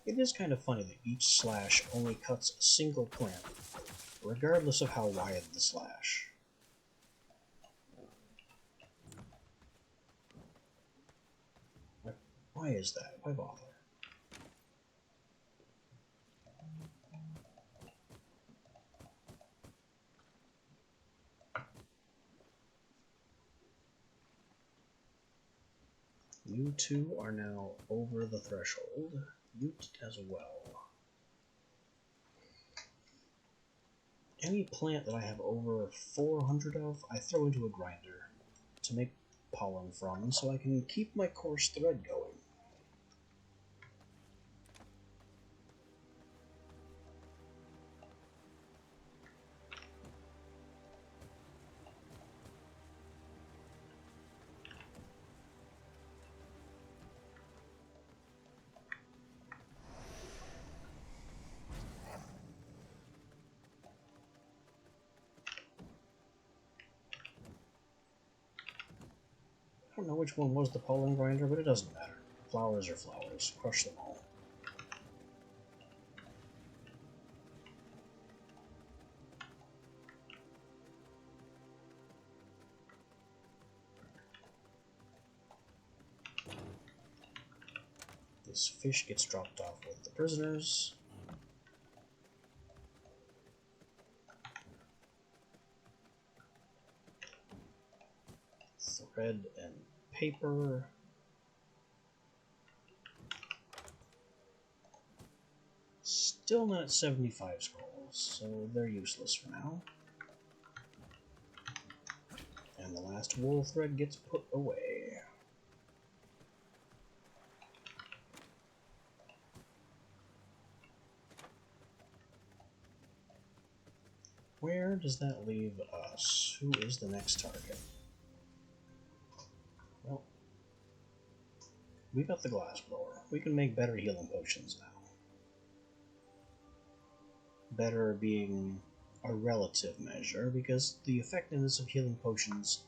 It is kind of funny that each slash only cuts a single plant, regardless of how wide the slash. Why is that? Why bother? You two are now over the threshold. Ute as well. Any plant that I have over 400 of, I throw into a grinder to make pollen from, so I can keep my coarse thread going. I don't know which one was the pollen grinder, but it doesn't matter. Flowers are flowers. Crush them all. This fish gets dropped off with the prisoners. Thread and paper. still not at 75 scrolls, so they're useless for now. And the last wool thread gets put away. Where does that leave us? Who is the next target? Well, we got the glass blower. We can make better healing potions now. Better being a relative measure, because the effectiveness of healing potions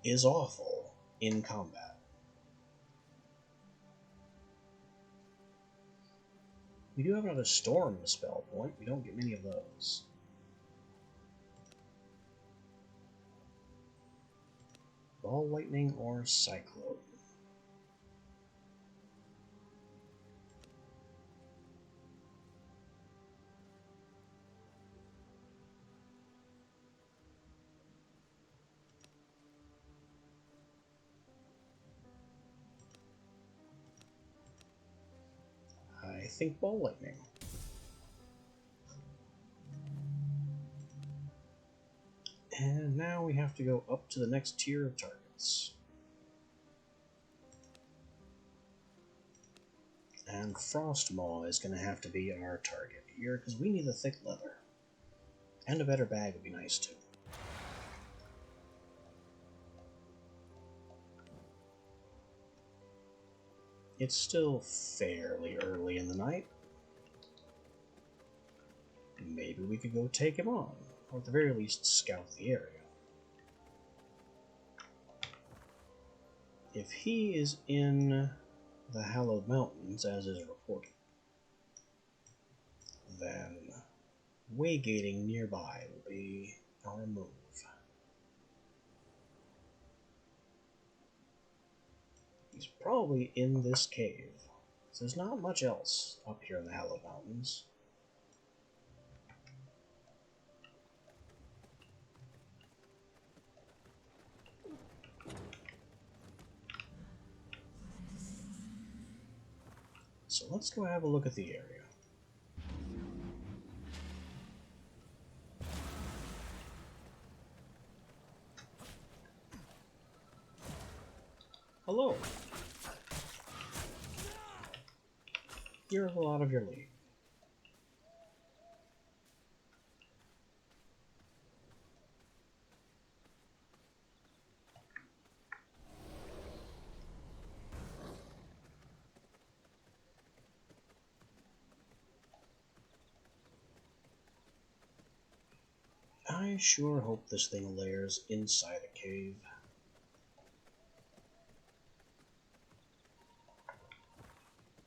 is awful in combat. We do have another storm spell point. We don't get many of those. Ball lightning or cyclone. I think ball lightning. And now we have to go up to the next tier of targets. And Frostmaw is going to have to be our target here, because we need the thick leather. And a better bag would be nice too. It's still fairly early in the night. Maybe we could go take him on, or at the very least scout the area. If he is in the Hallowed Mountains, as is reported, then waygating nearby will be our move. He's probably in this cave, so there's not much else up here in the Hallowed Mountains. So let's go have a look at the area. Hello. You're a lot of your league. I sure hope this thing lairs inside a cave.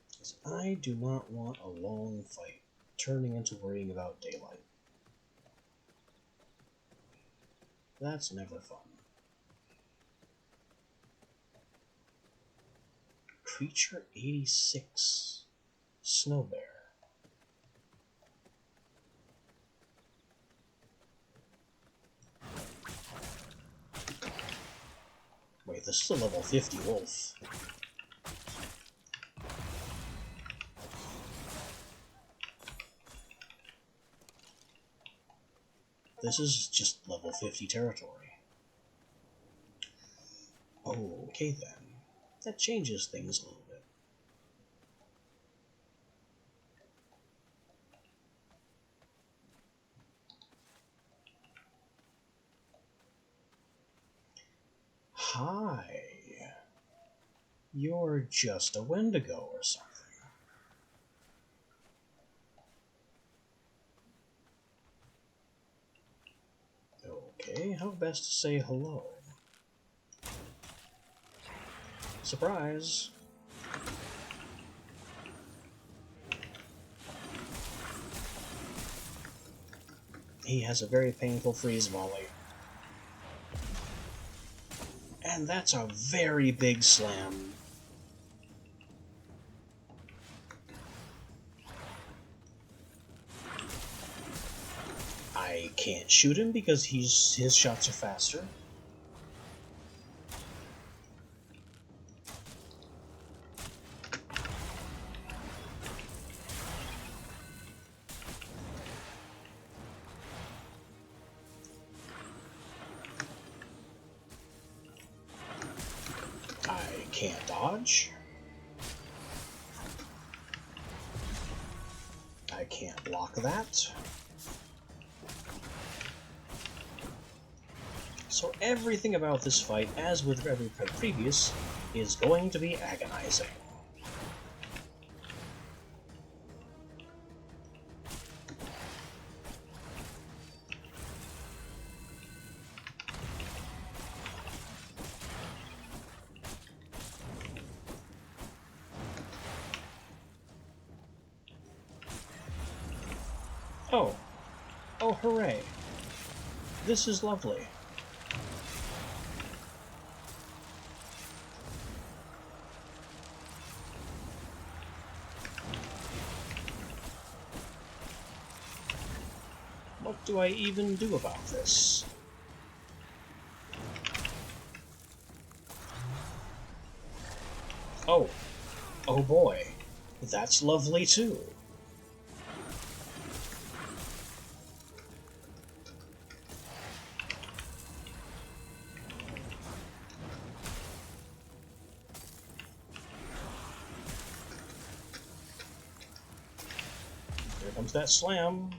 Because I do not want a long fight turning into worrying about daylight. That's never fun. Creature 86. Snow Bear. Wait, this is a level 50 wolf. This is just level 50 territory. Oh, okay then. That changes things a little bit. Hi. You're just a Wendigo or something. Okay, how best to say hello? Surprise! He has a very painful freeze volley. And that's a very big slam. I can't shoot him because his shots are faster. Can't dodge. I can't block that. So everything about this fight, as with every previous, is going to be agonizing. Oh. Oh, hooray. This is lovely. What do I even do about this? Oh. Oh boy. That's lovely too. Here comes that slam.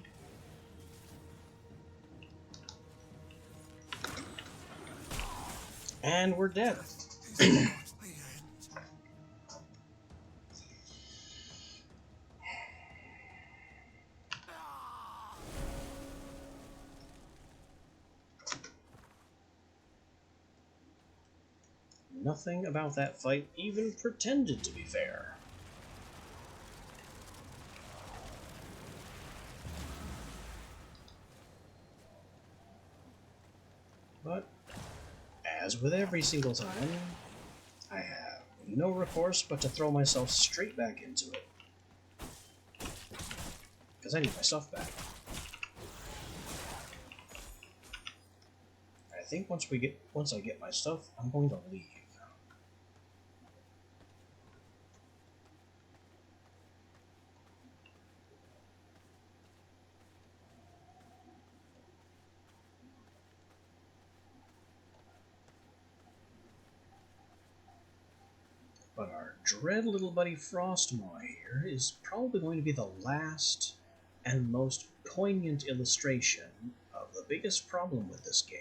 And we're dead. Nothing about that fight even pretended to be fair. But, as with every single time, I have no recourse but to throw myself straight back into it. Because I need my stuff back. I think once I get my stuff, I'm going to leave. But our dread little buddy Frostmaw here is probably going to be the last and most poignant illustration of the biggest problem with this game.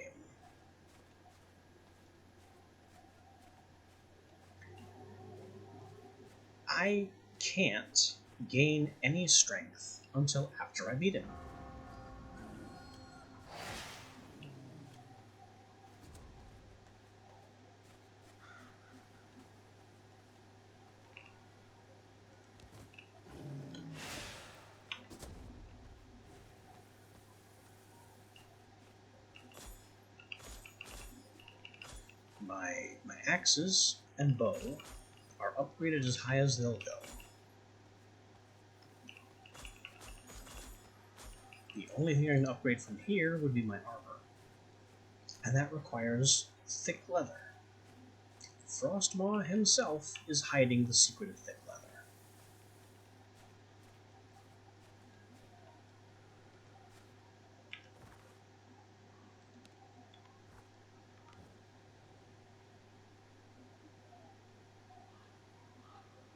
I can't gain any strength until after I beat him. My axes and bow are upgraded as high as they'll go. The only thing I can upgrade from here would be my armor, and that requires thick leather. Frostmaw himself is hiding the secret of thick leather.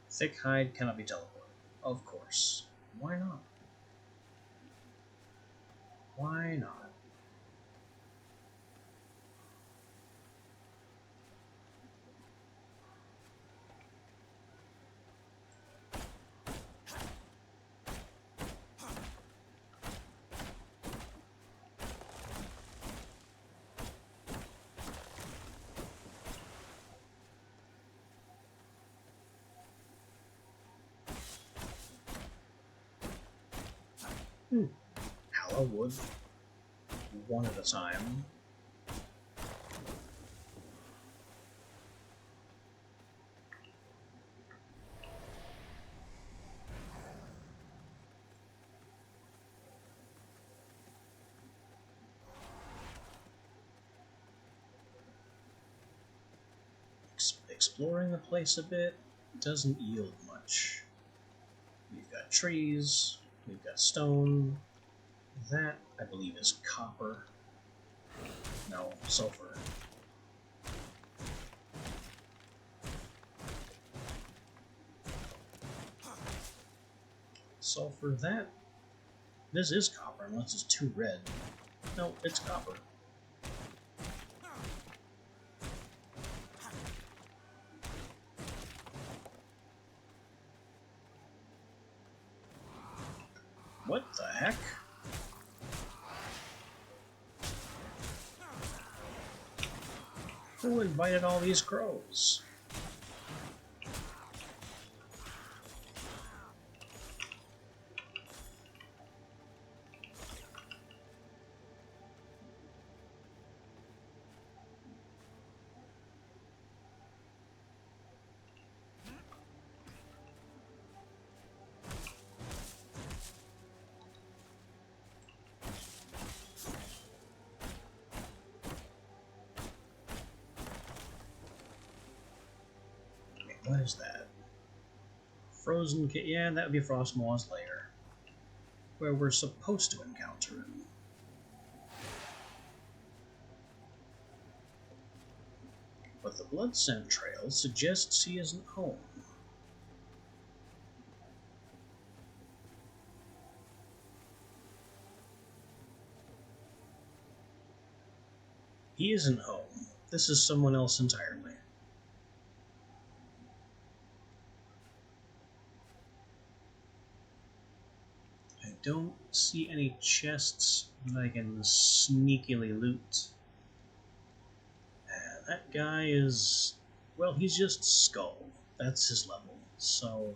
Thick hide cannot be teleported. Of course. Why not? Why not? Aloe wood, one at a time. Exploring the place a bit doesn't yield much. We've got trees, we've got stone. That, I believe, is copper. No, sulfur. sulfur. This is copper, unless it's too red. No, it's copper. What the heck? Who invited all these crows? What is that? Frozen yeah, that would be Frostmaw's lair. Where we're supposed to encounter him. But the blood scent trail suggests he isn't home. He isn't home. This is someone else entirely. I don't see any chests that I can sneakily loot. And that guy is... well, he's just Skull. That's his level. So,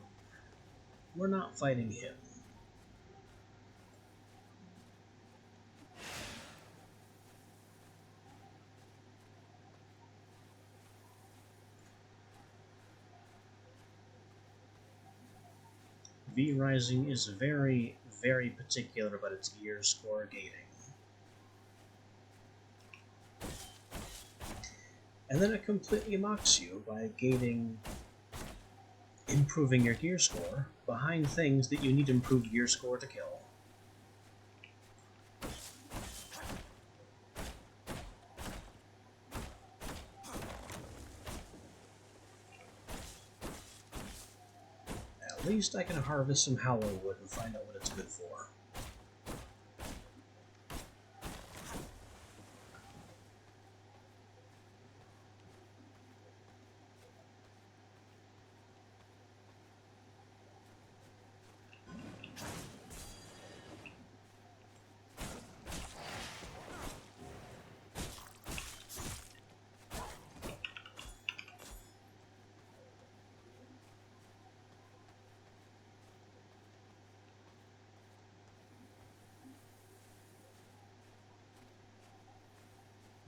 we're not fighting him. V-Rising is very, very particular about its gear score gating. And then it completely mocks you by gating improving your gear score behind things that you need improved gear score to kill. At least I can harvest some Howler Wood and find out what it's good for.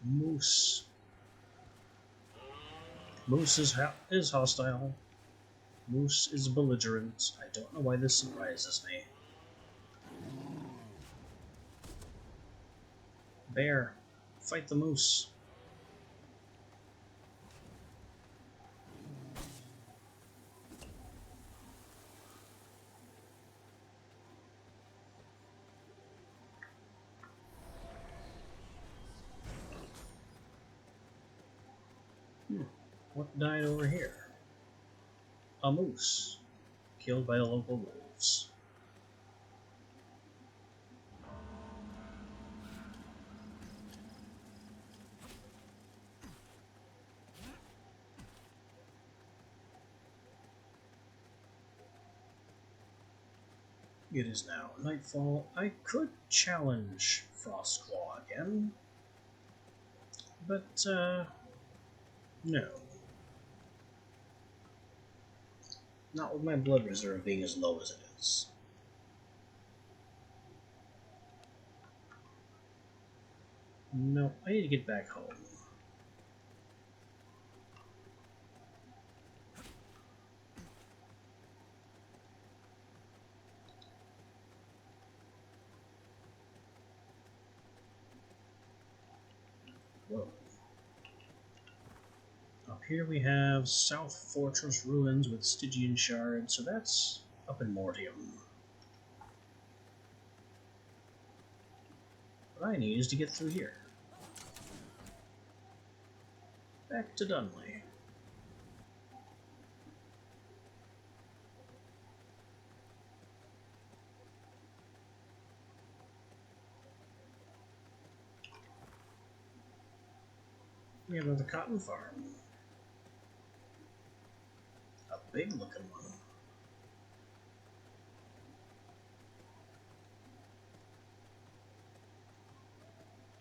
Moose. Moose is hostile. Moose is belligerent. I don't know why this surprises me. Bear, fight the moose. What died over here? A moose, killed by the local wolves. It is now nightfall. I could challenge Frostclaw again, but, no. Not with my blood reserve being as low as it is. No, I need to get back home. Whoa. Up here we have South Fortress Ruins with Stygian Shards, so that's up in Mortium. What I need is to get through here. Back to Dunley. cotton farm. A big looking one.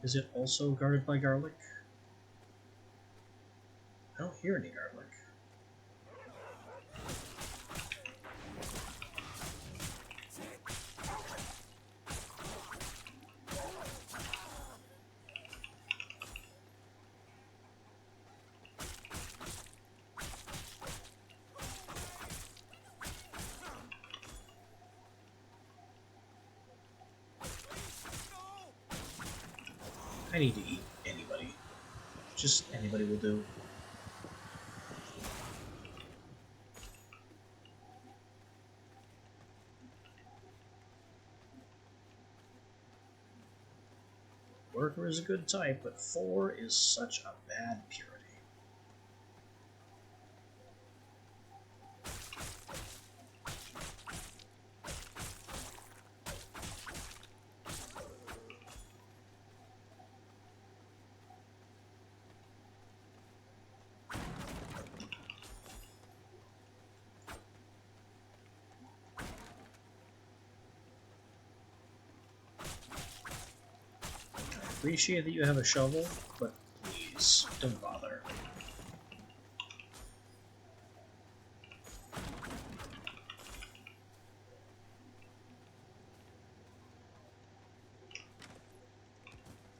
Is it also guarded by garlic? I don't hear any garlic. I need to eat anybody. Just anybody will do. Worker is a good type, but 4 is such a bad purity. Appreciate that you have a shovel, but please, don't bother.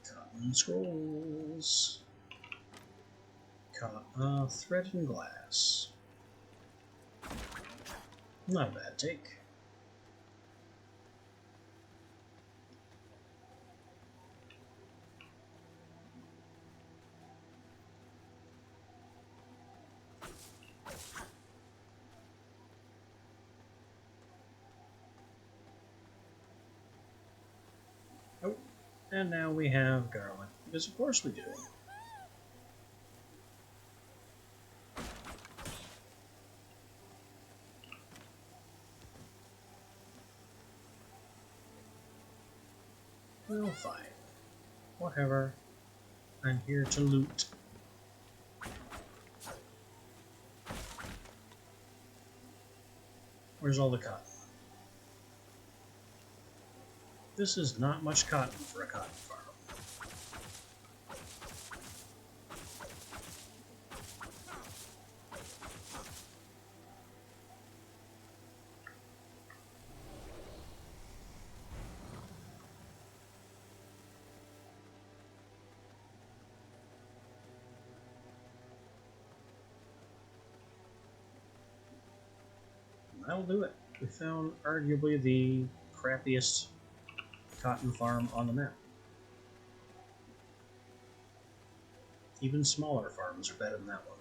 Cotton scrolls. Thread and glass. Not a bad take. Oh, and now we have garlic, because of course we do. Well, fine. Whatever. I'm here to loot. Where's all the cotton? This is not much cotton for a cotton farm. That'll do it. We found arguably the crappiest cotton farm on the map. Even smaller farms are better than that one.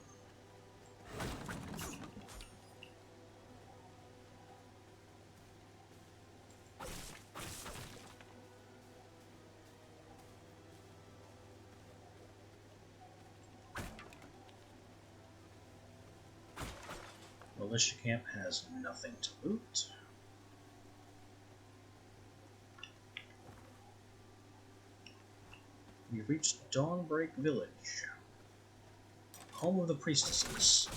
Militia camp has nothing to loot. We've reached Dawnbreak Village, home of the priestesses.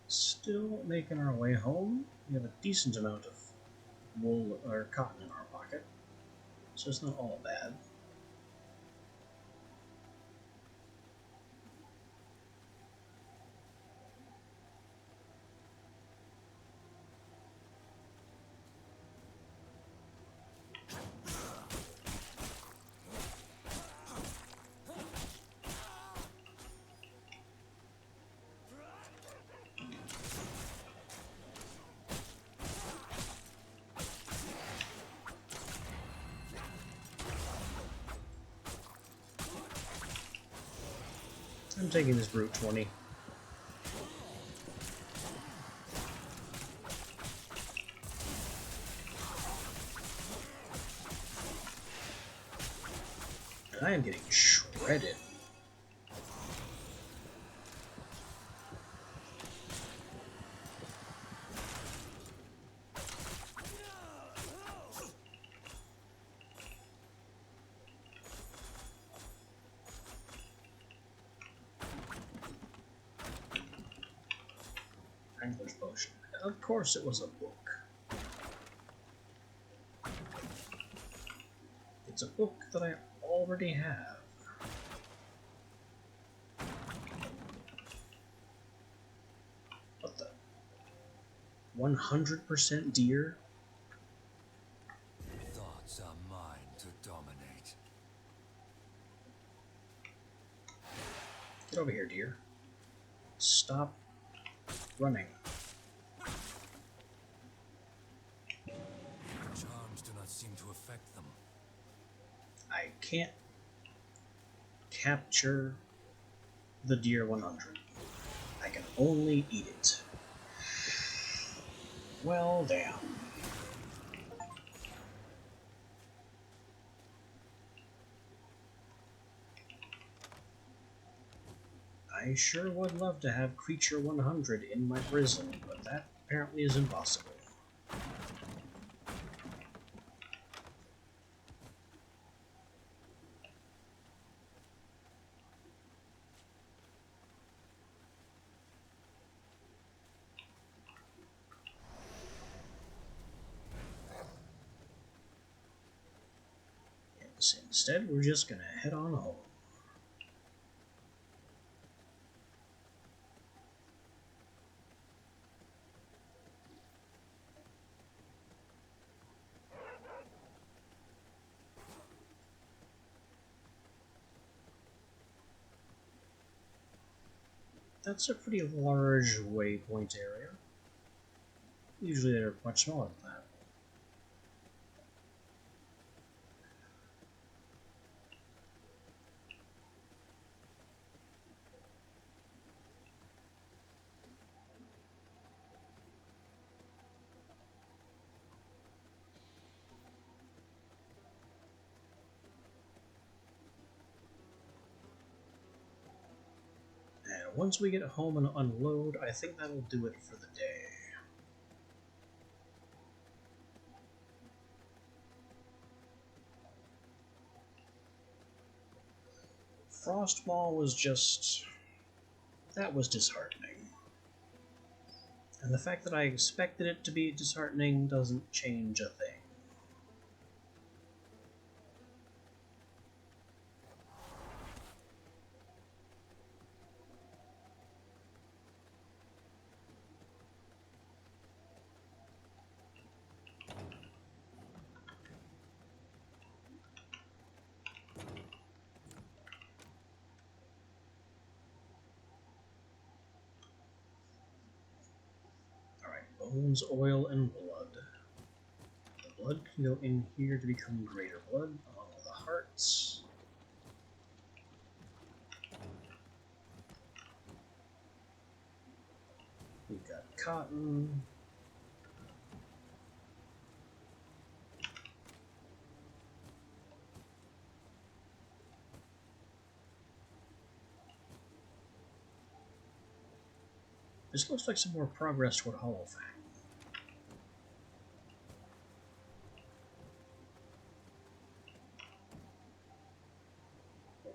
Still making our way home. We have a decent amount of wool or cotton in our pocket, so it's not all bad. I'm taking this brute 20. And I am getting shredded. Angler's Potion. Of course it was a book. It's a book that I already have. What the? 100% deer?
Thoughts are mine to dominate.
Get over here, deer. Stop running.
Charms do not seem to affect them.
I can't capture the deer 100. I can only eat it. Well, damn. I sure would love to have Creature 100 in my prison, but that apparently is impossible. Instead, we're just gonna head on home. That's a pretty large waypoint area. Usually they're much smaller than that. And once we get home and unload, I think that'll do it for the day. Frostmaw was just... that was disheartening. And the fact that I expected it to be disheartening doesn't change a thing. Bones, oil, and blood. The blood can go in here to become greater blood, along with the hearts. We've got cotton. This looks like some more progress toward Hollowfang.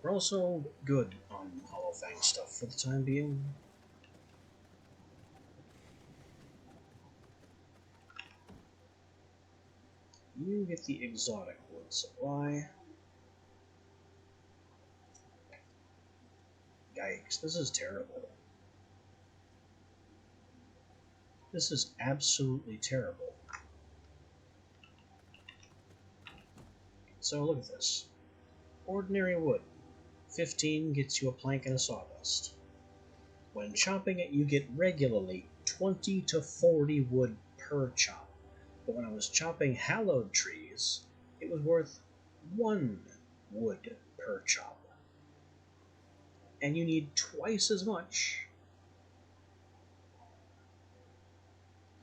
We're also good on Hollowfang stuff for the time being. You get the exotic wood supply. Yikes, this is terrible. This is absolutely terrible. So look at this. Ordinary wood. 15 gets you a plank and a sawdust. When chopping it, you get regularly 20 to 40 wood per chop. But when I was chopping hallowed trees, it was worth 1 wood per chop. And you need twice as much.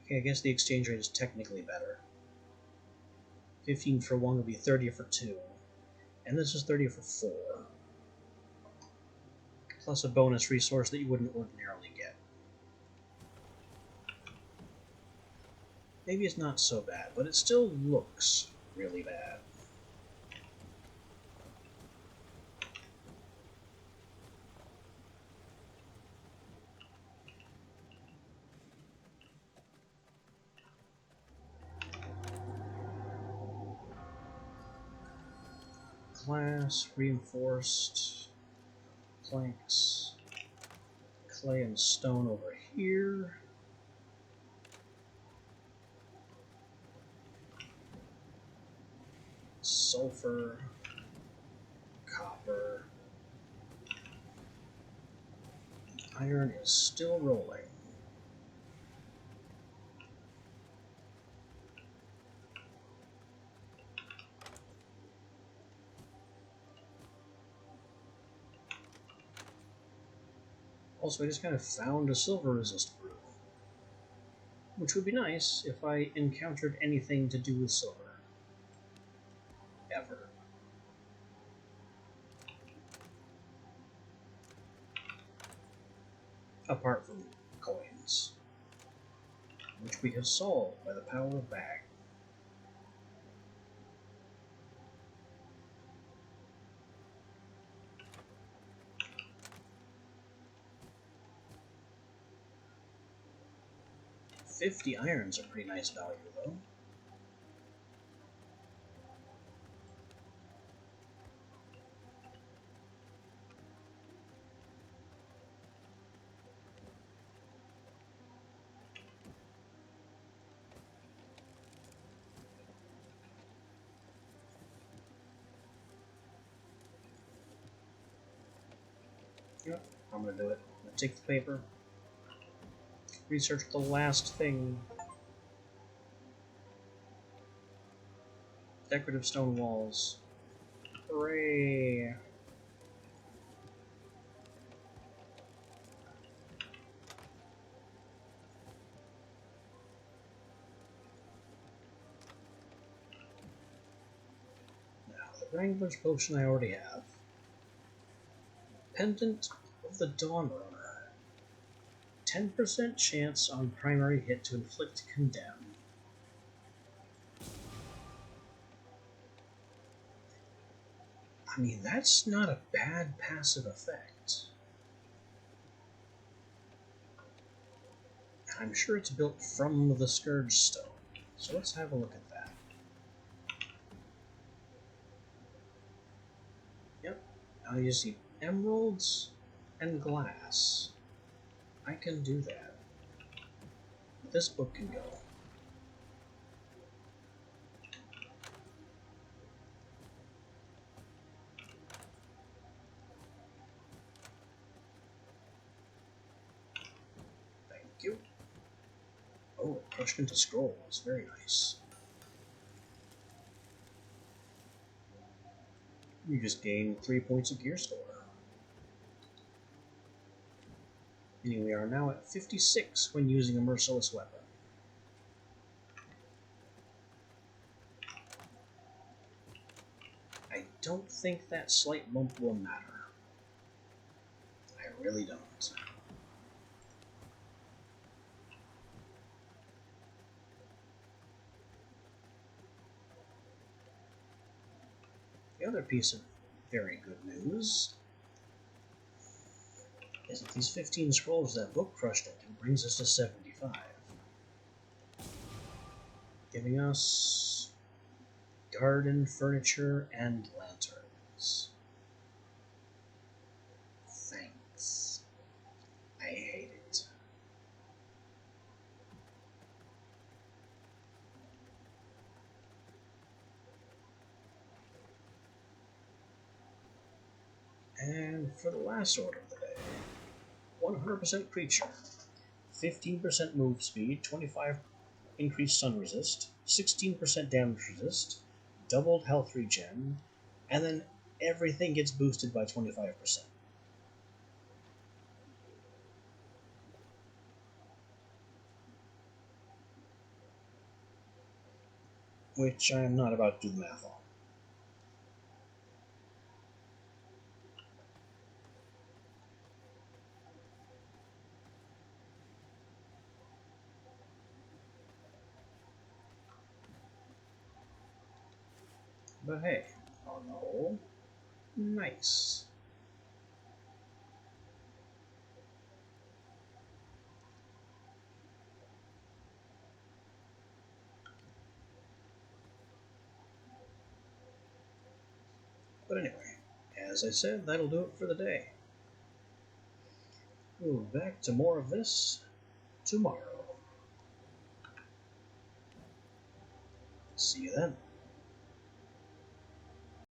Okay, I guess the exchange rate is technically better. 15 for 1 would be 30 for 2. And this is 30 for 4. Plus a bonus resource that you wouldn't ordinarily get. Maybe it's not so bad, but it still looks really bad. Glass, reinforced, planks, clay and stone over here. Sulfur, copper. Iron is still rolling. Also, I just kind of found a silver resist brew, which would be nice if I encountered anything to do with silver. Ever. Apart from coins, which we have solved by the power of bag. $50 iron's a pretty nice value, though. Yep, I'm gonna do it. I'm gonna take the paper, research the last thing. Decorative stone walls. Hooray! Now, the Wrangler's Potion I already have. Pendant of the Dawn Runner. 10% chance on primary hit to inflict condemn. I mean, that's not a bad passive effect. I'm sure it's built from the Scourge Stone. So let's have a look at that. Yep, now you see emeralds and glass. I can do that. This book can go. Thank you. Oh, crushed into scrolls. Very nice. You just gained 3 points of gear score. Meaning we are now at 56 when using a merciless weapon. I don't think that slight bump will matter. I really don't. The other piece of very good news is that these 15 scrolls that book crushed into brings us to 75. Giving us garden furniture and lanterns. Thanks. I hate it. And for the last order of the day, 100% creature, 15% move speed, 25 increased sun resist, 16% damage resist, doubled health regen, and then everything gets boosted by 25%. which I am not about to do the math on. But hey, on the whole, nice. But anyway, as I said, that'll do it for the day. We'll be back to more of this tomorrow. See you then.